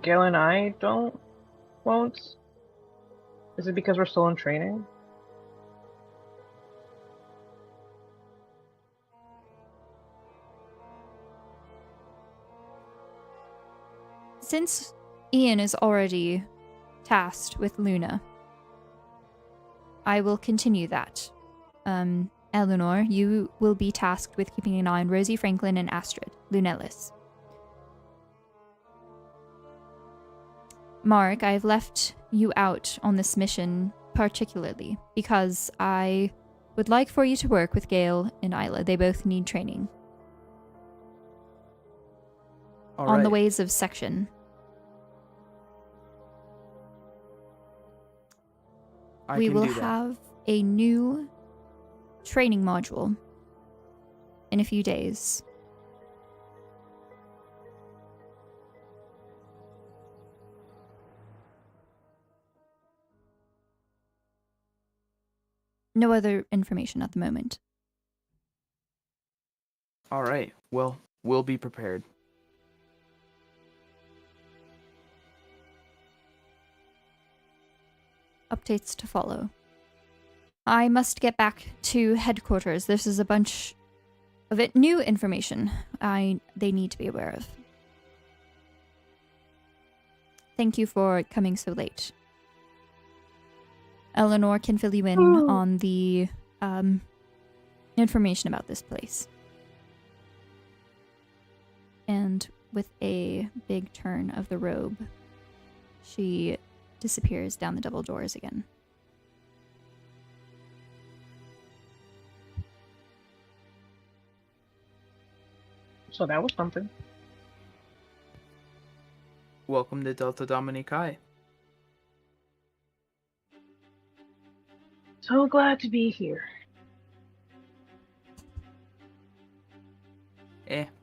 Gail and I won't. Is it because we're still in training? Since Ian is already tasked with Luna, I will continue that. Eleanor, you will be tasked with keeping an eye on Rosie Franklin and Astrid, Lunellis. Mark, I've left you out on this mission particularly because I would like for you to work with Gail and Isla. They both need training. On the ways of section. We will have a new training module in a few days. No other information at the moment. All right. Well, we'll be prepared. Updates to follow. I must get back to headquarters. This is a bunch of new information they need to be aware of. Thank you for coming so late. Eleanor can fill you in on the information about this place. And with a big turn of the robe, she disappears down the double doors again. So that was something. Welcome to Delta Domini Chi. So glad to be here.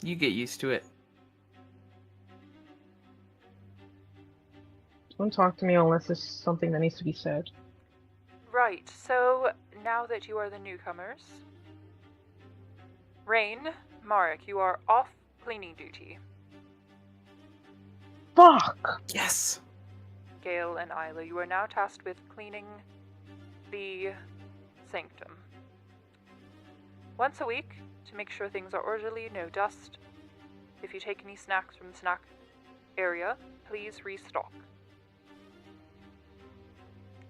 You get used to it. Don't talk to me unless it's something that needs to be said. Right, so now that you are the newcomers, Rain, Marek, you are off cleaning duty. Fuck! Yes! Gale and Isla, you are now tasked with cleaning the sanctum. Once a week, to make sure things are orderly, no dust. If you take any snacks from the snack area, please restock.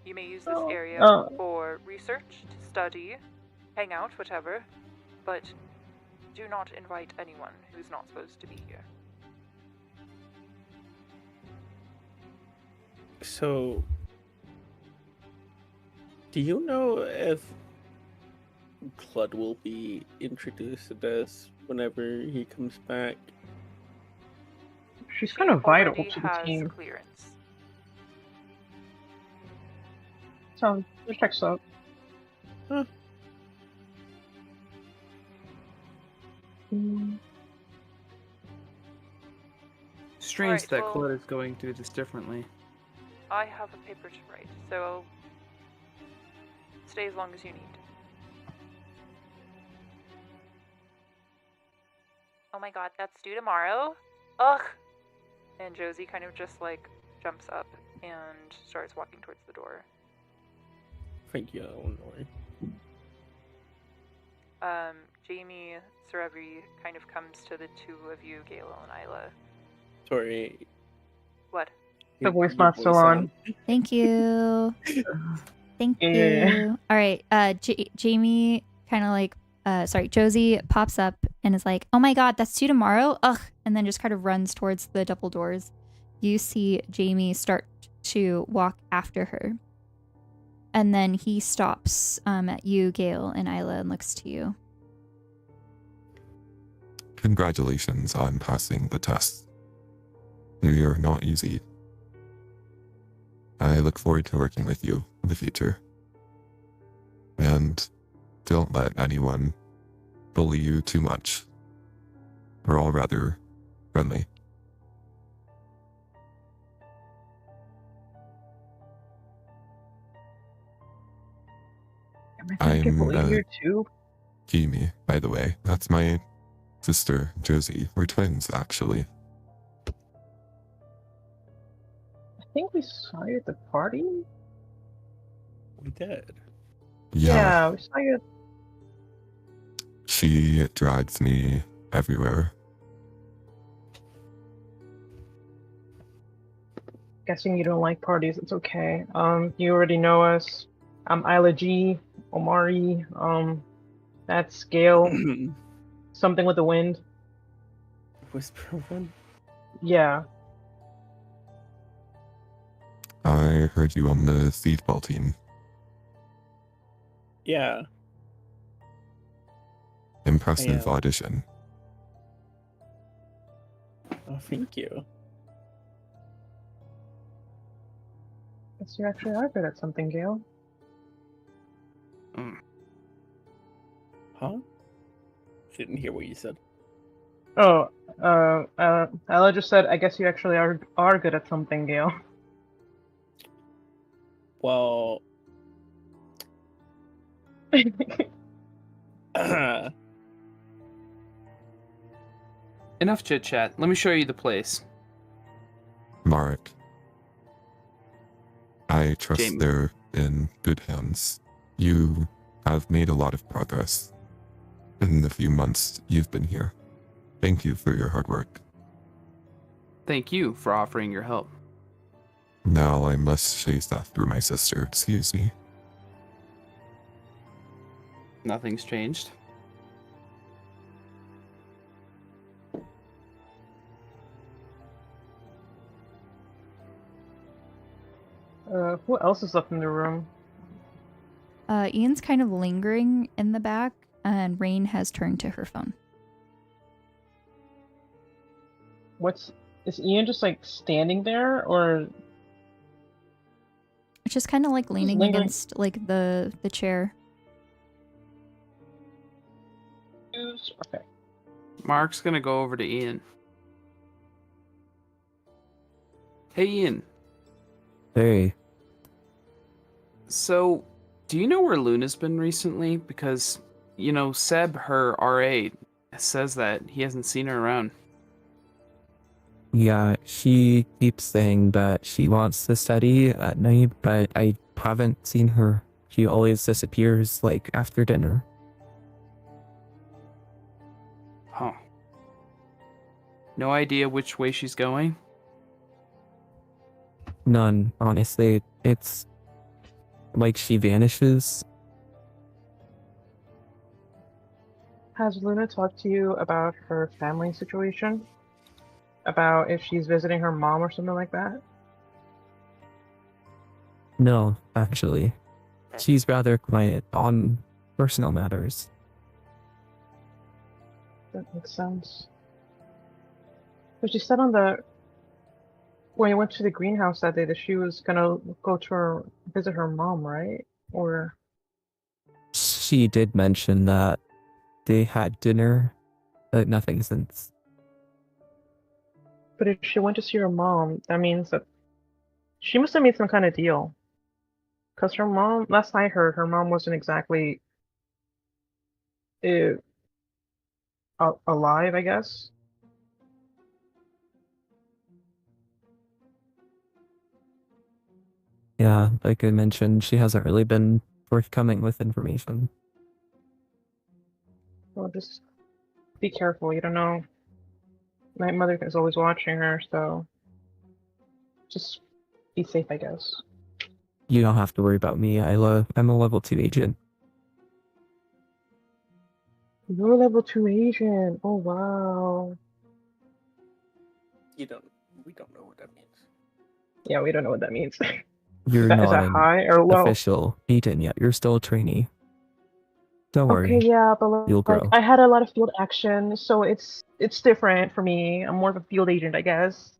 You may use this area for research, to study, hang out, whatever, but do not invite anyone who's not supposed to be here. So, do you know if Clud will be introduced to us whenever he comes back? She's kind of vital Already to the has team. clearance. So, it checks out. Huh. Strange Alright, that well- Claude is going through this differently. I have a paper to write, so stay as long as you need. Oh my god, that's due tomorrow? Ugh! And Josie kind of just like jumps up and starts walking towards the door. Thank you, Illinois. Jamie Serevi kind of comes to the two of you, Gale and Isla. Sorry. What? The voice not still on. Thank you. Thank Yeah. you. All right. Jamie kind of like, Josie pops up and is like, oh my god, that's due tomorrow? Ugh. And then just kind of runs towards the double doors. You see Jamie start to walk after her. And then he stops at you, Gale, and Isla, and looks to you. Congratulations on passing the test. They are not easy. I look forward to working with you in the future. And don't let anyone bully you too much. We're all rather friendly. I'm you too. Kimi, by the way. That's my sister, Josie. We're twins, actually. I think we saw you at the party. We did. Yeah, we saw you. She drags me everywhere. Guessing you don't like parties. It's okay. You already know us. I'm Isla G. Omari. That's Gale. Something with the wind. Whisper one? Yeah. I heard you on the seedball team. Yeah. Impressive Yeah. audition. Oh, thank you. Guess you actually are good at something, Gale. Huh? Didn't hear what you said. Oh, Ella just said, I guess you actually are good at something, Gale. Well, Enough chit chat. Let me show you the place. Marek. I trust Jamie. they're in good hands. You have made a lot of progress in the few months you've been here. Thank you for your hard work. Thank you for offering your help. Now I must chase after my sister, excuse me. Nothing's changed. Who else is up in the room? Ian's kind of lingering in the back, and Rain has turned to her phone. Is Ian just like standing there, or It's just kind of like leaning lingering? against like the chair. Okay. Mark's gonna go over to Ian. Hey, Ian. Hey. So, do you know where Luna's been recently? Because, you know, Seb, her RA, says that he hasn't seen her around. Yeah, she keeps saying that she wants to study at night, but I haven't seen her. She always disappears, like, after dinner. Huh. No idea which way she's going? None, honestly. It's like she vanishes. Has Luna talked to you about her family situation? About if she's visiting her mom or something like that? No, actually. She's rather quiet on personal matters. That makes sense. But she said on the when you went to the greenhouse that day that she was gonna go to her visit her mom, right? Or She did mention that they had dinner, but nothing since. but if she went to see her mom, that means that she must have made some kind of deal. Cause her mom, last I heard, her mom wasn't exactly uh, alive, I guess. Yeah, like I mentioned, she hasn't really been forthcoming with information. Well, just be careful. You don't know. My mother is always watching her, so just be safe, I guess. You don't have to worry about me, Isla. I'm a level 2 agent. You're level 2 Asian. Oh wow. We don't know what that means. Yeah, we don't know what that means. You're Is not that an high or low? official agent yet. You're still a trainee. Don't Okay, worry. yeah, but You'll like grow. I had a lot of field action, so it's different for me. I'm more of a field agent, I guess.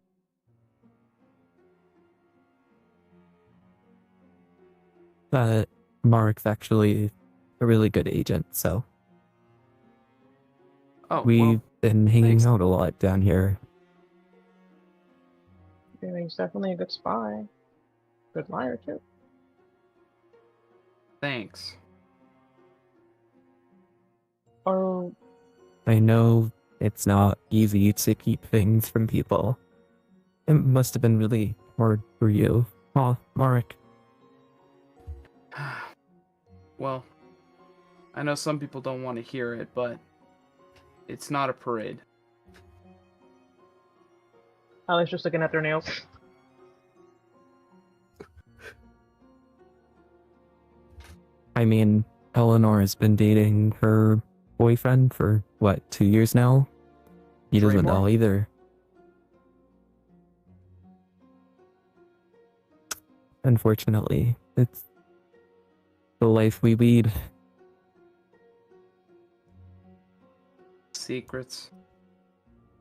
Mark's actually a really good agent, so Oh, we've been hanging thanks. out a lot down here. Yeah, he's definitely a good spy. Good liar too. Thanks. Oh, I know it's not easy to keep things from people. It must have been really hard for you. Oh, Mark. Well, I know some people don't want to hear it, but it's not a parade. I was just looking at their nails. I mean, Eleanor has been dating her boyfriend for, what, 2 years now? He doesn't know either. Unfortunately, it's the life we lead. Secrets.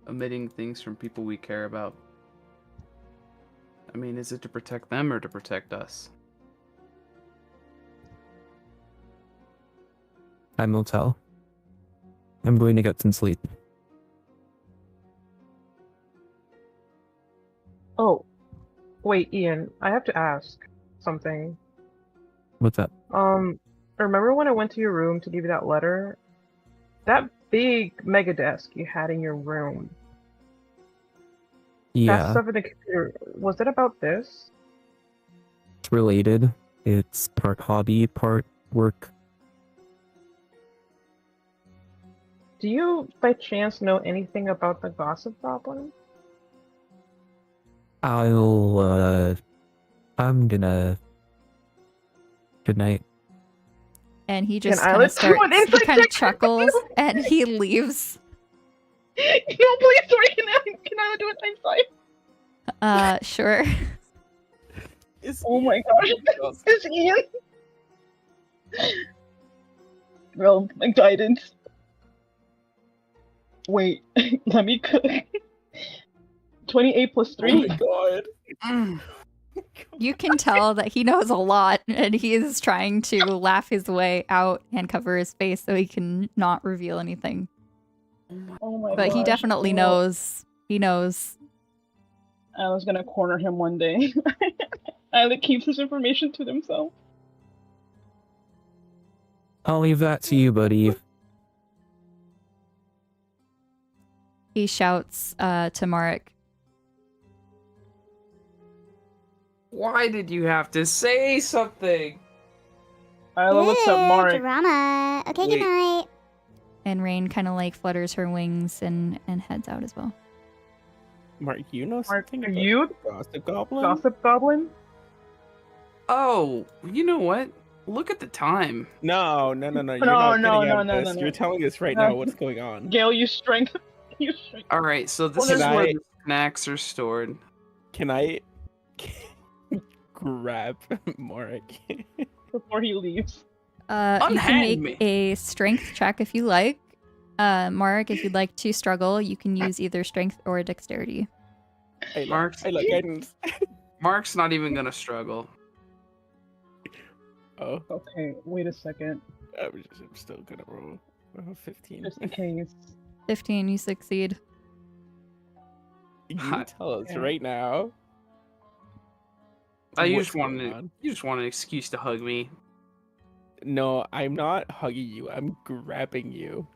Omitting things from people we care about. I mean, is it to protect them or to protect us? Time will tell. I'm going to get some sleep. Oh, wait, Ian, I have to ask something. What's up? Remember when I went to your room to give you that letter? That big mega desk you had in your room. That Yeah, stuff in the computer, was it about this? it's related. It's part hobby, part work. Do you, by chance, know anything about the gossip goblin? I'm gonna... Good night. And he Can just I kind of let you an starts, he inside kind of check? chuckles, and he leaves. No, please, sorry, can I do it inside? Sure. Oh my gosh, it's Ian! Well, my guidance. Wait, let me cook. 28 plus 3. God. You can tell that he knows a lot, and he is trying to laugh his way out and cover his face so he can not reveal anything. Oh my But he gosh. definitely knows. He knows. I was gonna corner him one day. Alec keeps his information to himself. I'll leave that to you, buddy. He shouts to Marek. Why did you have to say something? Isla looks at Marek. Drama. Okay, Wait. good night. And Rain kind of like flutters her wings and heads out as well. Mark, you know something Are about you the Gossip Goblin? Gossip Goblin? Oh, you know what? Look at the time. No. You're No, not no, getting no, out of no, this. no. You're telling us right No. now what's going on. Gale, you strength. You strength. All right, so this Can is where I- the snacks are stored. Can I grab Marek? Before he leaves. You can Unhand make me. a strength check if you like. Marek, if you'd like to struggle, you can use either strength or dexterity. I Mark's like guidance. Mark's not even gonna struggle. Oh, Okay, wait a second. I'm still gonna roll 15. Just in case. 15, you succeed. You tell us right now. You what's just going on. want an excuse to hug me. No, I'm not hugging you. I'm grabbing you.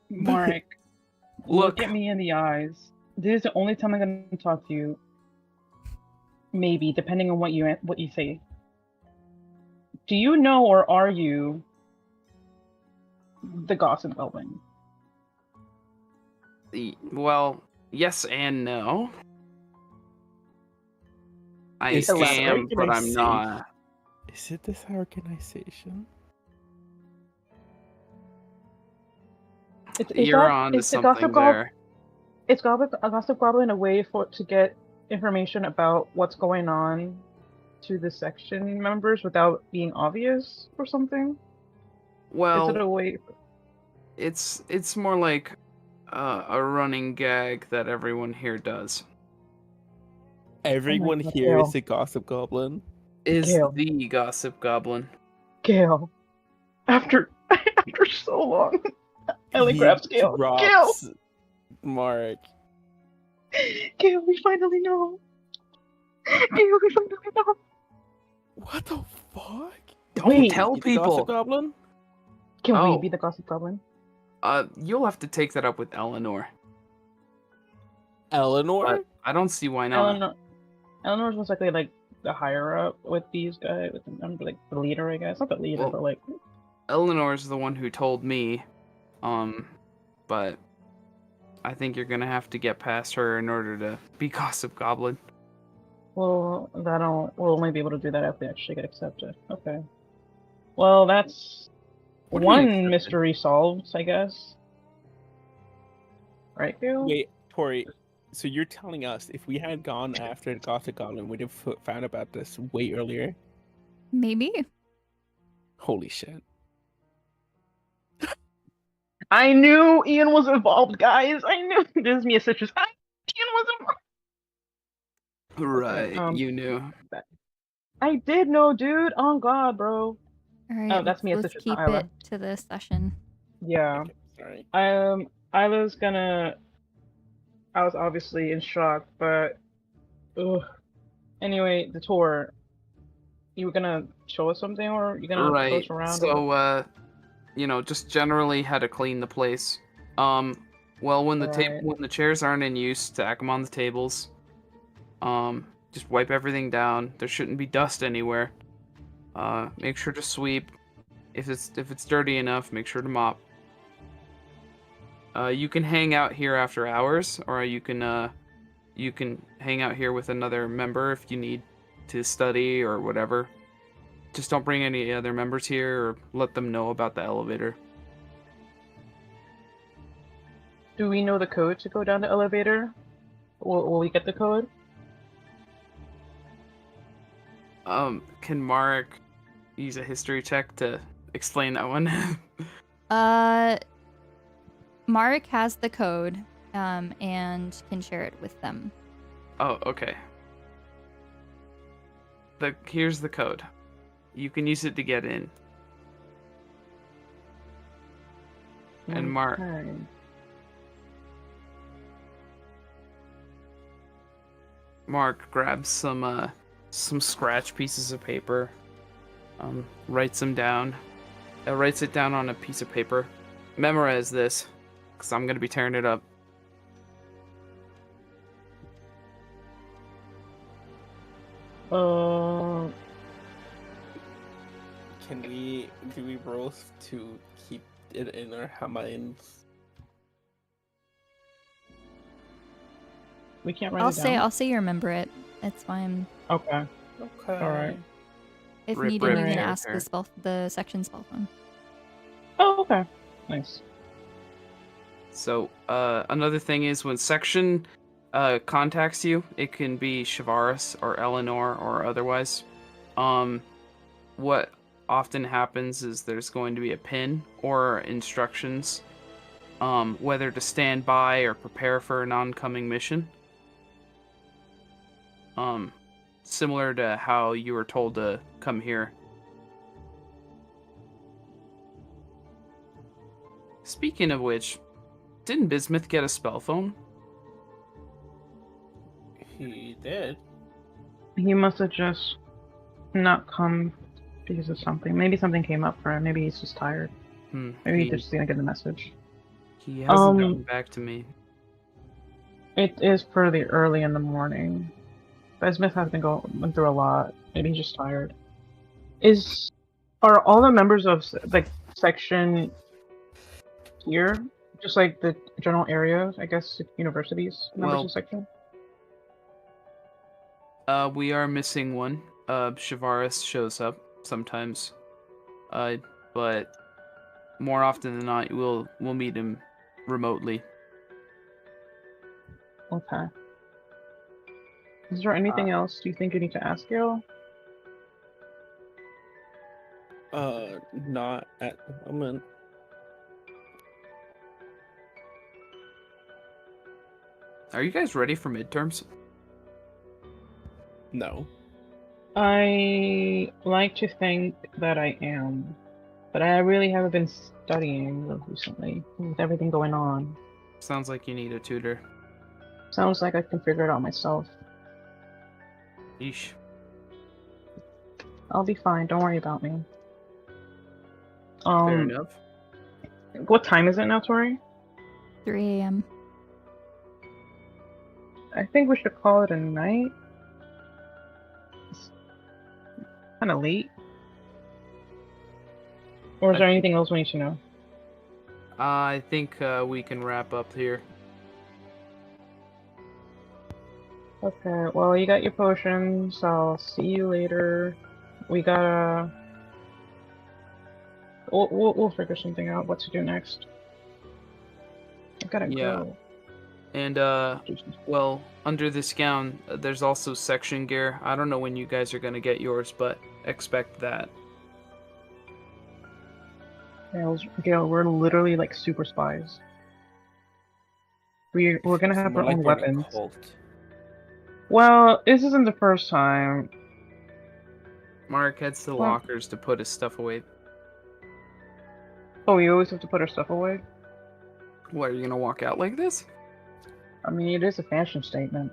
Marek, Look. look at me in the eyes. This is the only time I'm gonna talk to you. Maybe, depending on what you say. Do you know, or are you the Gossip Goblin? Well, yes and no. I Is this am, but I'm organization- not. Is it this organization? You're on to is the something Gossip Goblin? there. Is Gossip Goblin a way to get information about what's going on to the section members without being obvious or something? Well, Is it a way? it's more like a running gag that everyone here does. Everyone God, here Gale. is a Gossip Goblin. Is Gale. the Gossip Goblin. Gale. After so long, Ellie He grabs Gale. Gale. drops Marek. Gale, we finally know. Gale, we finally know. What the fuck? Don't Wait, tell You the Gossip people. Goblin? Can Oh. we be the Gossip Goblin? You'll have to take that up with Eleanor. Eleanor? But I don't see why not. Eleanor's most likely like the higher up with these guys, with like the leader, I guess. Not the leader, Well, but like Eleanor's the one who told me, but I think you're gonna have to get past her in order to be Gossip Goblin. we'll only be able to do that if we actually get accepted. Okay. Well, that's What do you mean one accepted? mystery solved, I guess. Right, Gale? Wait, Tori. So you're telling us if we had gone after the Gossip Goblin, we'd have found about this way earlier? Maybe. Holy shit. I knew Ian was involved, guys. I knew this is Mia Citrus. Ian was involved. Right, you knew. I did know, dude. Oh God, bro. All right, Oh, that's Mia let's Citrus, keep not Isla. it to this session. Yeah. Sorry. Isla's gonna. I was obviously in shock, but. Ugh. Anyway, the tour. You were gonna show us something, or you gonna show Right. us around? So, just generally how to clean the place. Well, when the Right. when the chairs aren't in use, stack them on the tables. Just wipe everything down. There shouldn't be dust anywhere. Make sure to sweep. If it's dirty enough, make sure to mop. You can hang out here after hours, or you can hang out here with another member if you need to study or whatever. Just don't bring any other members here, or let them know about the elevator. Do we know the code to go down the elevator? Will we get the code? Can Marek use a history check to explain that one? Marek has the code. and can share it with them. Oh, okay. Here's the code. You can use it to get in. And Mark. Okay. Mark grabs some scratch pieces of paper, writes them down. Writes it down on a piece of paper. Memorize this, because I'm going to be tearing it up. Do we roll to keep it in our minds? We can't write it down. I'll say you remember it. It's fine. Okay. Okay. All right. If Rip, needed, rip, you can tear, ask tear. the section spell phone. Oh, okay. Nice. So, another thing is when section contacts you, it can be Shavaris or Eleanor or otherwise. What often happens is there's going to be a pin or instructions, whether to stand by or prepare for an oncoming mission. Similar to how you were told to come here. Speaking of which, didn't Bismuth get a spell phone? He did. He must have just not come because of something. Maybe something came up for him. Maybe he's just tired. Maybe he just didn't get the message. He hasn't gotten back to me. It is pretty early in the morning. Bismuth has been going through a lot. Maybe he's just tired. Are all the members of section here? Just like the general area, I guess, universities, members of section? We are missing one. Shavaris shows up sometimes. But more often than not, we'll meet him remotely. Okay. Is there anything else you think you need to ask Gil? Not at the moment. Are you guys ready for midterms? No. I like to think that I am, but I really haven't been studying recently with everything going on. Sounds like you need a tutor. Sounds like I can figure it out myself. Yeesh. I'll be fine. Don't worry about me. Fair enough. What time is it now, Torii? 3 a.m. I think we should call it a night. It's kind of late. Or is there anything else we need to know? I think we can wrap up here. Okay, well, you got your potions. I'll see you later. We gotta... We'll figure something out what to do next. I've gotta go. And, well, under this gown, there's also section gear. I don't know when you guys are gonna get yours, but expect that. Gale, we're literally like super spies. We're gonna have our own weapons. Well, this isn't the first time. Mark heads to the lockers to put his stuff away. Oh, we always have to put our stuff away? What, are you gonna walk out like this? I mean, it is a fashion statement.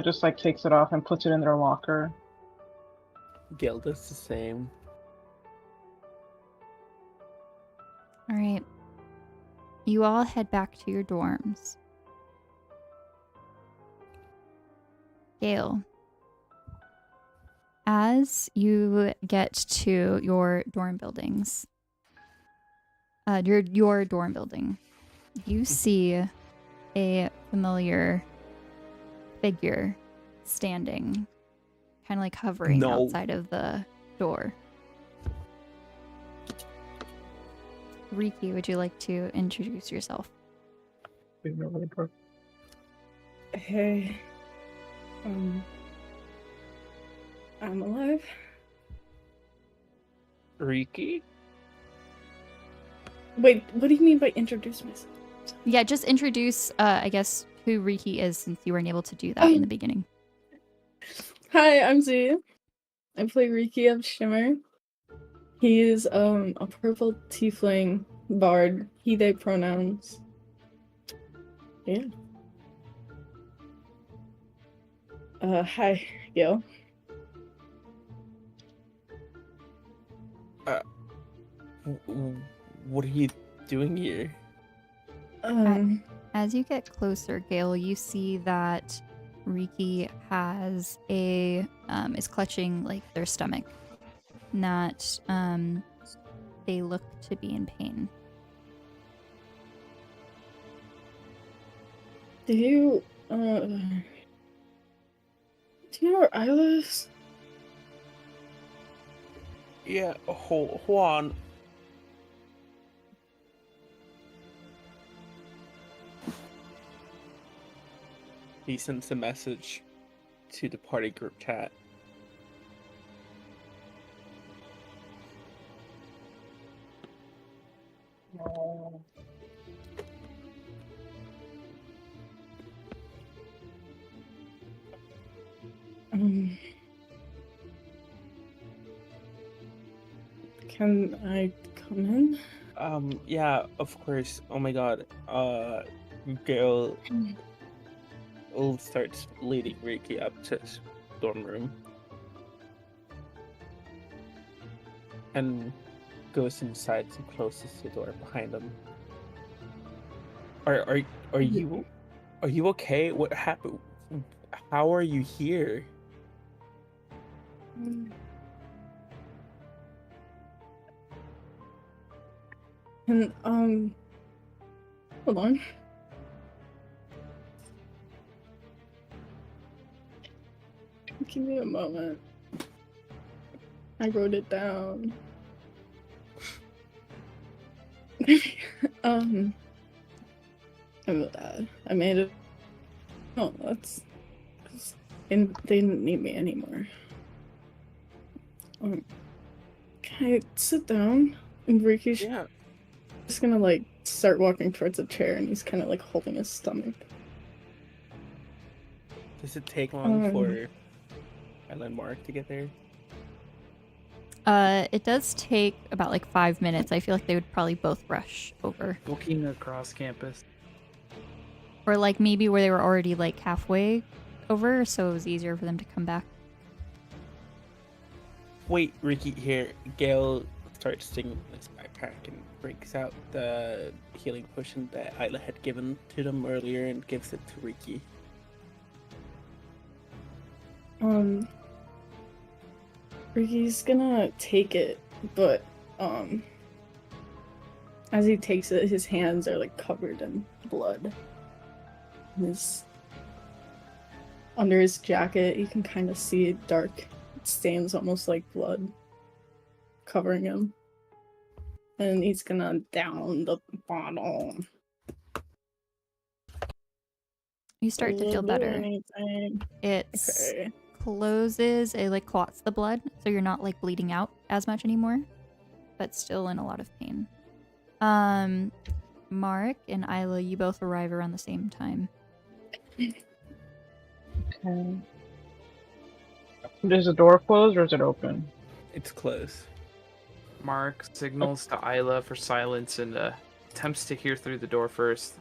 Just like takes it off and puts it in their locker. Gil does the same. All right. You all head back to your dorms. Gale, as you get to your dorm buildings, your dorm building, you see a familiar figure standing, kind of like hovering outside of the door. Riki, would you like to introduce yourself? Hey. I'm alive. Riki? Wait, what do you mean by introduce myself? Yeah, just introduce, I guess, who Riki is since you weren't able to do that in the beginning. Hi, I'm Z. I play Riki of Shimmer. He is a purple tiefling bard. He, they pronouns. Yeah. Hi, Gil. What are you doing here? As you get closer, Gale, you see that Riki has is clutching like their stomach. That they look to be in pain. Do you know where Isla is? Yeah, hold on. He sends a message to the party group chat. Can I come in? Yeah, of course. Oh my god. Gail will start leading Riki up to his dorm room. And goes inside and closes the door behind him. Are you okay? What happened? How are you here? And hold on. Give me a moment. I wrote it down. I made it. Oh, that's. And they didn't need me anymore. Can I sit down? And Riki's just gonna like start walking towards a chair, and he's kind of like holding his stomach. Does it take long for Island Mark to get there? It does take about like 5 minutes. I feel like they would probably both rush over. Looking across campus. Or like maybe where they were already like halfway over, so it was easier for them to come back. Wait, Riki, here. Gale starts digging in his backpack and breaks out the healing potion that Isla had given to them earlier and gives it to Riki. Riki's gonna take it, but as he takes it, his hands are like covered in blood. Under his jacket, you can kind of see dark stains, almost like blood, covering him. And he's gonna down the bottle. You start to feel better. Anything. It closes, it like clots the blood, so you're not like bleeding out as much anymore, but still in a lot of pain. Mark and Isla, you both arrive around the same time. Okay. Is the door closed or is it open? It's closed. Mark signals to Isla for silence and attempts to hear through the door first.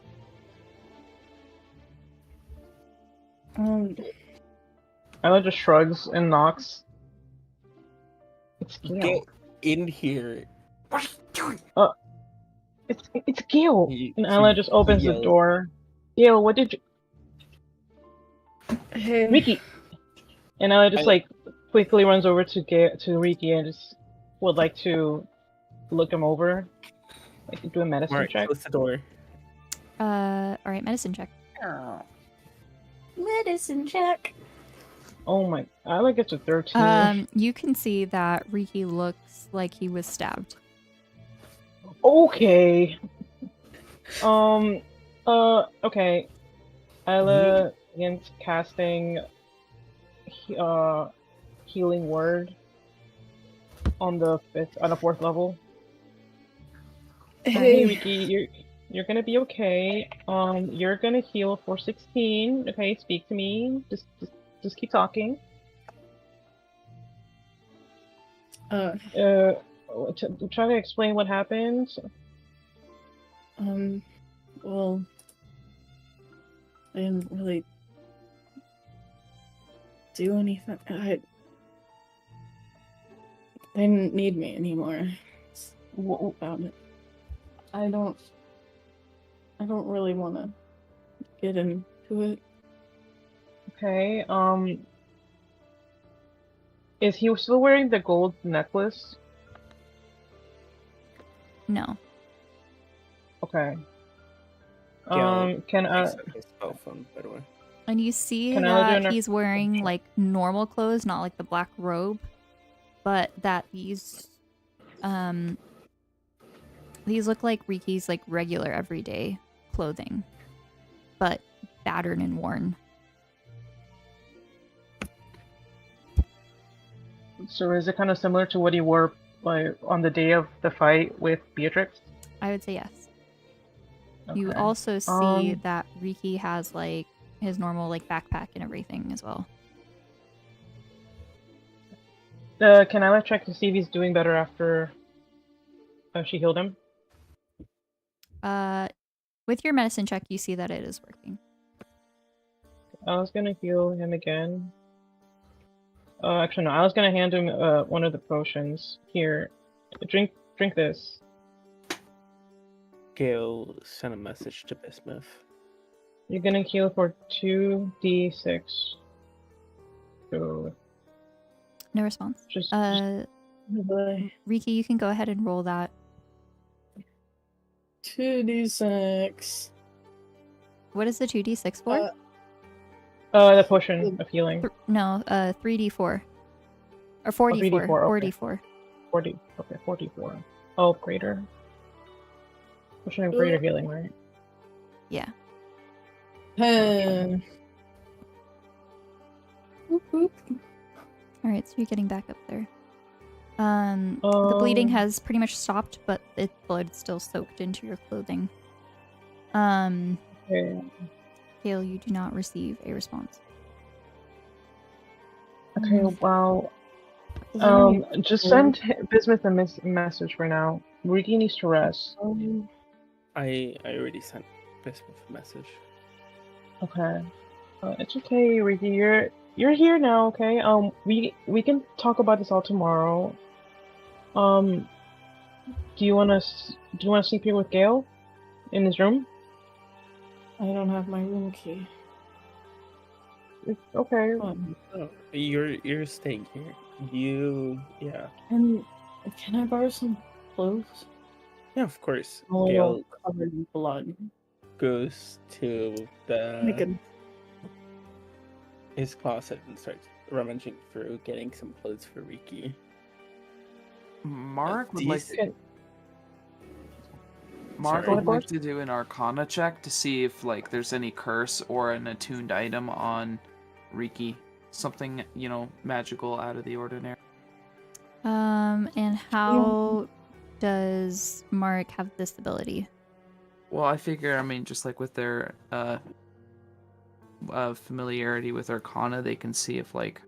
Isla just shrugs and knocks. It's Gale. Get in here. What are you doing? It's Gale. And Isla just opens the door. Gale, what did you... Hey. Riki! And Isla just like quickly runs over to Riki and just would like to look him over. Like do a medicine check. Close the door. Alright, medicine check. Medicine check. Oh my, Isla gets a 13. You can see that Riki looks like he was stabbed. Okay. Okay. Isla begins casting healing word on the 4th level. Hey Riki, You're gonna be okay. You're gonna heal for 16. Okay, speak to me. Just keep talking. Try to explain what happened. Well, I didn't really do anything. They didn't need me anymore. What about it? I don't really want to get into it. Okay, is he still wearing the gold necklace? No. Okay. Gail Can I... picks up his cell phone, by the way. And you see Can I do that an- he's wearing like normal clothes, not like the black robe, but that these look like Riki's like regular everyday clothing, but battered and worn. So is it kind of similar to what he wore like on the day of the fight with Beatrix? I would say yes. You Okay. also see that Riki has like his normal like backpack and everything as well. Can I check to see if he's doing better after she healed him? With your medicine check, you see that it is working. I was gonna heal him again. Actually, no. I was gonna hand him one of the potions. Here, drink this. Gail sent a message to Bismuth. You're gonna heal for 2d6. So No response. Riki, you can go ahead and roll that. 2d6. What is the 2d6 for? The potion of healing. No, 3d4. Or 4d4. 4d4. 40. Okay, 44. Oh, greater. Potion of greater healing, right? Yeah. Alright, so you're getting back up there. The bleeding has pretty much stopped, but the blood's still soaked into your clothing. Okay. Gale, you do not receive a response. Okay, well, just send Bismuth a message for now. Riki needs to rest. I already sent Bismuth a message. Okay. It's okay, Riki. You're here now, okay? We can talk about this all tomorrow. Do you wanna sleep here with Gale in his room? I don't have my room key. Okay. Oh, you're staying here. Yeah. And can I borrow some clothes? Yeah, of course. Oh, Gale covered in blood. goes to his closet and starts rummaging through, getting some clothes for Riki. Mark would Sorry. like to do an Arcana check to see if like there's any curse or an attuned item on Riki. Something, magical out of the ordinary. And how does Mark have this ability? Well, I figure, just like with their familiarity with Arcana, they can see if like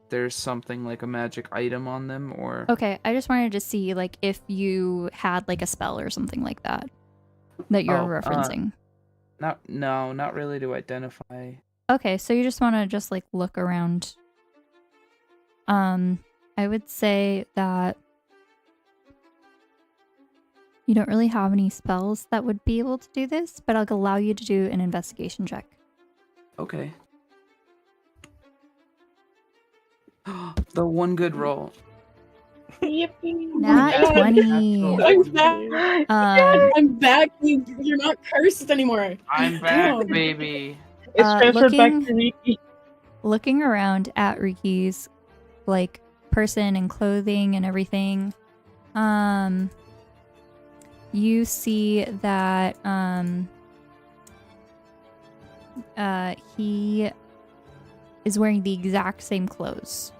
there's something like a magic item on them or... Okay, I just wanted to see like if you had like a spell or something like that you're referencing. No, not really to identify. Okay, so you just want to just like look around. I would say that you don't really have any spells that would be able to do this, but I'll allow you to do an investigation check. Okay. The one good roll. Yippee! Nat 20. I'm back. I'm back. You're not cursed anymore. I'm back, baby. It's transferred back to Riki. Looking around at Riki's like person and clothing and everything, you see that he is wearing the exact same clothes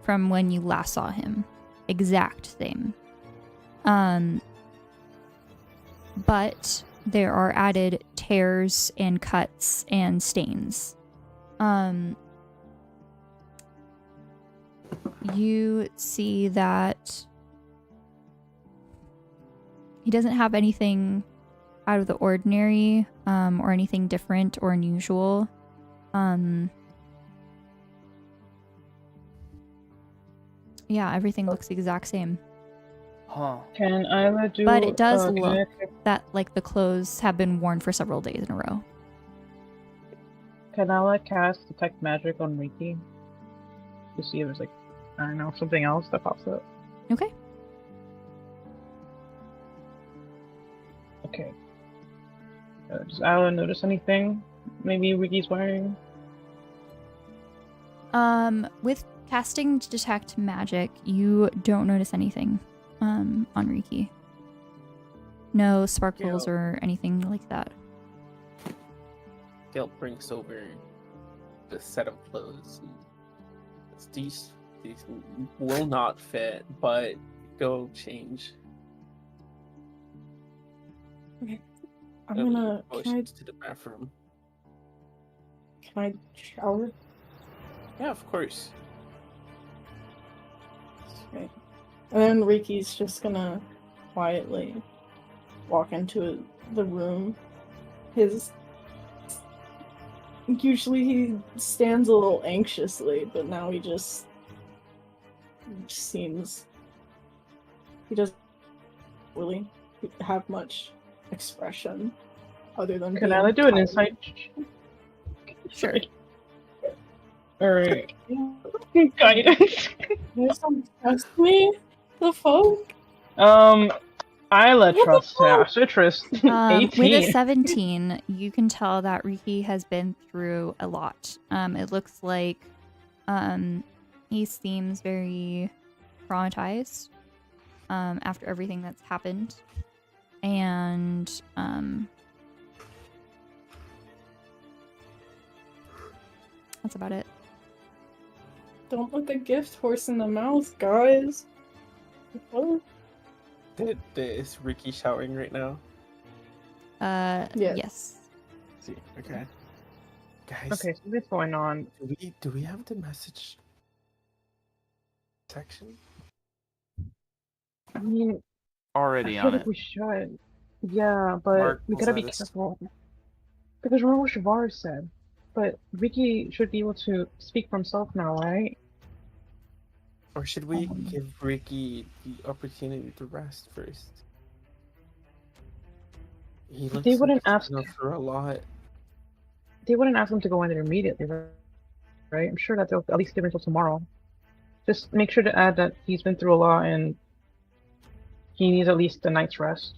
from when you last saw him. Exact same. but there are added tears and cuts and stains. You see that he doesn't have anything out of the ordinary, or anything different or unusual. Yeah, everything looks the exact same. Huh. Can Isla do? But it does look kinetic- that like the clothes have been worn for several days in a row. Can Isla cast detect magic on Riki? To see if there's like, I don't know, something else that pops up. Okay. Okay. Does Isla notice anything? Maybe Riki's wearing. With casting detect magic, you don't notice anything on Riki. No sparkles or anything like that. Gale brings over the set of clothes. These will not fit, but go change. Okay. I'm gonna. Motions to the bathroom. Can I shower? Yeah, of course. Okay. And then Riki's just gonna quietly walk into the room. Usually he stands a little anxiously, but now he just seems... He doesn't really have much expression other than... Can I do an insight? Sure. Alright. Guidance. You guys don't trust me? The fuck? Isla trusts Citrus. 18. With a 17, you can tell that Riki has been through a lot. It looks like he seems very traumatized after everything that's happened. And that's about it. Don't put the gift horse in the mouth, guys. What? Is Riki showering right now? Yes. See, okay. Guys. Okay, so what's going on? Do we have the message section? I mean, Already I feel on like it. we should. Yeah, but Mark we will gotta be notice. careful. Because remember what Shavar said. But Riki should be able to speak for himself now, right? Or should we give Riki the opportunity to rest first? He looks They wouldn't like he's ask. been through a lot. They wouldn't ask him to go in there immediately, right? I'm sure that they'll at least give him until tomorrow. Just make sure to add that he's been through a lot and he needs at least a night's rest.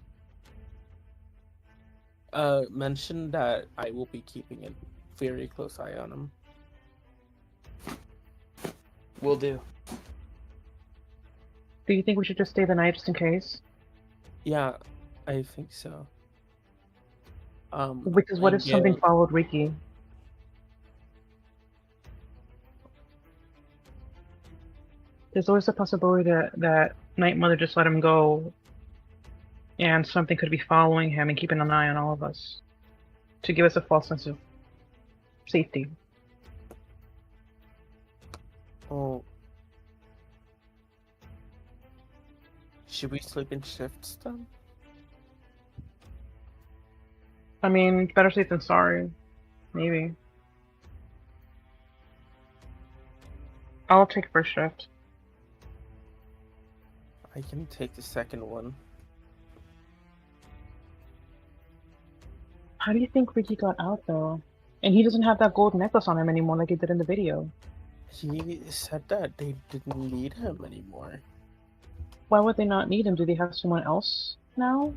Mention that I will be keeping a very close eye on him. Will do. Do you think we should just stay the night just in case? Yeah, I think so. Because what if something followed Riki? There's always a possibility that Night Mother just let him go and something could be following him and keeping an eye on all of us to give us a false sense of safety. Oh. Should we sleep in shifts then? I mean, better safe than sorry. Maybe. I'll take first shift. I can take the second one. How do you think Riki got out though? And he doesn't have that gold necklace on him anymore like he did in the video. He said that they didn't need him anymore. Why would they not need him? Do they have someone else now?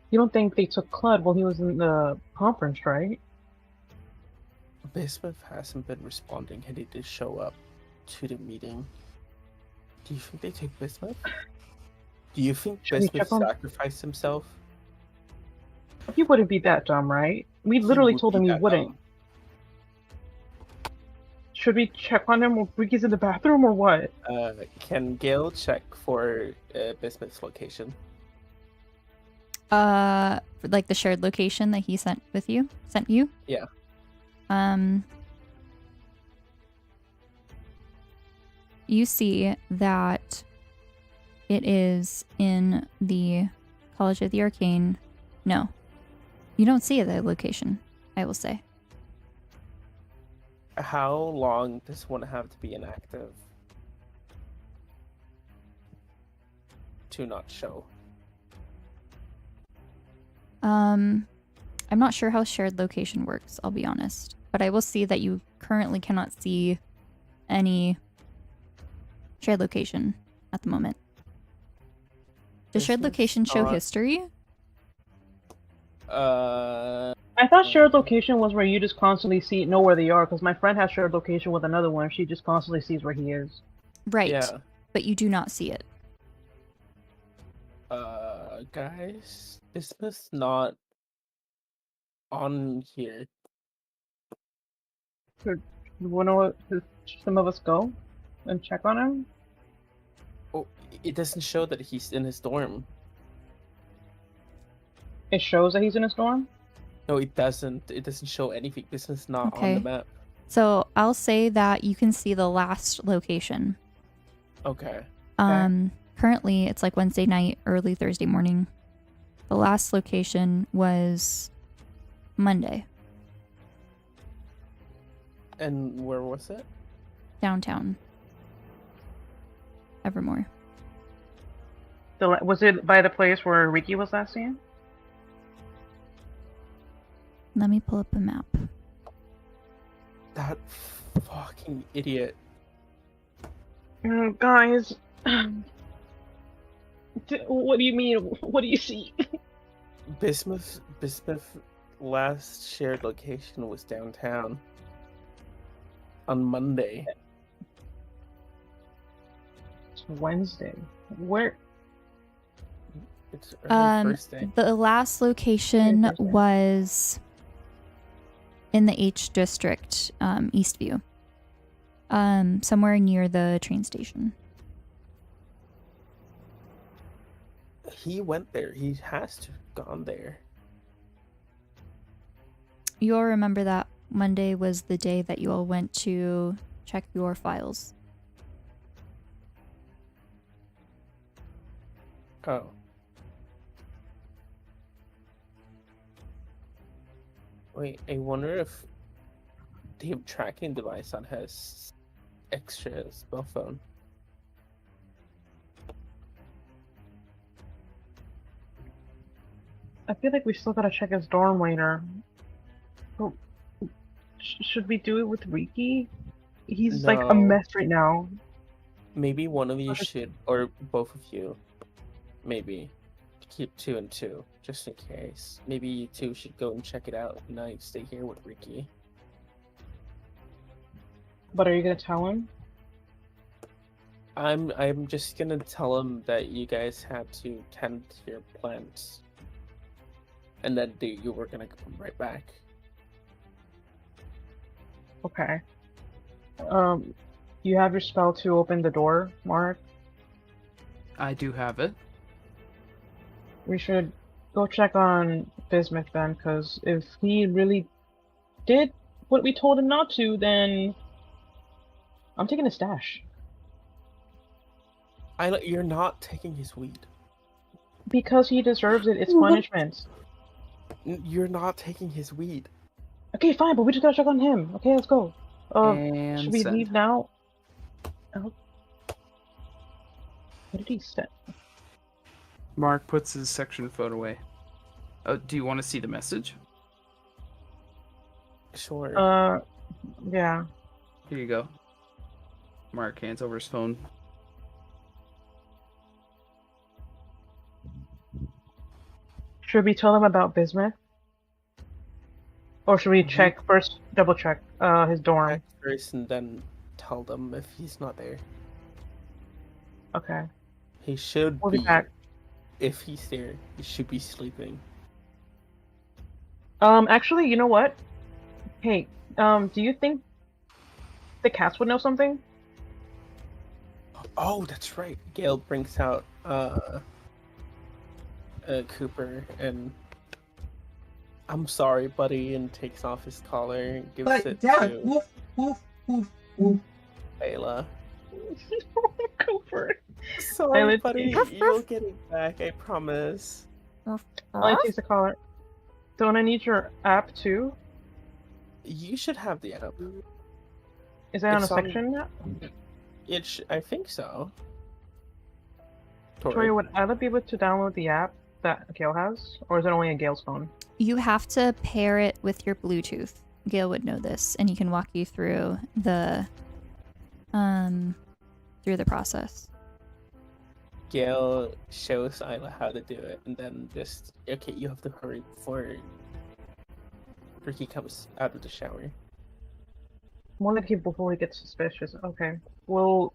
You don't think they took Clud while he was in the conference, right? Bismuth hasn't been responding and he did show up to the meeting. Do you think they took Bismuth? Do you think Should we Bismuth check on- sacrificed himself? He wouldn't be that dumb, right? We literally told him he wouldn't. Should we check on him while Riki's in the bathroom or what? Can Gale check for Bismuth's location? Like the shared location that he sent you? Yeah. You see that it is in the College of the Arcane. No. You don't see the location, I will say. How long does one have to be inactive to not show? I'm not sure how shared location works, I'll be honest. But I will see that you currently cannot see any shared location at the moment. Does shared location show history? I thought shared location was where you just constantly know where they are, because my friend has shared location with another one. She just constantly sees where he is. Right. Yeah. But you do not see it. Guys, Bisnapped's not on here. Should some of us go and check on him? Oh, it doesn't show that he's in his dorm. It shows that he's in his dorm? No, it doesn't. It doesn't show anything. Bisnapped's not on Okay. the map. So I'll say that you can see the last location. Okay. Currently it's like Wednesday night, early Thursday morning. The last location was Monday, And where was it? downtown. Evermore. Was it by the place where Riki was last seen? Let me pull up a map. That fucking idiot. Guys, what do you mean? What do you see? Bismuth's last shared location was downtown on Monday. It's Wednesday. Where? It's early Thursday. The last location was in the H district, Eastview. Somewhere near the train station. He went there. He has to have gone there. You all remember that Monday was the day that you all went to check your files. Oh. Wait, I wonder if the tracking device on his extra cell phone. I feel like we still gotta check his dorm later. Oh, should we do it with Riki? He's like a No. mess right now. Maybe one of you should, or both of you, maybe keep 2 and 2, just in case. Maybe you two should go and check it out, and I stay here with Riki. But are you gonna tell him? I'm just gonna tell him that you guys had to tend to your plants, and then you were gonna come right back. Okay. You have your spell to open the door, Mark? I do have it. We should go check on Bismuth then, because if he really did what we told him not to, then I'm taking his stash. You're not taking his weed. Because he deserves it, it's punishment. You're not taking his weed. Okay, fine, but we just gotta check on him. Okay, let's go. And should we send. leave now? Oh. What did he say? Mark puts his section phone away. Do you want to see the message? Sure. Yeah. Here you go. Mark hands over his phone. Should we tell him about Bismuth? Or should we check first, double check his dorm? Check first and then tell them if he's not there. Okay. He should We'll be back. If he's there, he should be sleeping. Actually, you know what? Hey, do you think the cats would know something? Oh, that's right. Gale brings out Cooper and I'm sorry, buddy, and takes off his collar and gives But it Dad, to woof, woof, woof, woof. Ayla. Cooper. Sorry, Ayla buddy, takes- you'll get it back, I promise. Ayla takes the collar. Don't I need your app too? You should have the app. Is that on a It's section now? I think so. Tori, would Ayla be able to download the app that Gale has? Or is it only on Gale's phone? You have to pair it with your Bluetooth. Gale would know this, and he can walk you through the process. Gail shows Ayla how to do it, and then just okay, you have to hurry before Ricky comes out of the shower. More like before he gets suspicious. Okay. We'll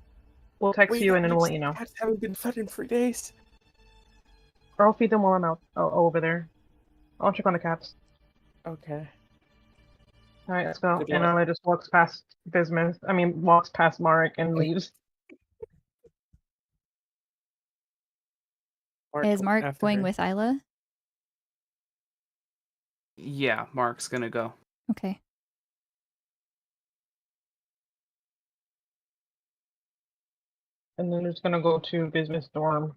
text you and then we'll let you know. Cats haven't been fed in 3 days. Or I'll feed them while I'm out over there. I'll check on the cats. Okay. Alright, let's go. Good And luck. Ayla just walks past walks past Marek and leaves. Is Mark after going her. with Isla? Yeah, Mark's gonna go. Okay. And then it's gonna go to business dorm.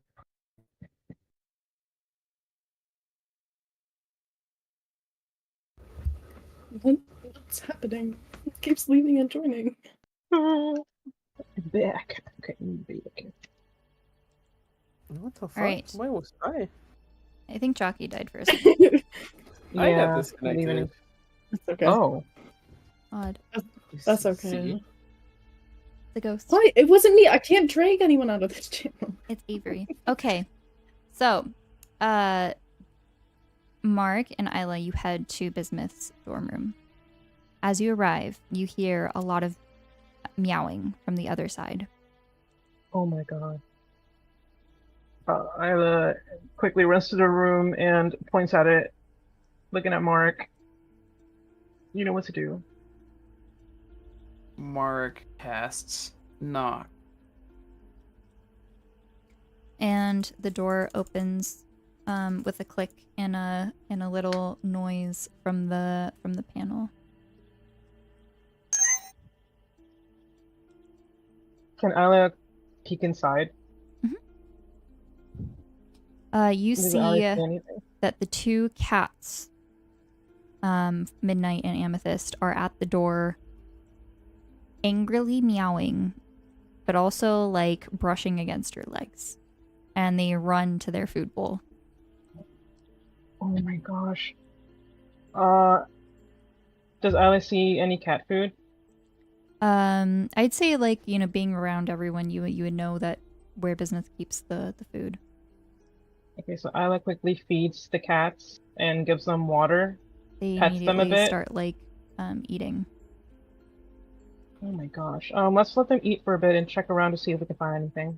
What's happening? It keeps leaving and joining. Back. Okay, back. What the fuck? Alright. Why was I? I think Jockey died first. It's I Yeah, got disconnected. leaving. okay. Oh. odd. That's okay. See? The ghost. Why? It wasn't me. I can't drag anyone out of this channel. It's Avery. Okay. So, Mark and Isla, you head to Bismuth's dorm room. As you arrive, you hear a lot of meowing from the other side. Oh my god. Ayla quickly runs to the room and points at it, looking at Mark. You know what to do. Mark casts knock. And the door opens with a click and a little noise from the panel. Can Ayla peek inside? You Does see Ayla see anything? that the two cats, Midnight and Amethyst, are at the door, angrily meowing, but also like brushing against your legs. And they run to their food bowl. Oh my gosh. Does Ayla see any cat food? I'd say like, being around everyone, you would know that where business keeps the food. Okay, so Ayla quickly feeds the cats and gives them water. They Pets them a immediately bit. start like eating. Oh my gosh. Let's let them eat for a bit and check around to see if we can find anything.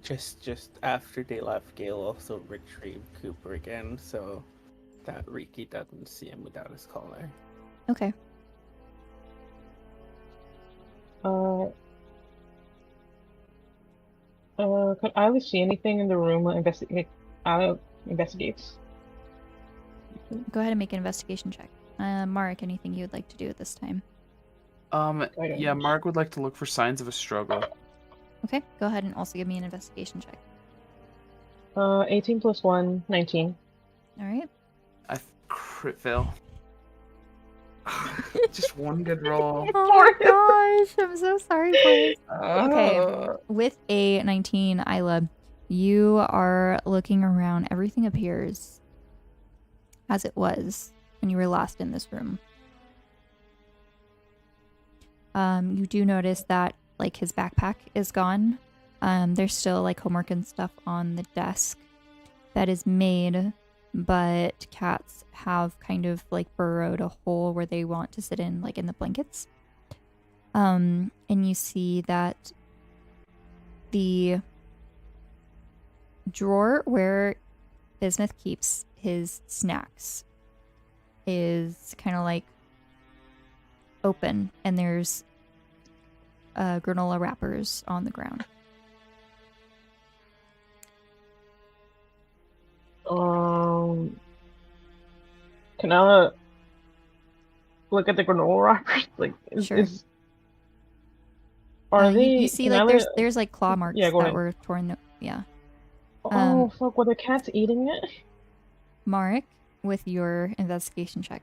Just after they left, Gale also retrieved Cooper again, so that Riki doesn't see him without his collar. Okay. Could Ayla see anything in the room while Ayla investigates? Go ahead and make an investigation check. Mark, anything you would like to do at this time? Yeah, Mark would like to look for signs of a struggle. Okay, go ahead and also give me an investigation check. 18 plus 1, 19. All right. I crit fail. Just one good roll. Oh my gosh, I'm so sorry, boys. Okay, with a 19, Isla, you are looking around. Everything appears as it was when you were last in this room. You do notice that like his backpack is gone. There's still like homework and stuff on the desk that is made, but cats have kind of like burrowed a hole where they want to sit in, like in the blankets. And you see that the drawer where Bismuth keeps his snacks is kind of like open, and there's granola wrappers on the ground. Can I look at the granola wrappers? Like, Sure. are they? You see, can like, I there's like claw marks Yeah, go that ahead. were torn. Yeah. Oh fuck! Were the cats eating it? Mark, with your investigation check,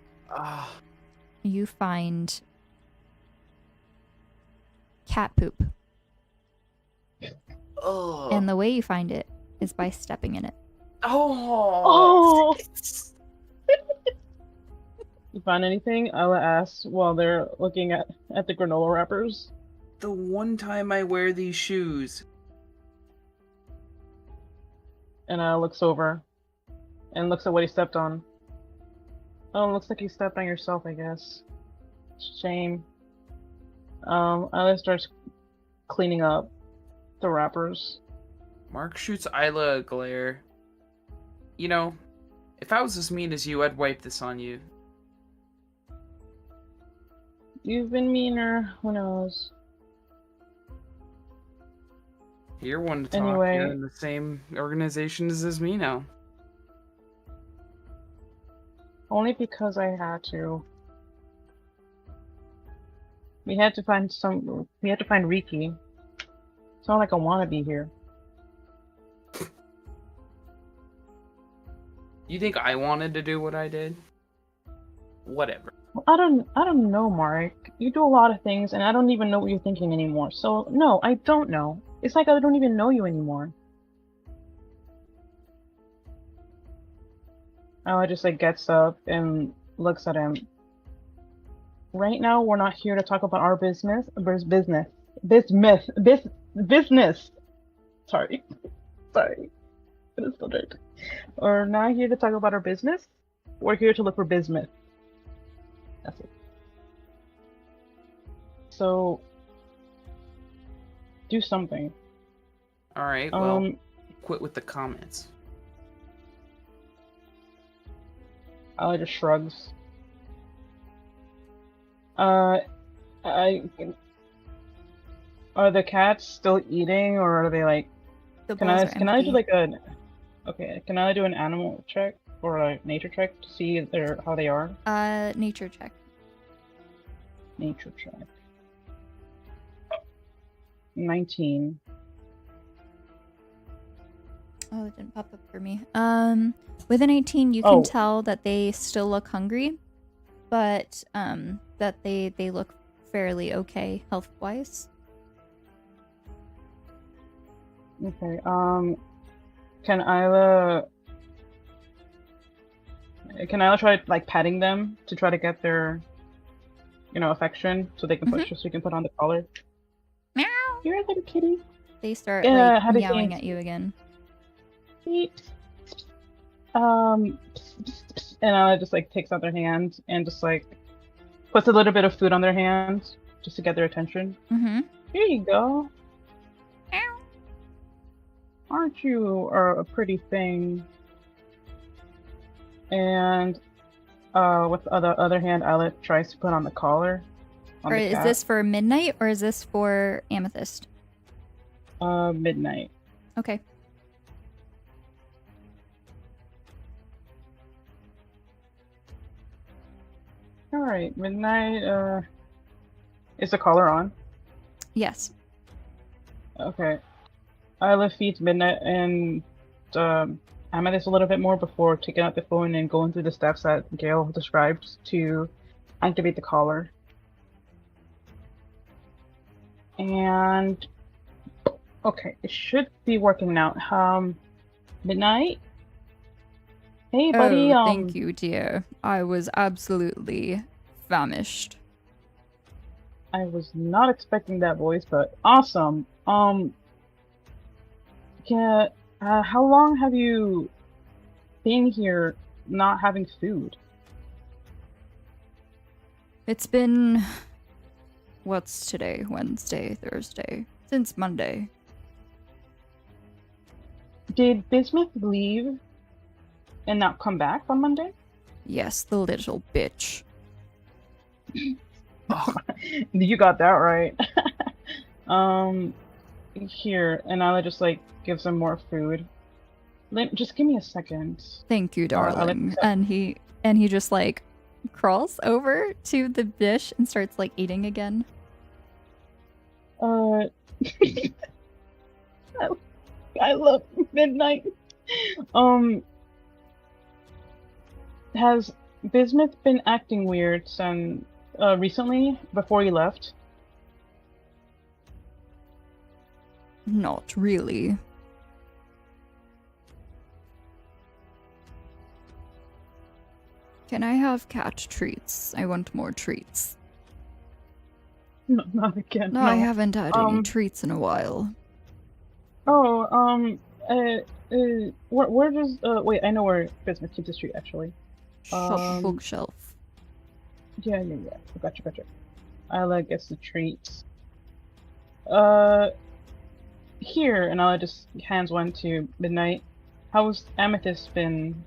you find cat poop. Oh. And the way you find it is by stepping in it. Oh. You find anything? Ella asks while they're looking at the granola wrappers. The one time I wear these shoes. And looks over and looks at what he stepped on. Oh, looks like you stepped on yourself, I guess. Shame. Ella starts cleaning up the wrappers. Mark shoots Isla a glare. You know, if I was as mean as you, I'd wipe this on you. You've been meaner. Who knows? You're one to talk. Anyway. You're in the same organization as me now. Only because I had to. We had to find Riki. It's not like I want to be here. You think I wanted to do what I did? Whatever. Well, I don't know, Mark. You do a lot of things, and I don't even know what you're thinking anymore. So no, I don't know. It's like I don't even know you anymore. Ella just like gets up and looks at him. Right now, we're not here to talk about our business. Business. Sorry. It is so dirty. We're not here to talk about our business. We're here to look for bismuth. That's it. So, do something. Alright, well, quit with the comments. Ella just shrugs. Are the cats still eating, or are they like? Can I do like a? Okay, can I do an animal check or a nature check to see how they are? Nature check. Nature check. 19. Oh, it didn't pop up for me. With an 18, you can tell that they still look hungry, but that they look fairly okay health-wise. Okay. Can Isla try like patting them to try to get their, affection so they can so you can put on the collar? Meow. You're a little kitty. They start how do meowing things- at you again. And Ella just like takes out their hand and just like puts a little bit of food on their hands just to get their attention. Mm-hmm. Here you go. Aren't you a pretty thing? And with the other hand, Ella tries to put on the collar. Or is this for Midnight or is this for Amethyst? Midnight. Okay. All right, Midnight. Is the collar on? Yes. Okay. Isla feeds Midnight and Amethyst a little bit more before taking out the phone and going through the steps that Gale described to activate the collar. And okay, it should be working now. Midnight? Hey, buddy. Thank you, dear. I was absolutely famished. I was not expecting that voice, but awesome. How long have you been here not having food? It's been... What's today? Wednesday, Thursday? Since Monday. Did Bismuth leave and not come back on Monday? Yes, the little bitch. You got that right. Here, and I'll just like give some more food. Just give me a second. Thank you, darling. And he And he just like crawls over to the dish and starts like eating again. I love midnight. Has Bismuth been acting weird since recently before you left? Not really. Can I have cat treats? I want more treats. No, not again. No, I haven't had any treats in a while. Oh, where does wait? I know where Bismuth keeps his treat actually. Bookshelf. Yeah. Gotcha. Isla gets the treats. Here, and Isla just hands one to Midnight. How's Amethyst been?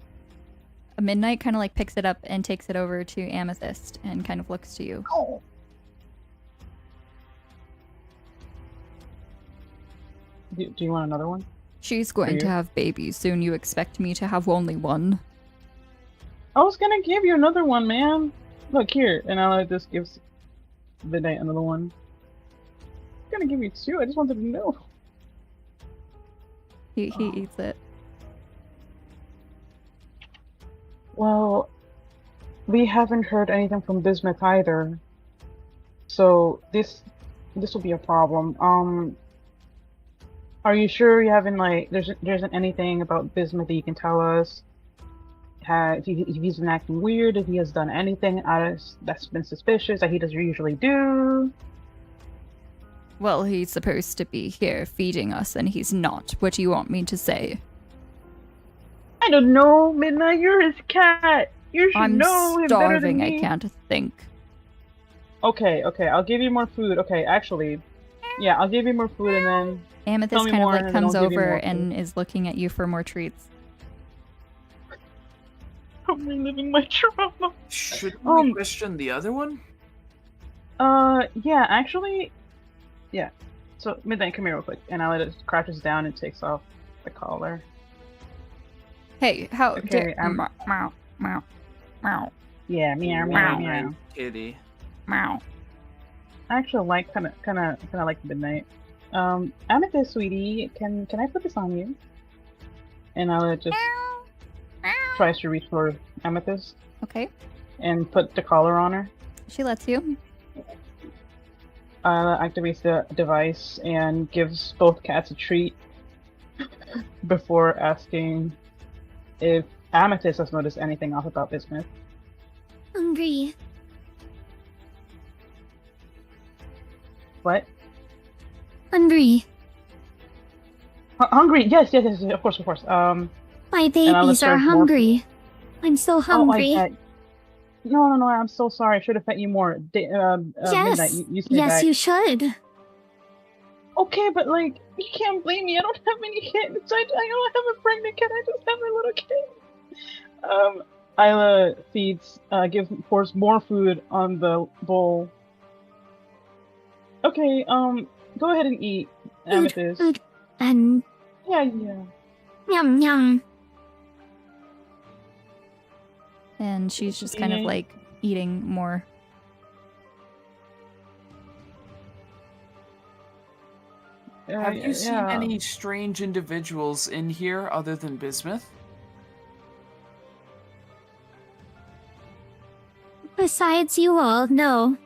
Midnight kind of like picks it up and takes it over to Amethyst and kind of looks to you. Oh. Do you want another one? She's going to have babies soon. You expect me to have only one? I was gonna give you another one, man. Look here, and Isla just gives Midnight another one. I'm gonna give you two. I just wanted to know. He eats it. Well, we haven't heard anything from Bismuth either. So this will be a problem. Are you sure you haven't like there isn't anything about Bismuth that you can tell us? If he's been acting weird, if he has done anything that's been suspicious that he doesn't usually do? Well, he's supposed to be here feeding us, and he's not. What do you want me to say? I don't know, Midnight. You're his cat. You should know him better than me. I can't think. Okay. I'll give you more food. Okay, actually, yeah, I'll give you more food, and then Amethyst kind of like comes over and is looking at you for more treats. I'm reliving my trauma. Shouldn't we question the other one? Yeah, actually, yeah. So Midnight, come here real quick, and Isla just crouches down and takes off the collar. Hey, how okay, meow. Yeah, meow. Kitty. Meow. I actually like kind of like Midnight. Amethyst, sweetie, can I put this on you? And Isla just tries to reach for Amethyst. Okay. And put the collar on her. She lets you. Isla activates the device and gives both cats a treat before asking if Amethyst has noticed anything off about Bismuth. Hungry. What? Hungry. Hungry? Yes, of course. My babies are hungry. I'm so hungry. No, I'm so sorry. I should have fed you more. Yes, Midnight, you yes, you should. Okay, but like, you can't blame me. I don't have any kids. I don't have a pregnant kid. I just have my little kid. Isla pours more food on the bowl. Okay, go ahead and eat, Amethyst. Food. And yeah. Yum. And she's just kind of like eating more. Have you seen any strange individuals in here other than Bismuth? Besides you all, no.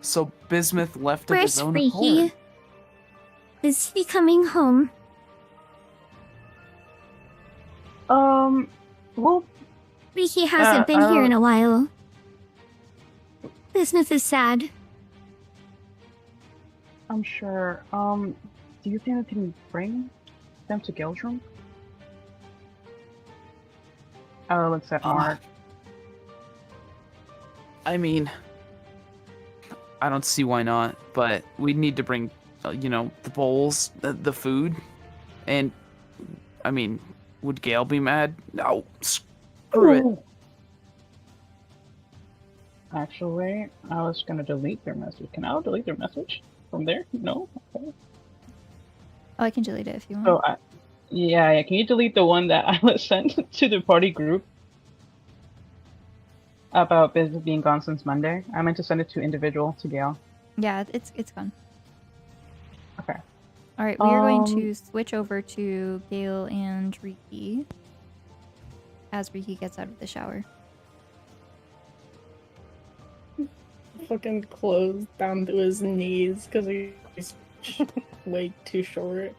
So Bismuth left of Where's his own Freaky? accord. Is he coming home? Well, Freaky hasn't been here in a while. Bismuth is sad. I'm sure. Do you think we can bring them to Gil's room? Looks at Mark. I mean, I don't see why not, but we need to bring, the bowls, the food, and, I mean, would Gale be mad? No, screw it. Actually, I was gonna delete their message. Can I delete their message from there? No? Okay. Oh, I can delete it if you want. Yeah. Can you delete the one that I sent to the party group about business being gone since Monday? I meant to send it to individual to Gail. Yeah, it's gone. Okay. All right, we are going to switch over to Gale and Riki as Riki gets out of the shower. Fucking clothes down to his knees because he's way too short.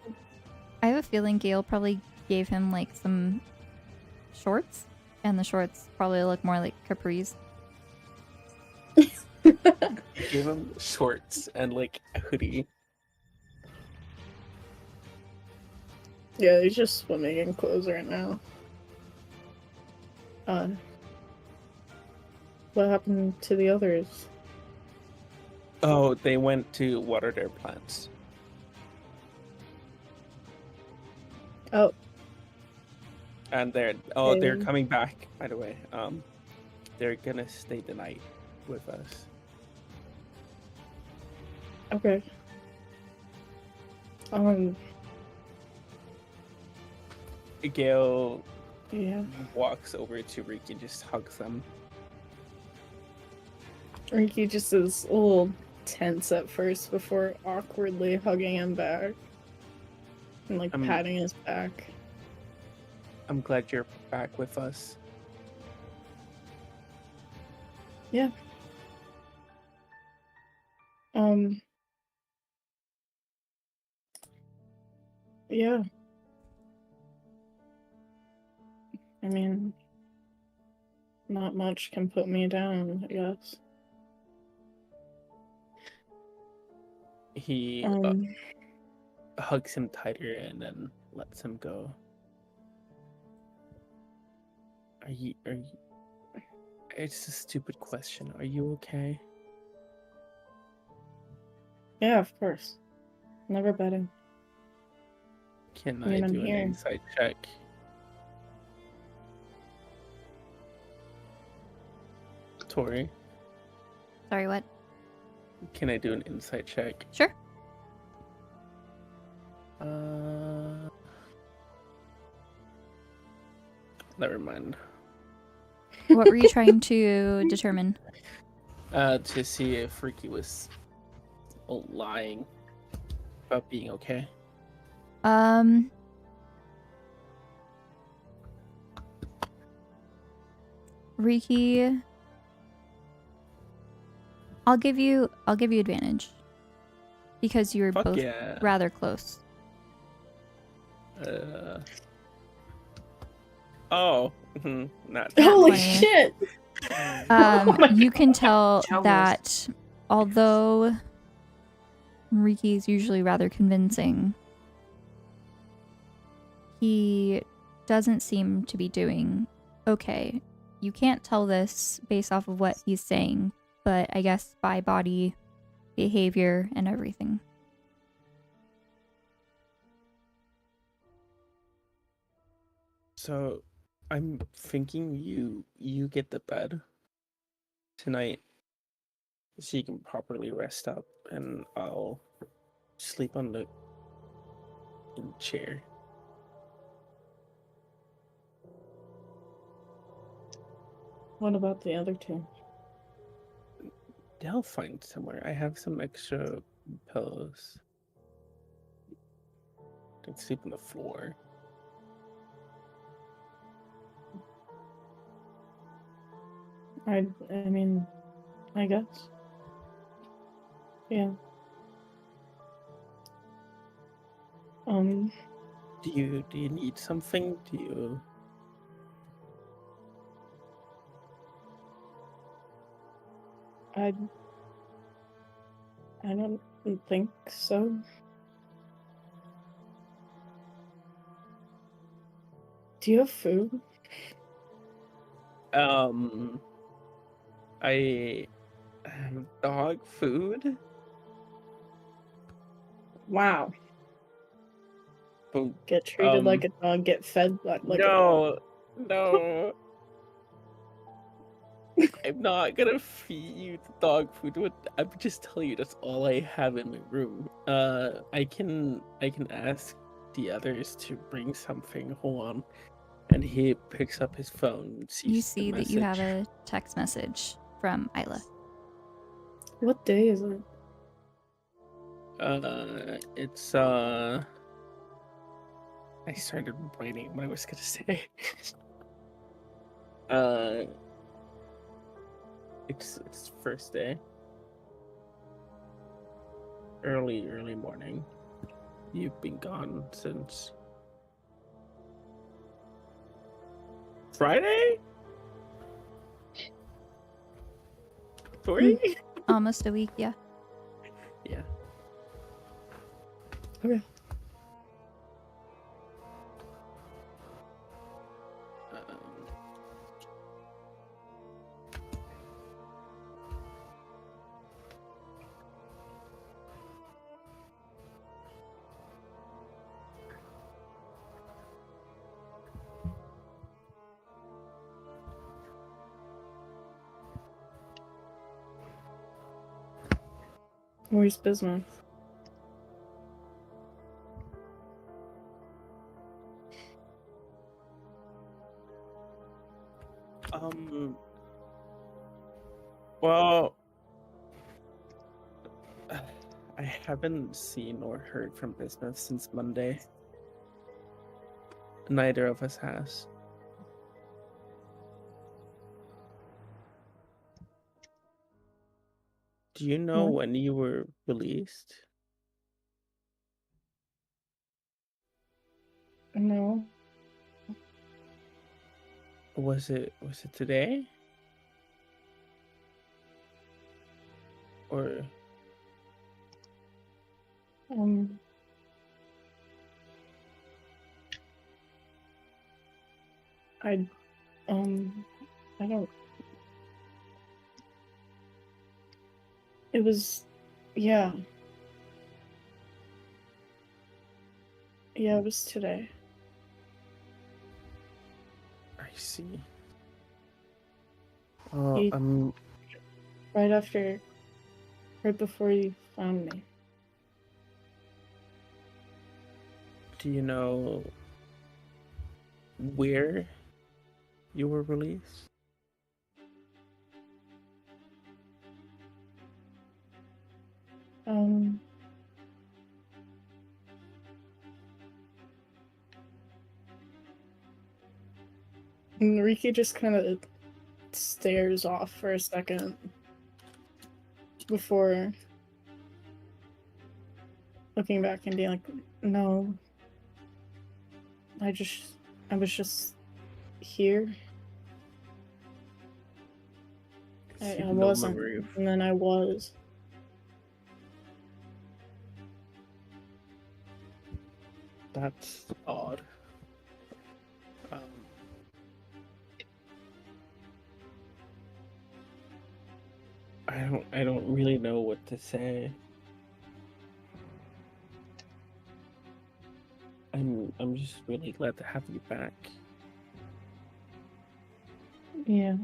I have a feeling Gale probably gave him like some shorts, and the shorts probably look more like capris. Give him shorts and like a hoodie. Yeah, he's just swimming in clothes right now. What happened to the others? Oh, they went to water their plants. Oh. And they're coming back, by the way. They're gonna stay the night with us. Okay. Gale Yeah. walks over to Riki and just hugs them. Riki just is a little tense at first before awkwardly hugging him back. And like patting his back. I'm glad you're back with us. Yeah. Yeah. I mean, not much can put me down, I guess. He hugs him tighter and then lets him go. Are you... It's a stupid question. Are you okay? Yeah, of course. Never betting. Can I mean, I I'm do an here. insight check? Torii, Sorry, what? can I do an insight check? Sure. Never mind. What were you trying to determine? To see if Riki was lying about being okay. Riki, I'll give you advantage because you were Fuck both yeah. rather close. Not Holy 20. shit! You can tell Jealous. that although Riki is usually rather convincing, he doesn't seem to be doing okay. You can't tell this based off of what he's saying, but I guess by body behavior and everything. So, I'm thinking you get the bed tonight, so you can properly rest up, and I'll sleep in the chair. What about the other two? They'll find somewhere. I have some extra pillows. They can sleep on the floor. I mean, I guess. Yeah. Do you need something? Do you? I don't think so. Do you have food? I have dog food. Wow. But, Get treated like a dog, get fed like a dog. No. I'm not gonna feed you the dog food. I'm just telling you that's all I have in my room. I can ask the others to bring something. Hold on. And he picks up his phone and sees You the see that you have message. a text message from Isla. What day is it? It's I started writing what I was gonna say. It's first day. Early morning. You've been gone since Friday? Torii? Almost a week, yeah. Yeah. Okay. Where's Bisnapped? Well, I haven't seen or heard from Bisnapped since Monday. Neither of us has. Do you know What? when you were released? No. Was it today? Or I I don't. It was, yeah. Yeah, it was today. I see. Oh, You- right before you found me. do you know where you were released? And Riki just kind of stares off for a second before looking back and being like, no, I was just here. I No wasn't, memory of- and then I was. That's odd. I don't really know what to say. I'm just really glad to have you back. Yeah.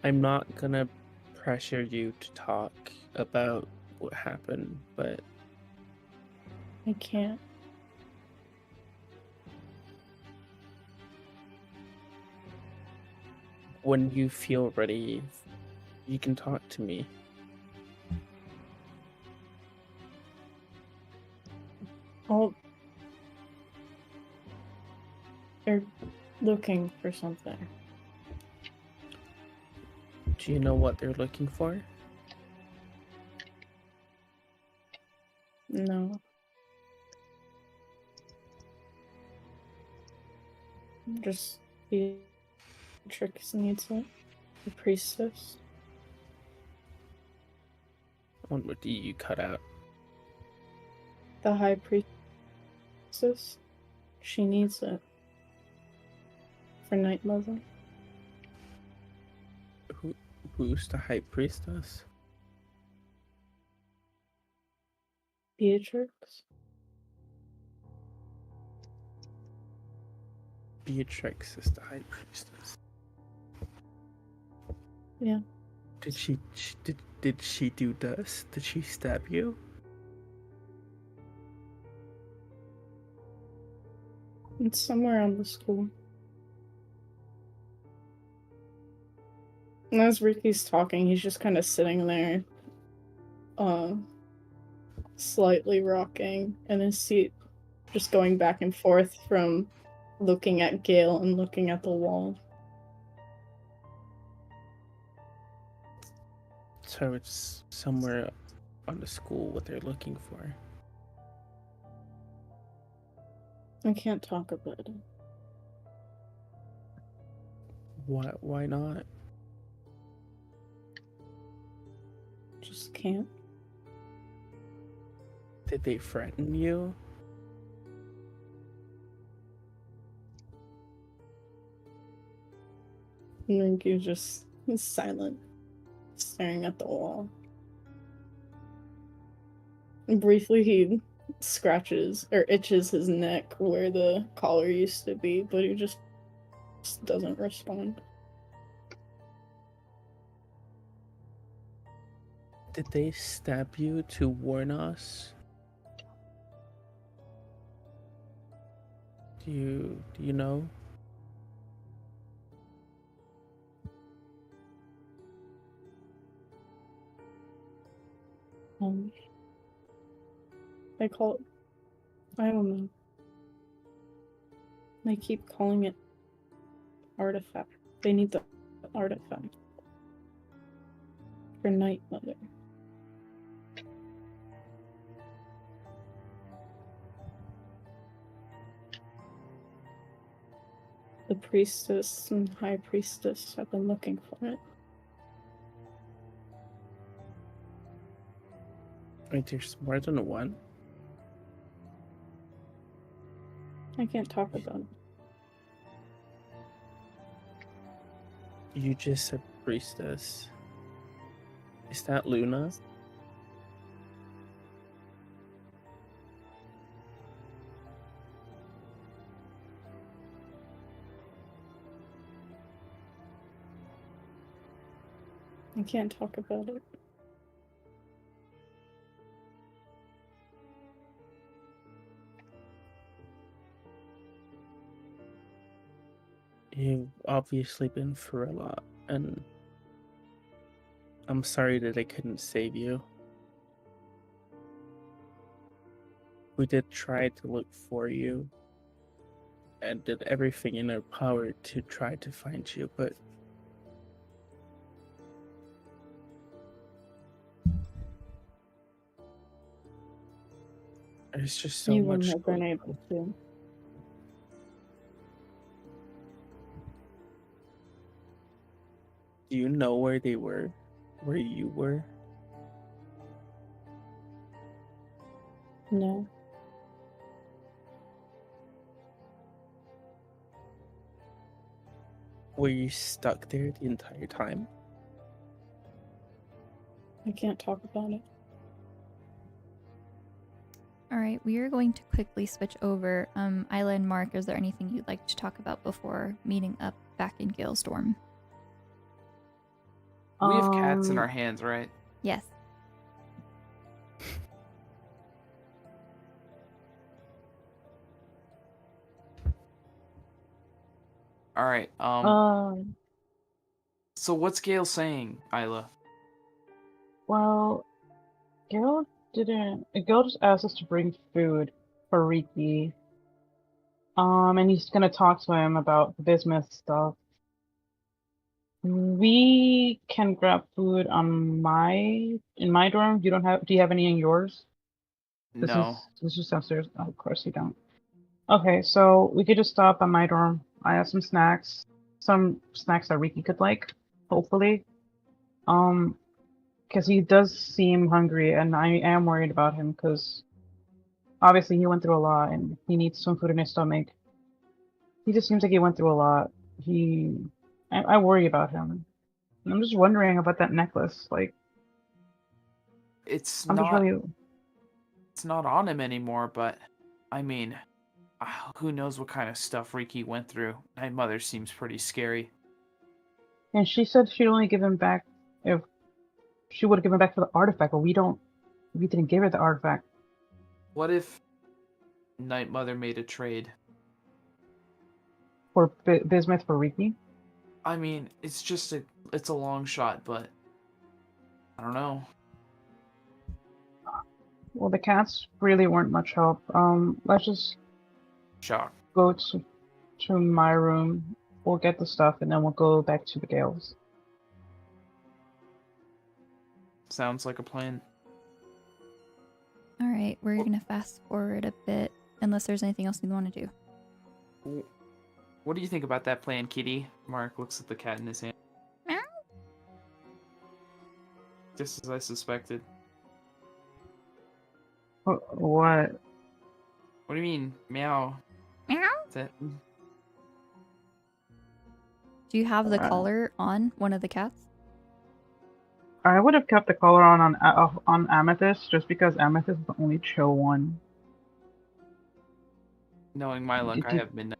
I'm not gonna pressure you to talk about what happened, but I can't. when you feel ready, you can talk to me. Oh, they're looking for something. Do you know what they're looking for? No. Just Beatrix needs it. The priestess. What do you cut out? The high priestess. She needs it. For Night Mother. Who's the high priestess? Beatrix. Beatrix is the high priestess. Yeah. Did she do this? Did she stab you? It's somewhere on the school. And as Ricky's talking, he's just kind of sitting there, slightly rocking in his seat, just going back and forth from looking at Gale and looking at the wall. So it's somewhere on the school what they're looking for. I can't talk about it. Why not? Just can't. Did they threaten you? And Ricky just is silent, staring at the wall. And briefly he scratches or itches his neck where the collar used to be, but he just doesn't respond. Did they stab you to warn us? Do you know? They call it, I don't know. They keep calling it artifact. They need the artifact for Night Mother. The priestess and high priestess have been looking for it. Wait, there's more than one? I can't talk about it. You just said priestess. Is that Luna? I can't talk about it. You've obviously been through a lot, and I'm sorry that I couldn't save you. We did try to look for you, and did everything in our power to try to find you, but there's just so You much. wouldn't have been able to. Do you know where they were? Where you were? No. Were you stuck there the entire time? I can't talk about it. Alright, we are going to quickly switch over. Isla and Mark, is there anything you'd like to talk about before meeting up back in Galestorm? We have cats in our hands, right? Yes. All right. So what's Gale saying, Isla? Well, Gale just asked us to bring food for Riki. And he's gonna talk to him about the bismuth stuff. We can grab food in my dorm. Do you have any in yours? No. This is downstairs. Oh, of course you don't. Okay, so we could just stop at my dorm. I have some snacks that Riki could like, hopefully. Because he does seem hungry, and I am worried about him because obviously he went through a lot and he needs some food in his stomach. He just seems like he went through a lot. I worry about him. And I'm just wondering about that necklace. Like, It's I'm just really. It's not on him anymore, but I mean, who knows what kind of stuff Riki went through. Night Mother seems pretty scary. And she said she'd only give him back if she would have given back for the artifact, but we didn't give her the artifact. What if Night Mother made a trade? For Bismuth for Riki? I mean, it's a long shot, but I don't know. Well, the cats really weren't much help. Let's just go to my room. We'll get the stuff, and then we'll go back to the Gales. Sounds like a plan. All right, we're gonna fast forward a bit, unless there's anything else you want to do. What do you think about that plan, Kitty? Mark looks at the cat in his hand. Meow. Just as I suspected. What? What do you mean, meow? Meow. That... Do you have the collar on one of the cats? I would have kept the collar on Amethyst, just because Amethyst is the only chill one. Knowing my luck, I have midnight.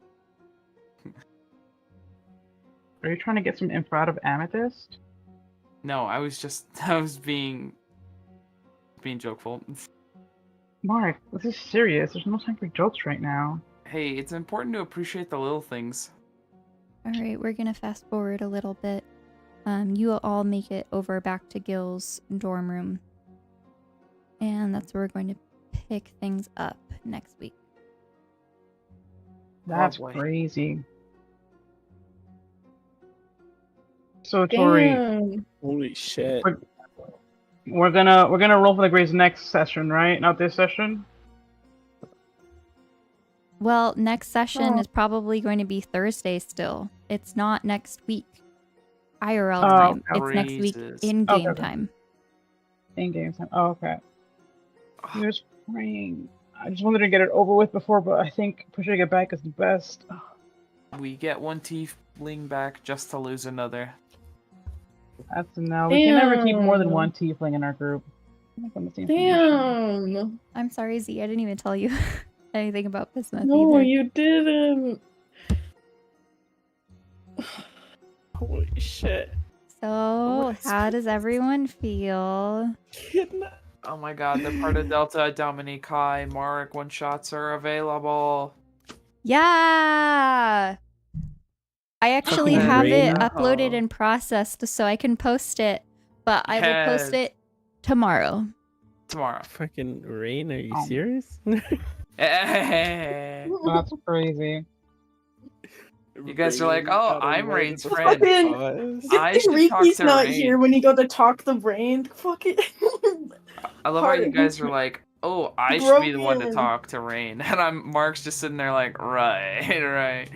Are you trying to get some info out of Amethyst? No, I was being jokeful. Mark, this is serious. There's no time for jokes right now. Hey, it's important to appreciate the little things. All right, we're gonna fast forward a little bit. You will all make it over back to Gil's dorm room, and that's where we're going to pick things up next week. That's crazy. So Torii, holy shit. We're gonna roll for the grades next session, right? Not this session. Well, next session is probably going to be Thursday still. It's not next week. IRL time. It's next week in game time. In game time. Oh, okay. He was praying. I just wanted to get it over with before, but I think pushing it back is the best. We get one tiefling back just to lose another. That's no. We can never keep more than one tiefling in our group. Damn. I'm sorry, Z. I didn't even tell you anything about Bismuth No, either. you didn't. Holy shit. So, how does everyone feel? Oh my god, the part of Delta Domini Chi Mark one-shots are available. Yeah! I actually have it No. uploaded and processed so I can post it, but I will post it tomorrow. Tomorrow. Fucking Rain, are you serious? That's crazy. You guys are like, oh, I'm Rain's friend. Fucking I should talk Riki's to not Rain. here when you go to talk the brain. Fuck it. I love how you guys are like, oh, I should be the one to Broken. talk to Rain. And Mark's just sitting there like, right.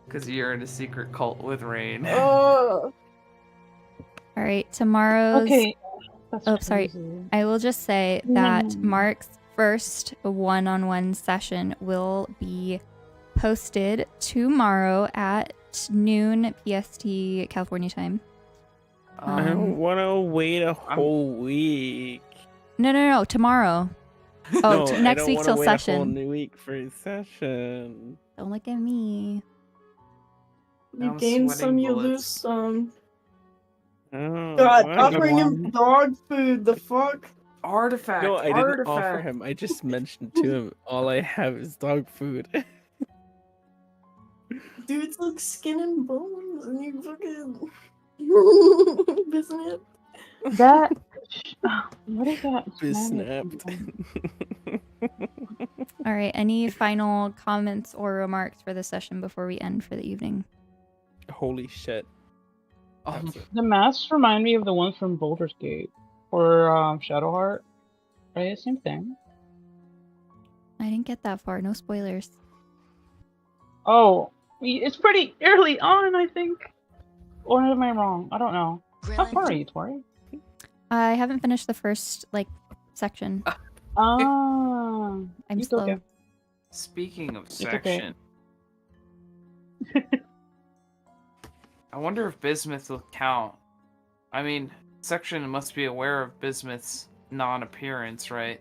Because you're in a secret cult with Rain. All right, tomorrow's... Okay. Oh, sorry. I will just say that Mark's first one-on-one session will be posted tomorrow at noon PST California time. I don't want to wait a whole week. No, tomorrow. Oh, No, next I don't week wanna till wait session. A whole new week for a session. Don't look at me. You I'm gain sweating some, you bullets. lose some. Oh, God, why? offering him dog food, the fuck? Artifact. No, I didn't offer artifact. him. I just mentioned to him, all I have is dog food. Dude, it's like skin and bones, and you fucking... Bisnapped. That... What is that? Bisnapped. All right, any final comments or remarks for the session before we end for the evening? Holy shit. The masks remind me of the ones from Baldur's Gate or Shadowheart. Right, same thing. I didn't get that far. No spoilers. Oh, it's pretty early on, I think. Or am I wrong? I don't know. How far are you, Tori? I haven't finished the first section. I'm slow. Okay. Speaking of It's okay. section. I wonder if Bismuth will count. I mean, section must be aware of Bismuth's non-appearance, right?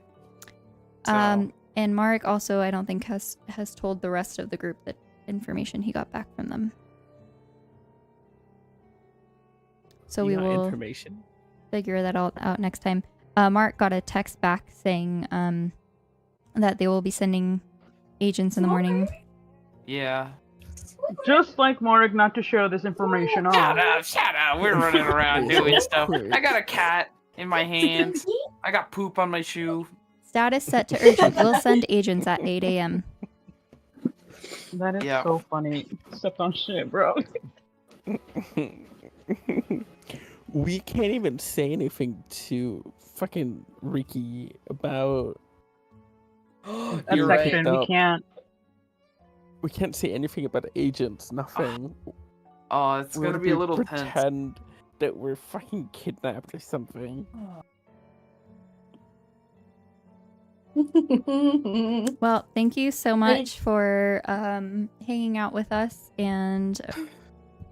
So, And Mark also, I don't think has told the rest of the group that information he got back from them. So You we got will information? figure that out next time. Mark got a text back saying that they will be sending agents in the morning. yeah. Just like Marek not to share this information Shut up. We're running around doing stuff. I got a cat in my hands. I got poop on my shoe. Status set to urgent. We'll send agents at 8 a.m. That is so funny. Stepped on shit, bro. We can't even say anything to fucking Ricky about That section, we can't. We can't say anything about agents, nothing. Oh, it's gonna be a little tense. Pretend that we're fucking kidnapped or something. Well, thank you so much for hanging out with us and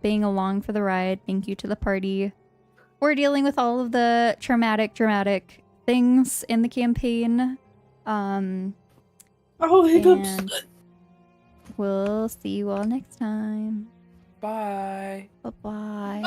being along for the ride. Thank you to the party. We're dealing with all of the dramatic things in the campaign. Hiccups. And we'll see you all next time. Bye. Bye-bye.